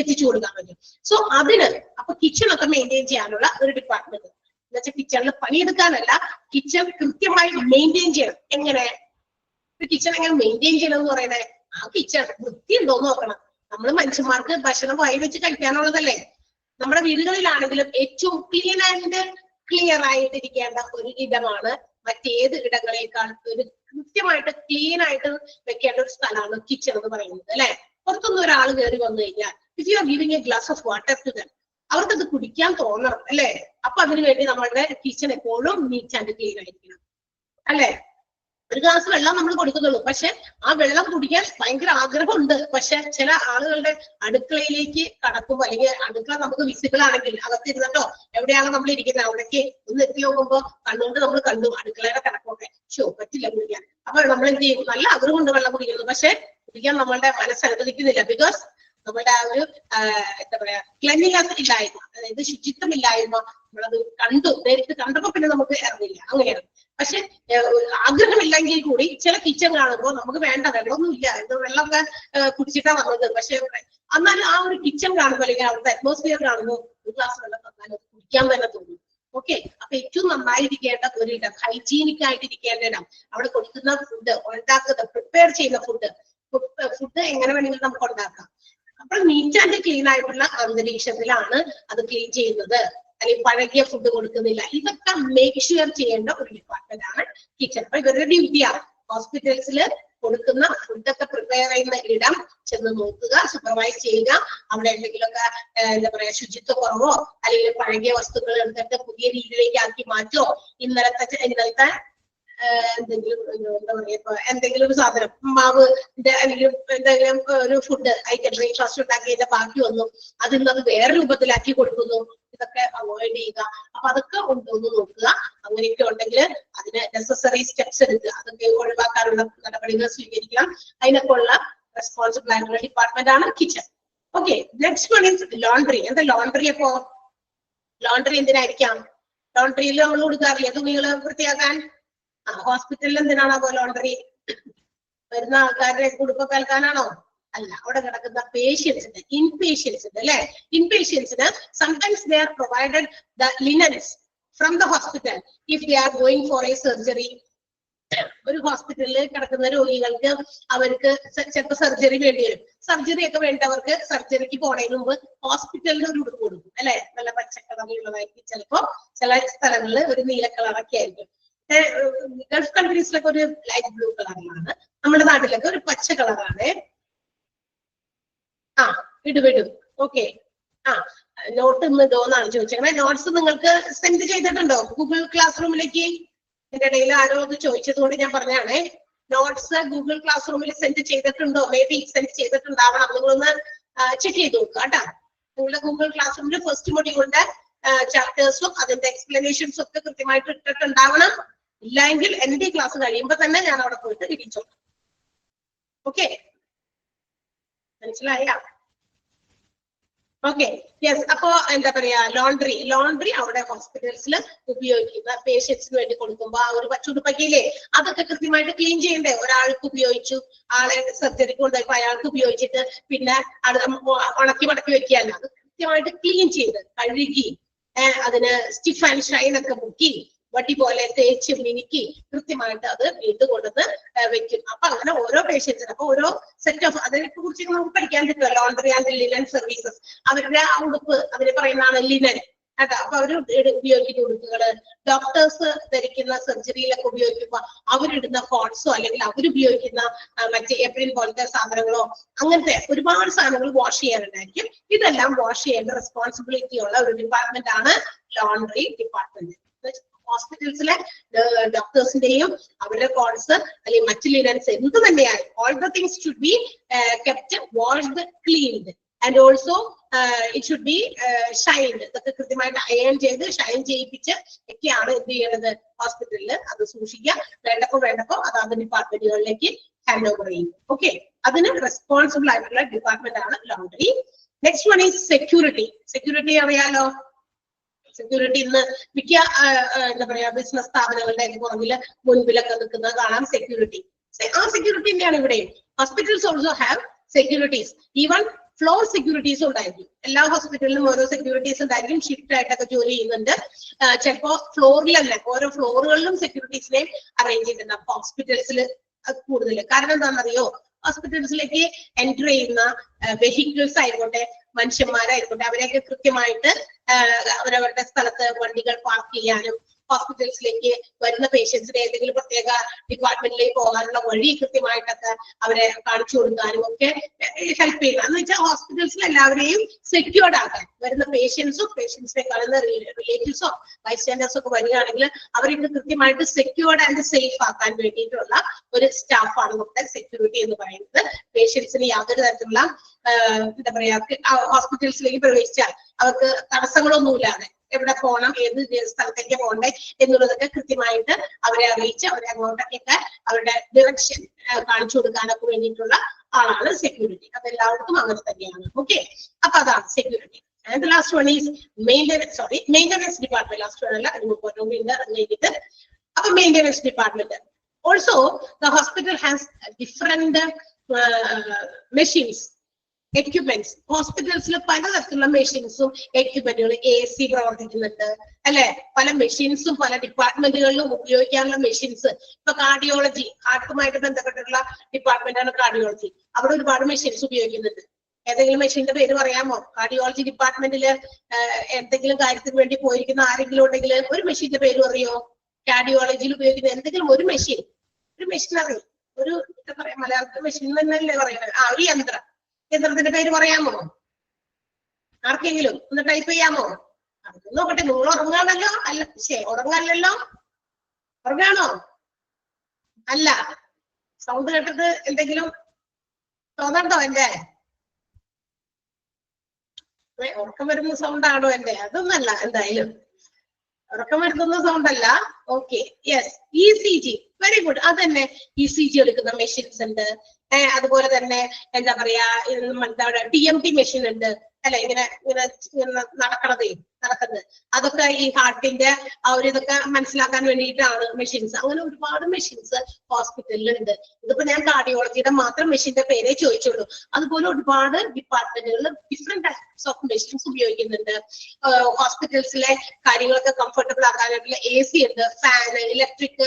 എത്തിച്ചു കൊടുക്കാൻ പറ്റും. സോ അതിന് അപ്പൊ കിച്ചണൊക്കെ മെയിൻറ്റെയിൻ ചെയ്യാനുള്ള ഒരു ഡിപ്പാർട്ട്മെന്റ് എന്ന് വെച്ചാൽ കിച്ചണിൽ പണിയെടുക്കാനല്ല, കിച്ചൺ കൃത്യമായി മെയിൻറ്റെയിൻ ചെയ്യണം. എങ്ങനെ കിച്ചൺ എങ്ങനെ മെയിൻറ്റെയിൻ ചെയ്യണം എന്ന് പറയുന്നത്, ആ കിച്ചൺ വൃത്തിയുണ്ടോന്ന് നോക്കണം. നമ്മൾ മനുഷ്യന്മാർക്ക് ഭക്ഷണം വായി വെച്ച് കഴിക്കാനുള്ളതല്ലേ. നമ്മുടെ വീടുകളിലാണെങ്കിലും ഏറ്റവും ക്ലീൻ ആൻഡ് ക്ലിയർ ആയിട്ടിരിക്കേണ്ട ഒരു ഇടമാണ് മറ്റേത് ഇടങ്ങളെക്കാൾ ഒരു കൃത്യമായിട്ട് ക്ലീൻ ആയിട്ട് വെക്കേണ്ട ഒരു സ്ഥലമാണ് കിച്ചൺ എന്ന് പറയുന്നത് അല്ലെ. പുറത്തുനിന്ന് ഒരാൾ കയറി വന്നു കഴിഞ്ഞാൽ if you are giving a glass of water to them, അവർക്കത് കുടിക്കാൻ തോന്നണം അല്ലെ. അപ്പൊ അതിനുവേണ്ടി നമ്മളുടെ കിച്ചൺ എപ്പോഴും നീറ്റ് ആൻഡ് ക്ലീൻ ആയിരിക്കണം അല്ലെ. ഒരു ഗ്ലാസ് വെള്ളം നമ്മൾ കൊടുക്കുന്നുള്ളൂ, പക്ഷെ ആ വെള്ളം കുടിക്കാൻ ഭയങ്കര ആഗ്രഹമുണ്ട്. പക്ഷെ ചില ആളുകളുടെ അടുക്കളയിലേക്ക് കടക്കുമ്പോ അല്ലെങ്കിൽ അടുക്കള നമുക്ക് വിസിബിൾ ആണെങ്കിൽ അകത്തിരുന്നിട്ടോ എവിടെയാണ് നമ്മൾ ഇരിക്കുന്നത് അവിടേക്ക് ഒന്ന് എത്തി നോക്കുമ്പോ കണ്ണുകൊണ്ട് നമ്മൾ കണ്ടു അടുക്കളയുടെ കിടക്കൊക്കെ പറ്റില്ല കുടിക്കാൻ. അപ്പൊ നമ്മൾ എന്ത് ചെയ്യും, നല്ല ആഗ്രഹമുണ്ട് വെള്ളം കുടിക്കുന്നത്, പക്ഷെ കുടിക്കാൻ നമ്മളുടെ മനസ്സ് അനുവദിക്കുന്നില്ല. ബിക്കോസ് നമ്മുടെ ആ ഒരു എന്താ പറയാ ക്ലെൻലിനെസ് ഇല്ലായ്മ, അതായത് ശുചിത്വം ഇല്ലായ്മ നമ്മളത് നേരിട്ട് കണ്ടപ്പോ പിന്നെ നമുക്ക് ഇറങ്ങില്ല. അങ്ങനെയാണ്. പക്ഷെ ആഗ്രഹമില്ലെങ്കിൽ കൂടി ചില കിച്ചൺ കാണുമ്പോൾ നമുക്ക് വേണ്ട വെള്ളമൊന്നും ഇല്ല, ഇത് വെള്ളമൊക്കെ കുടിച്ചിട്ടാ വന്നത്, പക്ഷെ എന്നാലും ആ ഒരു കിച്ചൺ കാണുമ്പോൾ അല്ലെങ്കിൽ അവിടുത്തെ അറ്റ്മോസ്ഫിയർ കാണുമ്പോൾ ഒരു ഗ്ലാസ് വെള്ളം തന്നാൽ അത് കുടിക്കാൻ തന്നെ തോന്നും. ഓക്കെ, അപ്പൊ ഏറ്റവും നന്നായിരിക്കേണ്ട ഒരിടം, ഹൈജീനിക് ആയിട്ടിരിക്കേണ്ട ഇടം, അവിടെ കൊടുക്കുന്ന ഫുഡ്, ഉണ്ടാക്കുന്ന പ്രിപ്പയർ ചെയ്യുന്ന ഫുഡ് എങ്ങനെ വേണമെങ്കിലും നമുക്ക് ഉണ്ടാക്കാം. അപ്പോൾ നീറ്റ് ആൻഡ് ക്ലീൻ ആയിട്ടുള്ള അന്തരീക്ഷത്തിലാണ് അത് ക്ലീൻ ചെയ്യുന്നത്, അല്ലെങ്കിൽ പഴകിയ ഫുഡ് കൊടുക്കുന്നില്ല. ഇതൊക്കെ മേക്ക് ഷുവർ ചെയ്യേണ്ട ഒരു ഡിപ്പാർട്ട്മെന്റ് ആണ് കിച്ചൺ. അപ്പൊ ഇവരുടെ ഡ്യൂട്ടിയാണ് ഹോസ്പിറ്റൽസിൽ കൊടുക്കുന്ന ഫുഡൊക്കെ പ്രിപ്പയർ ചെയ്യുന്ന ഇടം ചെന്ന് നോക്കുക, സൂപ്പർവൈസ് ചെയ്യുക. അവിടെ എന്തെങ്കിലുമൊക്കെ എന്താ പറയാ ശുചിത്വ കുറവോ അല്ലെങ്കിൽ പഴകിയ വസ്തുക്കൾ എടുത്തിട്ട് പുതിയ രീതിയിലേക്ക് ആക്കി മാറ്റോ, ഇന്നലത്തെ എന്തെങ്കിലും എന്താ പറയാ ഇപ്പൊ എന്തെങ്കിലും ഒരു സാധനം മാവ് അല്ലെങ്കിൽ എന്തെങ്കിലും ഒരു ഫുഡ് ഐറ്റം ബ്രേക്ക്ഫാസ്റ്റ് ഉണ്ടാക്കിയതിന്റെ ബാക്കി വന്നു അതിൽ നിന്ന് അത് വേറെ രൂപത്തിലാക്കി കൊടുക്കുന്നു. ഇതൊക്കെ അവോയ്ഡ് ചെയ്യുക. അപ്പൊ അതൊക്കെ ഉണ്ടോന്ന് നോക്കുക. അങ്ങനെയൊക്കെ ഉണ്ടെങ്കിൽ അതിന് നെസസറി സ്റ്റെപ്സ് എടുക്കുക, അതൊക്കെ ഒഴിവാക്കാനുള്ള നടപടികൾ സ്വീകരിക്കണം. അതിനൊക്കെ ഉള്ള റെസ്പോൺസിബിൾ ആയിട്ടുള്ള ഡിപ്പാർട്ട്മെന്റ് ആണ് kitchen. Okay, next one is laundry. എന്താ ലോണ്ടറി? അപ്പോ ലോണ്ടറി എന്തിനായിരിക്കാം? ലോണ്ടറിയിൽ നമ്മൾ കൊടുക്കാറില്ലേ തുണികൾ വൃത്തിയാക്കാൻ? ഹോസ്പിറ്റലിൽ എന്തിനാണോ ലോണ്ടറി? വരുന്ന ആൾക്കാരുടെ കുടുംബം കേൾക്കാനാണോ? അല്ല, അവിടെ കിടക്കുന്ന പേഷ്യൻസിന്, ഇൻപേഷ്യൻസിന് അല്ലെ, ഇൻപേഷ്യൻസിന് sometimes they are provided the linens from the hospital if they are going for a surgery. ഒരു ഹോസ്പിറ്റലിൽ കിടക്കുന്ന രോഗികൾക്ക് അവർക്ക് ചിലപ്പോൾ സർജറി വേണ്ടി വരും. സർജറി ഒക്കെ വേണ്ടവർക്ക് സർജറിക്ക് പോണതിന് മുമ്പ് ഹോസ്പിറ്റലിൽ ഒരു ഉടുപ്പ് കൊടുക്കും അല്ലെ, നല്ല പച്ചക്കളറുള്ളതായിരിക്കും. ചിലപ്പോ ചില സ്ഥലങ്ങളിൽ ഒരു നീല കളറൊക്കെ ആയിരിക്കും. ഗൾഫ് കൺട്രീസിലൊക്കെ ഒരു ലൈറ്റ് ബ്ലൂ കളറിലാണ്, നമ്മുടെ നാട്ടിലൊക്കെ ഒരു പച്ച കളറാണ്. വിടും. ഓക്കെ. നോട്ട് ഇന്നോന്നാണ് ചോദിച്ചത്. നോട്ട്സ് നിങ്ങൾക്ക് സെൻഡ് ചെയ്തിട്ടുണ്ടോ ഗൂഗിൾ ക്ലാസ് റൂമിലേക്ക്? എന്റെ ഇടയിൽ ആരോ അത് ചോദിച്ചത് കൊണ്ട് ഞാൻ പറഞ്ഞാണേ. നോട്ട്സ് ഗൂഗിൾ ക്ലാസ് റൂമിൽ സെൻഡ് ചെയ്തിട്ടുണ്ടോ? മേ ബി സെൻഡ് ചെയ്തിട്ടുണ്ടാവണം. നിങ്ങളൊന്ന് ചെക്ക് ചെയ്ത് നോക്കുക കേട്ടോ. നിങ്ങളുടെ ഗൂഗിൾ ക്ലാസ് റൂമിൽ ഫസ്റ്റ് മൊഡ്യൂളിന്റെ ചാപ്റ്റേഴ്സും അതിന്റെ എക്സ്പ്ലനേഷൻസും ഒക്കെ കൃത്യമായിട്ട് ഇട്ടിട്ടുണ്ടാവണം. ഇല്ലെങ്കിൽ എന്റെ ക്ലാസ് കഴിയുമ്പോ തന്നെ ഞാൻ അവിടെ പോയിട്ട് ഇടിച്ചോളാം. ഓക്കെ, മനസ്സിലായ? Okay, yes. അപ്പോ എന്താ പറയാ, ലോണ്ടറി അവിടെ ഹോസ്പിറ്റൽസിൽ ഉപയോഗിക്കുന്ന പേഷ്യൻസിന് വേണ്ടി കൊടുക്കുമ്പോ ആ ഒരു പച്ചുടുപ്പക്കില്ലേ, അതൊക്കെ കൃത്യമായിട്ട് ക്ലീൻ ചെയ്യണ്ടേ? ഒരാൾക്ക് ഉപയോഗിച്ചു, ആളെ സർജറിക്ക് കൊണ്ടുപോയപ്പോ അയാൾക്ക് ഉപയോഗിച്ചിട്ട് പിന്നെ ഉണക്കി മടക്കി വെക്കുകയല്ല, അത് കൃത്യമായിട്ട് ക്ലീൻ ചെയ്ത് കഴുകി അതിന് സ്റ്റിഫ് ആൻഡ് ഷൈൻ ഒക്കെ മുക്കി വടി പോലെ തേച്ച് മിനുക്കി കൃത്യമായിട്ട് അത് വീണ്ടും കൊണ്ടുവന്ന് വെക്കും. അപ്പൊ അങ്ങനെ ഓരോ പേഷ്യൻസിന് അപ്പൊ ഓരോ സെറ്റ് ഓഫ് അതിനെ കുറിച്ച് നമുക്ക് പഠിക്കാൻ പറ്റുമോ? ലോണ്ടറി ആൻഡ് ലിനൻ സർവീസസ്, അവരുടെ ആ ഉടുപ്പ് അതിന് പറയുന്നതാണ് ലിനൻ. അതാ, അപ്പൊ അവര് ഉപയോഗിക്കുന്ന ഉടുപ്പുകള്, ഡോക്ടേഴ്സ് ധരിക്കുന്ന സർജറിയിലൊക്കെ ഉപയോഗിക്കുമ്പോ അവരിടുന്ന കോട്ട്സോ അല്ലെങ്കിൽ അവരുപയോഗിക്കുന്ന മറ്റേ എപ്രിൻ പോലത്തെ സാധനങ്ങളോ അങ്ങനത്തെ ഒരുപാട് സാധനങ്ങൾ വാഷ് ചെയ്യാനുണ്ടായിരിക്കും. ഇതെല്ലാം വാഷ് ചെയ്യേണ്ട റെസ്പോൺസിബിലിറ്റി ഉള്ള ഒരു ഡിപ്പാർട്ട്മെന്റ് ആണ് ലോണ്ടറി ഡിപ്പാർട്ട്മെന്റ്. ഹോസ്പിറ്റൽസിലെ ഡോക്ടേഴ്സിന്റെയും അവരുടെ കോഡ്സ് അല്ലെങ്കിൽ മറ്റു ലിനൻസ് എന്ത് തന്നെയായി all the things should be kept washed cleaned and also it should be shined. ഇതൊക്കെ കൃത്യമായിട്ട് അയൺ ചെയ്ത് ഷൈൻ ചെയ്യിപ്പിച്ച് ഒക്കെയാണ് എന്ത് ചെയ്യണത് ഹോസ്പിറ്റലിൽ അത് സൂക്ഷിക്കുക. വേണ്ടപ്പോ അതാത് ഡിപ്പാർട്ട്മെന്റുകളിലേക്ക് ഹാൻഡ് ഓവർ ചെയ്യും. ഓക്കെ, അതിന് റെസ്പോൺസിബിൾ ആയിട്ടുള്ള ഡിപ്പാർട്ട്മെന്റ് ആണ് laundry. Next one is security. Security അറിയാലോ, സെക്യൂരിറ്റി ഇന്ന് മിക്ക എന്താ പറയാ ബിസിനസ് സ്ഥാപനങ്ങളുടെ പുറകില് മുൻപിലൊക്കെ നിൽക്കുന്നത് കാണാം സെക്യൂരിറ്റി. ആ സെക്യൂരിറ്റി തന്നെയാണ് ഇവിടെ. Hospitals also have securities. Even floor securities ഉണ്ടായിരിക്കും. എല്ലാ ഹോസ്പിറ്റലിലും ഓരോ സെക്യൂരിറ്റീസ് ഉണ്ടായിരിക്കും. ഷിഫ്റ്റ് ആയിട്ടൊക്കെ ജോലി ചെയ്യുന്നുണ്ട്. ചിലപ്പോ ഫ്ലോറിൽ തന്നെ ഓരോ ഫ്ലോറുകളിലും സെക്യൂരിറ്റീസിനെ അറേഞ്ച് ചെയ്തിട്ടുണ്ട്. ഹോസ്പിറ്റൽസിൽ കൂടുതൽ കാരണം എന്താണെന്നറിയോ? ഹോസ്പിറ്റൽസിലേക്ക് എൻറ്റർ ചെയ്യുന്ന വെഹിക്കിൾസ് ആയിക്കോട്ടെ, മനുഷ്യന്മാരായിക്കോട്ടെ, അവരെയൊക്കെ കൃത്യമായിട്ട് അവരവരുടെ സ്ഥലത്ത് വണ്ടികൾ പാർക്ക് ചെയ്യാനും ഹോസ്പിറ്റൽസിലേക്ക് വരുന്ന പേഷ്യൻസിന് ഏതെങ്കിലും പ്രത്യേക ഡിപ്പാർട്ട്മെന്റിലേക്ക് പോകാനുള്ള വഴി കൃത്യമായിട്ടൊക്കെ അവരെ കാണിച്ചു കൊടുക്കാനും ഒക്കെ ഹെൽപ്പ് ചെയ്യുക. എന്ന് വെച്ചാൽ ഹോസ്പിറ്റൽസിൽ എല്ലാവരെയും സെക്യൂർഡ് ആക്കാൻ, വരുന്ന പേഷ്യൻസും പേഷ്യൻസിനെ കാണുന്ന റിലേറ്റീവ്സോ ബൈസ്റ്റാൻഡേഴ്സോ ഒക്കെ വരികയാണെങ്കിൽ അവർക്ക് കൃത്യമായിട്ട് സെക്യൂർഡ് ആൻഡ് സേഫ് ആക്കാൻ വേണ്ടിയിട്ടുള്ള ഒരു സ്റ്റാഫാണ് നമ്മുടെ സെക്യൂരിറ്റി എന്ന് പറയുന്നത്. പേഷ്യൻസിന് യാതൊരു തരത്തിലുള്ള എന്താ പറയാ ഹോസ്പിറ്റൽസിലേക്ക് പ്രവേശിച്ചാൽ അവർക്ക് തടസ്സങ്ങളൊന്നുമില്ലാതെ എവിടെ പോകണം, ഏത് സ്ഥലത്തേക്ക് പോകണ്ടേ എന്നുള്ളതൊക്കെ കൃത്യമായിട്ട് അവരെ അറിയിച്ച് അവരെ അങ്ങോട്ടൊക്കെ അവരുടെ ഡിറക്ഷൻ കാണിച്ചു കൊടുക്കാനൊക്കെ വേണ്ടിയിട്ടുള്ള ആളാണ് സെക്യൂരിറ്റി. അത് എല്ലാവർക്കും അങ്ങനെ തന്നെയാണ്. ഓക്കെ, അപ്പൊ അതാണ് security. And the last one is maintenance department. Last one അല്ല, അത് കഴിഞ്ഞിട്ട് അപ്പൊ maintenance department. Also the hospital has different machines, equipments. ഹോസ്പിറ്റൽസിൽ പലതരത്തിലുള്ള മെഷീൻസും എക്യുപ്മെന്റുകളും AC പ്രവർത്തിക്കുന്നുണ്ട് അല്ലെ. പല മെഷീൻസും പല ഡിപ്പാർട്ട്മെന്റുകളിലും ഉപയോഗിക്കാനുള്ള മെഷീൻസ്. ഇപ്പൊ കാർഡിയോളജി, ഹാർട്ടുമായിട്ട് ബന്ധപ്പെട്ടിട്ടുള്ള ഡിപ്പാർട്ട്മെന്റ് ആണ് കാർഡിയോളജി. അവിടെ ഒരുപാട് മെഷീൻസ് ഉപയോഗിക്കുന്നുണ്ട്. ഏതെങ്കിലും മെഷീന്റെ പേര് പറയാമോ? കാർഡിയോളജി ഡിപ്പാർട്ട്മെന്റില് എന്തെങ്കിലും കാര്യത്തിന് വേണ്ടി പോയിരിക്കുന്ന ആരെങ്കിലും ഉണ്ടെങ്കിൽ ഒരു മെഷീന്റെ പേര് അറിയോ? കാർഡിയോളജിയിൽ ഉപയോഗിക്കുന്ന എന്തെങ്കിലും ഒരു മെഷീൻ അറിയും? ഒരു എന്താ പറയാ, മലയാളത്തിൽ മെഷീൻ തന്നെയല്ലേ പറയുന്നത്? ഒരു യന്ത്രത്തിന്റെ പേര് പറയാമോ ആർക്കെങ്കിലും? ഒന്ന് ടൈപ്പ് ചെയ്യാമോ? നോക്കട്ടെ. നിങ്ങൾ ഉറങ്ങാണല്ലോ? അല്ല, ഉറങ്ങാനല്ലോ. ഉറങ്ങാണോ? അല്ല, സൗണ്ട് കേട്ടിട്ട് എന്തെങ്കിലും തോന്നണ്ടോ? എന്റെ ഉറക്കം വരുന്ന സൗണ്ട് ആണോ എന്റെ? അതൊന്നല്ല, എന്തായാലും ഉറക്കം വരുത്തുന്ന സൗണ്ട് അല്ല. Okay, yes, ECG. Very good. അത് തന്നെ, ECG എടുക്കുന്ന മെഷീൻസ് ഉണ്ട്. അതുപോലെ തന്നെ എന്താ പറയാ TMT മെഷീൻ ഉണ്ട് അല്ലെ, ഇങ്ങനെ നടക്കണതേ, നടക്കുന്നത്. അതൊക്കെ ഈ ഹാർട്ടിന്റെ ആ ഒരു ഇതൊക്കെ മനസ്സിലാക്കാൻ വേണ്ടിയിട്ടാണ് മെഷീൻസ്. അങ്ങനെ ഒരുപാട് മെഷീൻസ് ഹോസ്പിറ്റലിലുണ്ട്. ഇതിപ്പോ ഞാൻ കാർഡിയോളജിയുടെ മാത്രം മെഷീന്റെ പേരേ ചോദിച്ചുള്ളൂ. അതുപോലെ ഒരുപാട് ഡിപ്പാർട്ട്മെന്റുകളിൽ ഡിഫറെന്റ് ടൈപ്സ് ഓഫ് മെഷീൻസ് ഉപയോഗിക്കുന്നുണ്ട്. ഹോസ്പിറ്റൽസിലെ കാര്യങ്ങളൊക്കെ കംഫർട്ടബിൾ ആക്കാനായിട്ടുള്ള AC ഉണ്ട്, ഫാന്, ഇലക്ട്രിക്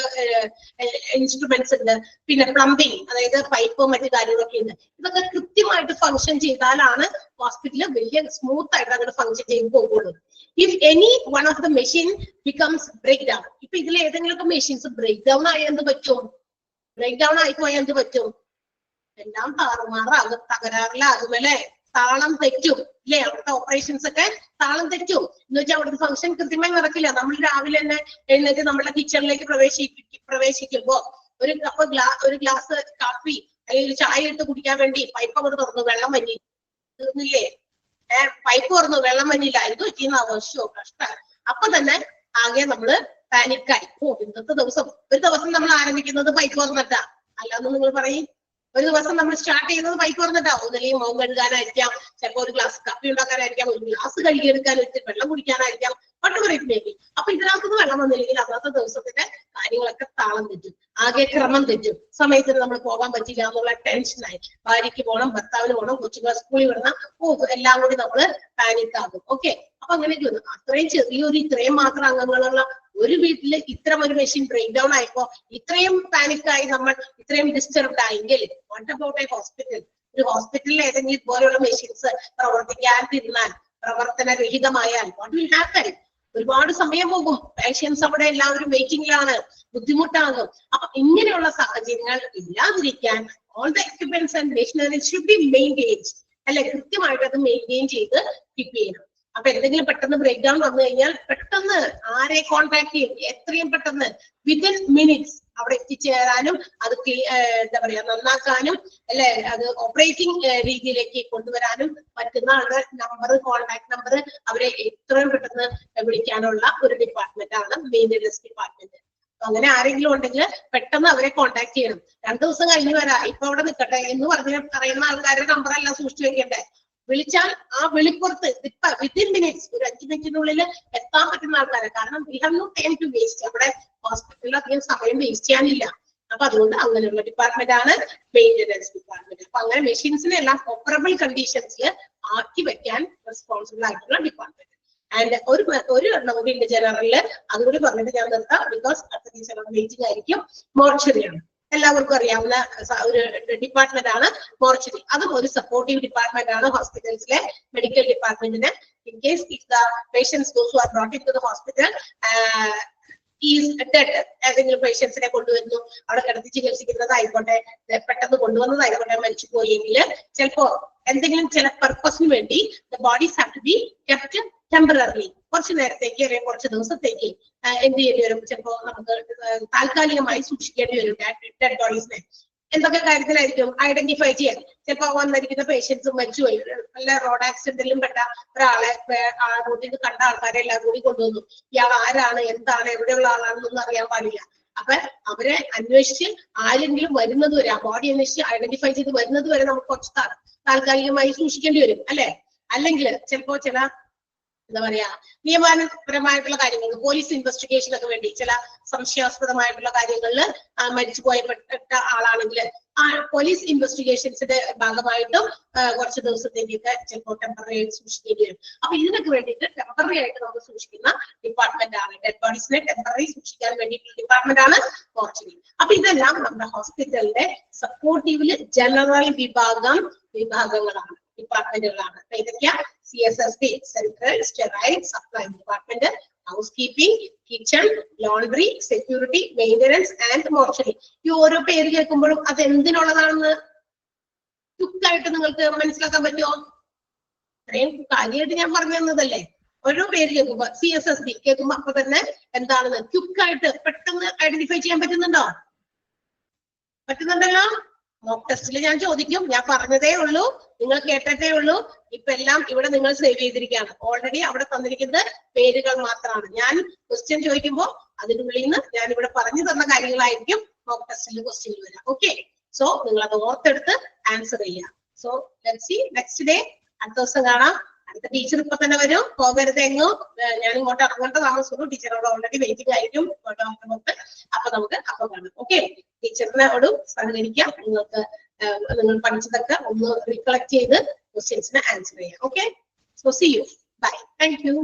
ഇൻസ്ട്രുമെന്റ്സ് ഉണ്ട്, പിന്നെ പ്ലംബിംഗ്, അതായത് പൈപ്പ് മറ്റു കാര്യങ്ങളൊക്കെ ഉണ്ട്. ഇതൊക്കെ കൃത്യമായിട്ട് ഫംഗ്ഷൻ ചെയ്താലാണ് ഹോസ്പിറ്റലിൽ വലിയ സ്മൂത്ത് ആയിട്ട് അങ്ങോട്ട് ഫംഗ്ഷൻ ചെയ്ത് പോകുള്ളൂ. If any one of the machine becomes break down, ഇപ്പൊ ഇതിൽ ഏതെങ്കിലുമൊക്കെ മെഷീൻസ് ബ്രേക്ക് ഡൗൺ ആയാൽ എന്ത് പറ്റും? ബ്രേക്ക് ഡൗൺ ആയിപ്പോയാൽ എന്ത് പറ്റും? എല്ലാം താറുമാറാകും, തകരാറിലാകും അല്ലെ, താളം തെറ്റും ഇല്ലേ? അവിടുത്തെ ഓപ്പറേഷൻസ് ഒക്കെ താളം തെറ്റും എന്ന് വെച്ചാൽ അവിടുത്തെ ഫംഗ്ഷൻ കൃത്യമായി നടക്കില്ല. നമ്മൾ രാവിലെ തന്നെ എഴുന്നേറ്റ് നമ്മുടെ കിച്ചണിലേക്ക് പ്രവേശിക്കുമ്പോ ഒരു ഗ്ലാസ് കാപ്പി അല്ലെങ്കിൽ ചായ എടുത്ത് കുടിക്കാൻ വേണ്ടി പൈപ്പ് അങ്ങോട്ട് തുറന്നു, വെള്ളം വന്നി തീർന്നില്ലേ? പൈപ്പ് തുറന്നു, വെള്ളം വന്നില്ല, ഇത് പറ്റിയെന്ന് ആവശ്യമോ കഷ്ടം. അപ്പൊ തന്നെ ആകെ നമ്മള് പാനിക്കായി. ഇന്നത്തെ ദിവസം ഒരു ദിവസം നമ്മൾ ആരംഭിക്കുന്നത് പൈപ്പ് തുറന്നിട്ടാ. അല്ലാന്ന് നിങ്ങൾ പറയും, ഒരു ദിവസം നമ്മൾ സ്റ്റാർട്ട് ചെയ്യുന്നത് പൈപ്പ് തുറന്നിട്ടാവും. ഒന്നല്ലെങ്കിൽ മുഖം കഴുകാനായിരിക്കാം, ചിലപ്പോൾ ഒരു ഗ്ലാസ് കാപ്പി ഉണ്ടാക്കാനായിരിക്കാം, ഒരു ഗ്ലാസ് കഴുകിയെടുക്കാൻ വെച്ച് വെള്ളം കുടിക്കാനായിരിക്കാം, പട്ടുപറയുന്നേക്ക്. അപ്പൊ ഇതിനകത്തുനിന്ന് വെള്ളം വന്നില്ലെങ്കിൽ അന്നത്തെ ദിവസത്തിന്റെ കാര്യങ്ങളൊക്കെ താളം തെറ്റും, ആകെ ക്രമം തെറ്റും. സമയത്തിന് നമ്മൾ പോകാൻ പറ്റില്ല എന്നുള്ള ടെൻഷനായി. ഭാര്യയ്ക്ക് പോകണം, ഭർത്താവിന് പോകണം, കൊച്ചുങ്ങൾ സ്കൂളിൽ വിടണം, എല്ലാം കൂടി നമ്മള് പാനിക് ആകും. ഓക്കെ, അപ്പൊ അങ്ങനെയൊക്കെ വന്നു. അത്രയും ഇത്രയും മാത്രം അംഗങ്ങളുള്ള ഒരു വീട്ടില് ഇത്തരം ഒരു മെഷീൻ ബ്രേക്ക് ഡൗൺ ആയപ്പോ ഇത്രയും പാനിക്കായി, നമ്മൾ ഇത്രയും ഡിസ്റ്റർബ്ഡ് ആയെങ്കിൽ വാട്ട് അബൌട്ട് എ ഹോസ്പിറ്റൽ? ഒരു ഹോസ്പിറ്റലിൽ ഏതെങ്കിലും ഇതുപോലെയുള്ള മെഷീൻസ് പ്രവർത്തിക്കാതിരുന്നാൽ, പ്രവർത്തനരഹിതമായാൽ വാട്ട് വിൽ ഹാപ്പൻ? ഒരുപാട് സമയം പോകും, പേഷ്യൻസ് അവിടെ എല്ലാവരും വെയിറ്റിംഗിലാണ്, ബുദ്ധിമുട്ടാകും. അപ്പൊ ഇങ്ങനെയുള്ള സാഹചര്യങ്ങൾ ഇല്ലാതിരിക്കാൻ all the equipments and machineries should be maintained അല്ലെ? കൃത്യമായിട്ട് അത് മെയിൻറ്റെയിൻ ചെയ്ത് കീപ്പ് ചെയ്യണം. അപ്പൊ എന്തെങ്കിലും പെട്ടെന്ന് ബ്രേക്ക് ഡൗൺ വന്നു കഴിഞ്ഞാൽ പെട്ടെന്ന് ആരെ കോൺടാക്ട് ചെയ്യും? എത്രയും പെട്ടെന്ന് വിത്തിൻ മിനിറ്റ്സ് അവിടെ എത്തിച്ചേരാനും അത് എന്താ പറയാ നന്നാക്കാനും അല്ലെ, അത് ഓപ്പറേറ്റിംഗ് രീതിയിലേക്ക് കൊണ്ടുവരാനും പറ്റുന്ന ആളുടെ നമ്പർ, കോൺടാക്ട് നമ്പർ അവരെ എത്രയും പെട്ടെന്ന് വിളിക്കാനുള്ള ഒരു ഡിപ്പാർട്ട്മെന്റ് ആണ് മെയിൻ്റെനൻസ് ഡിപ്പാർട്ട്മെന്റ്. അങ്ങനെ ആരെങ്കിലും ഉണ്ടെങ്കിൽ പെട്ടെന്ന് അവരെ കോൺടാക്ട് ചെയ്യണം. 2 ദിവസം കഴിഞ്ഞ് വരാം, ഇപ്പൊ അവിടെ നിൽക്കട്ടെ എന്ന് പറയുന്ന ആൾക്കാരുടെ നമ്പർ എല്ലാം സൂക്ഷിച്ചു വെക്കണ്ടേ? വിളിച്ചാൽ ആ വിളിപ്പുറത്ത് വിത്തിൻ മിനിറ്റ്സ്, ഒരു 5 മിനിറ്റിനുള്ളിൽ എത്താൻ പറ്റുന്ന ആൾക്കാരെ. കാരണം we have no time to waste. അവിടെ ഹോസ്പിറ്റലിൽ അധികം സമയം വേസ്റ്റ് ചെയ്യാനില്ല. അപ്പൊ അതുകൊണ്ട് അങ്ങനെയുള്ള ഡിപ്പാർട്ട്മെന്റ് ആണ് മെയിൻ്റെനൻസ് ഡിപ്പാർട്ട്മെന്റ്. അപ്പൊ അങ്ങനെ മെഷീൻസിനെ എല്ലാം ഓപ്പറബിൾ കണ്ടീഷൻസിൽ ആക്കി വെക്കാൻ റെസ്പോൺസിബിൾ ആയിട്ടുള്ള ഡിപ്പാർട്ട്മെന്റ്. ആൻഡ് ഒരു എണ്ണം കൂടി ഉണ്ട് ജനറലില്, അതുകൂടി പറഞ്ഞിട്ട് ഞാൻ നിർത്താം. ബിക്കോസ് അത്രയും ചിലവ് വെയിറ്റിംഗ് ആയിരിക്കും. മോർച്ചറിയാണ്, എല്ലാവർക്കും അറിയാവുന്ന ഒരു ഡിപ്പാർട്ട്മെന്റ് ആണ് മോർച്ചറി. അതും ഒരു സപ്പോർട്ടീവ് ഡിപ്പാർട്ട്മെന്റ് ആണ് ഹോസ്പിറ്റൽസിലെ മെഡിക്കൽ ഡിപ്പാർട്ട്മെന്റിന്. In case if the patients those who are brought in to the hospital is dead, ഏതെങ്കിലും പേഷ്യൻസിനെ കൊണ്ടുവരുന്നു, അവിടെ കിടത്തി ചികിത്സിക്കുന്നതായിക്കോട്ടെ, പെട്ടെന്ന് കൊണ്ടുവന്നതായിക്കോട്ടെ, മരിച്ചു പോയെങ്കിൽ ചിലപ്പോ എന്തെങ്കിലും ചില പർപ്പസിന് വേണ്ടി the bodies have to be kept temporarily, കുറച്ച് നേരത്തേക്ക് അല്ലെങ്കിൽ കുറച്ച് ദിവസത്തേക്ക് എന്ത് ചെയ്യേണ്ടി വരും? ചിലപ്പോ നമുക്ക് താൽക്കാലികമായി സൂക്ഷിക്കേണ്ടി വരും ഡെഡ് ബോഡീസിനെ. എന്തൊക്കെ കാര്യത്തിലായിരിക്കും? ഐഡന്റിഫൈ ചെയ്യാൻ. ചിലപ്പോ വന്നിരിക്കുന്ന പേഷ്യൻസ് മരിച്ചുപോയി, വല്ല റോഡ് ആക്സിഡന്റിലും പെട്ട ഒരാളെ റോഡിൽ കണ്ട ആൾക്കാരെ എല്ലാം കൂടി കൊണ്ടുവന്നു. ഇയാൾ ആരാണ്, എന്താണ്, എവിടെയുള്ള ആളാണെന്നൊന്നും അറിയാൻ പാടില്ല. അപ്പൊ അവരെ അന്വേഷിച്ച് ആരെങ്കിലും വരുന്നത് വരെ, ആ ബോഡി അന്വേഷിച്ച് ഐഡന്റിഫൈ ചെയ്ത് വരുന്നത് വരെ നമുക്ക് കുറച്ച് താൽക്കാലികമായി സൂക്ഷിക്കേണ്ടി വരും അല്ലെ? അല്ലെങ്കിൽ ചിലപ്പോ ചില എന്താ പറയാ നിയമപരമായിട്ടുള്ള കാര്യങ്ങൾ, പോലീസ് ഇൻവെസ്റ്റിഗേഷൻ ഒക്കെ വേണ്ടി ചില സംശയാസ്പദമായിട്ടുള്ള കാര്യങ്ങളിൽ മരിച്ചു പോയപ്പെട്ട ആളാണെങ്കിൽ ആ പോലീസ് ഇൻവെസ്റ്റിഗേഷൻസിന്റെ ഭാഗമായിട്ടും കുറച്ച് ദിവസത്തേക്കൊക്കെ ചിലപ്പോൾ ടെമ്പററി ആയിട്ട് സൂക്ഷിക്കേണ്ടി വരും. അപ്പൊ ഇതിനൊക്കെ വേണ്ടിയിട്ട് ടെമ്പററി ആയിട്ട് നമ്മൾ സൂക്ഷിക്കുന്ന ഡിപ്പാർട്ട്മെന്റ് ആണ്. ഡെഡ് ബോഡീസിനെ ടെമ്പററി സൂക്ഷിക്കാൻ വേണ്ടിയിട്ടുള്ള ഡിപ്പാർട്ട്മെന്റ് ആണ് മോർച്ചറി. അപ്പൊ ഇതെല്ലാം നമ്മുടെ ഹോസ്പിറ്റലിന്റെ സപ്പോർട്ടീവില് ജനറൽ വിഭാഗങ്ങളാണ്, ഡിപ്പാർട്ട്മെന്റുകളാണ്. ഇതൊക്കെയാ CSSD, central sterile supply department, house keeping, kitchen, laundry, security, maintenance and mortuary. ഈ ഓരോ പേര് കേൾക്കുമ്പോഴും അത് എന്തിനുള്ളതാണെന്ന് ക്വിക്കായിട്ട് നിങ്ങൾക്ക് മനസ്സിലാക്കാൻ പറ്റുമോ? ഇത്രയും കാര്യമായിട്ട് ഞാൻ പറഞ്ഞു തന്നതല്ലേ. ഓരോ പേര് കേൾക്കുമ്പോ CSSD കേൾക്കുമ്പോ അപ്പൊ തന്നെ എന്താണെന്ന് ക്വിക്കായിട്ട് പെട്ടെന്ന് ഐഡന്റിഫൈ ചെയ്യാൻ പറ്റുന്നുണ്ടോ? പറ്റുന്നുണ്ടല്ലോ. മോക്ക് ടെസ്റ്റിൽ ഞാൻ ചോദിക്കും, ഞാൻ പറഞ്ഞതേ ഉള്ളൂ, നിങ്ങൾ കേട്ടതേ ഉള്ളൂ. ഇപ്പൊ എല്ലാം ഇവിടെ നിങ്ങൾ സേവ് ചെയ്തിരിക്കുകയാണ്. ഓൾറെഡി അവിടെ തന്നിരിക്കുന്നത് പേരുകൾ മാത്രമാണ്. ഞാൻ ക്വസ്റ്റ്യൻ ചോദിക്കുമ്പോൾ അതിനുള്ളിൽ നിന്ന് ഞാൻ ഇവിടെ പറഞ്ഞു തന്ന കാര്യങ്ങളായിരിക്കും മോക്ക് ടെസ്റ്റിൽ ക്വസ്റ്റ്യൻ വരാം. ഓക്കെ, സോ നിങ്ങൾ അത് ഓർത്തെടുത്ത് ആൻസർ ചെയ്യാം. So let's see next day. അടുത്ത ദിവസം കാണാം. അടുത്ത ടീച്ചർ ഇപ്പൊ തന്നെ വരും, പോകരുത് എങ്ങും. ഞാൻ ഇങ്ങോട്ട് ഇറങ്ങേണ്ട താമസമുള്ളൂ. ടീച്ചറോട് ഓൾറെഡി വെയിറ്റിംഗ് ആയിരിക്കും ഡോക്ടർ. അപ്പൊ നമുക്ക് അപ്പം കാണാം. ഓക്കെ, ടീച്ചറിനോടും സഹകരിക്കാം. നിങ്ങൾ പഠിച്ചതൊക്കെ ഒന്ന് റീകളക്ട് ചെയ്ത് ക്വസ്റ്റ്യൻസിന് ആൻസർ ചെയ്യാം. Okay, so see you, bye, thank U.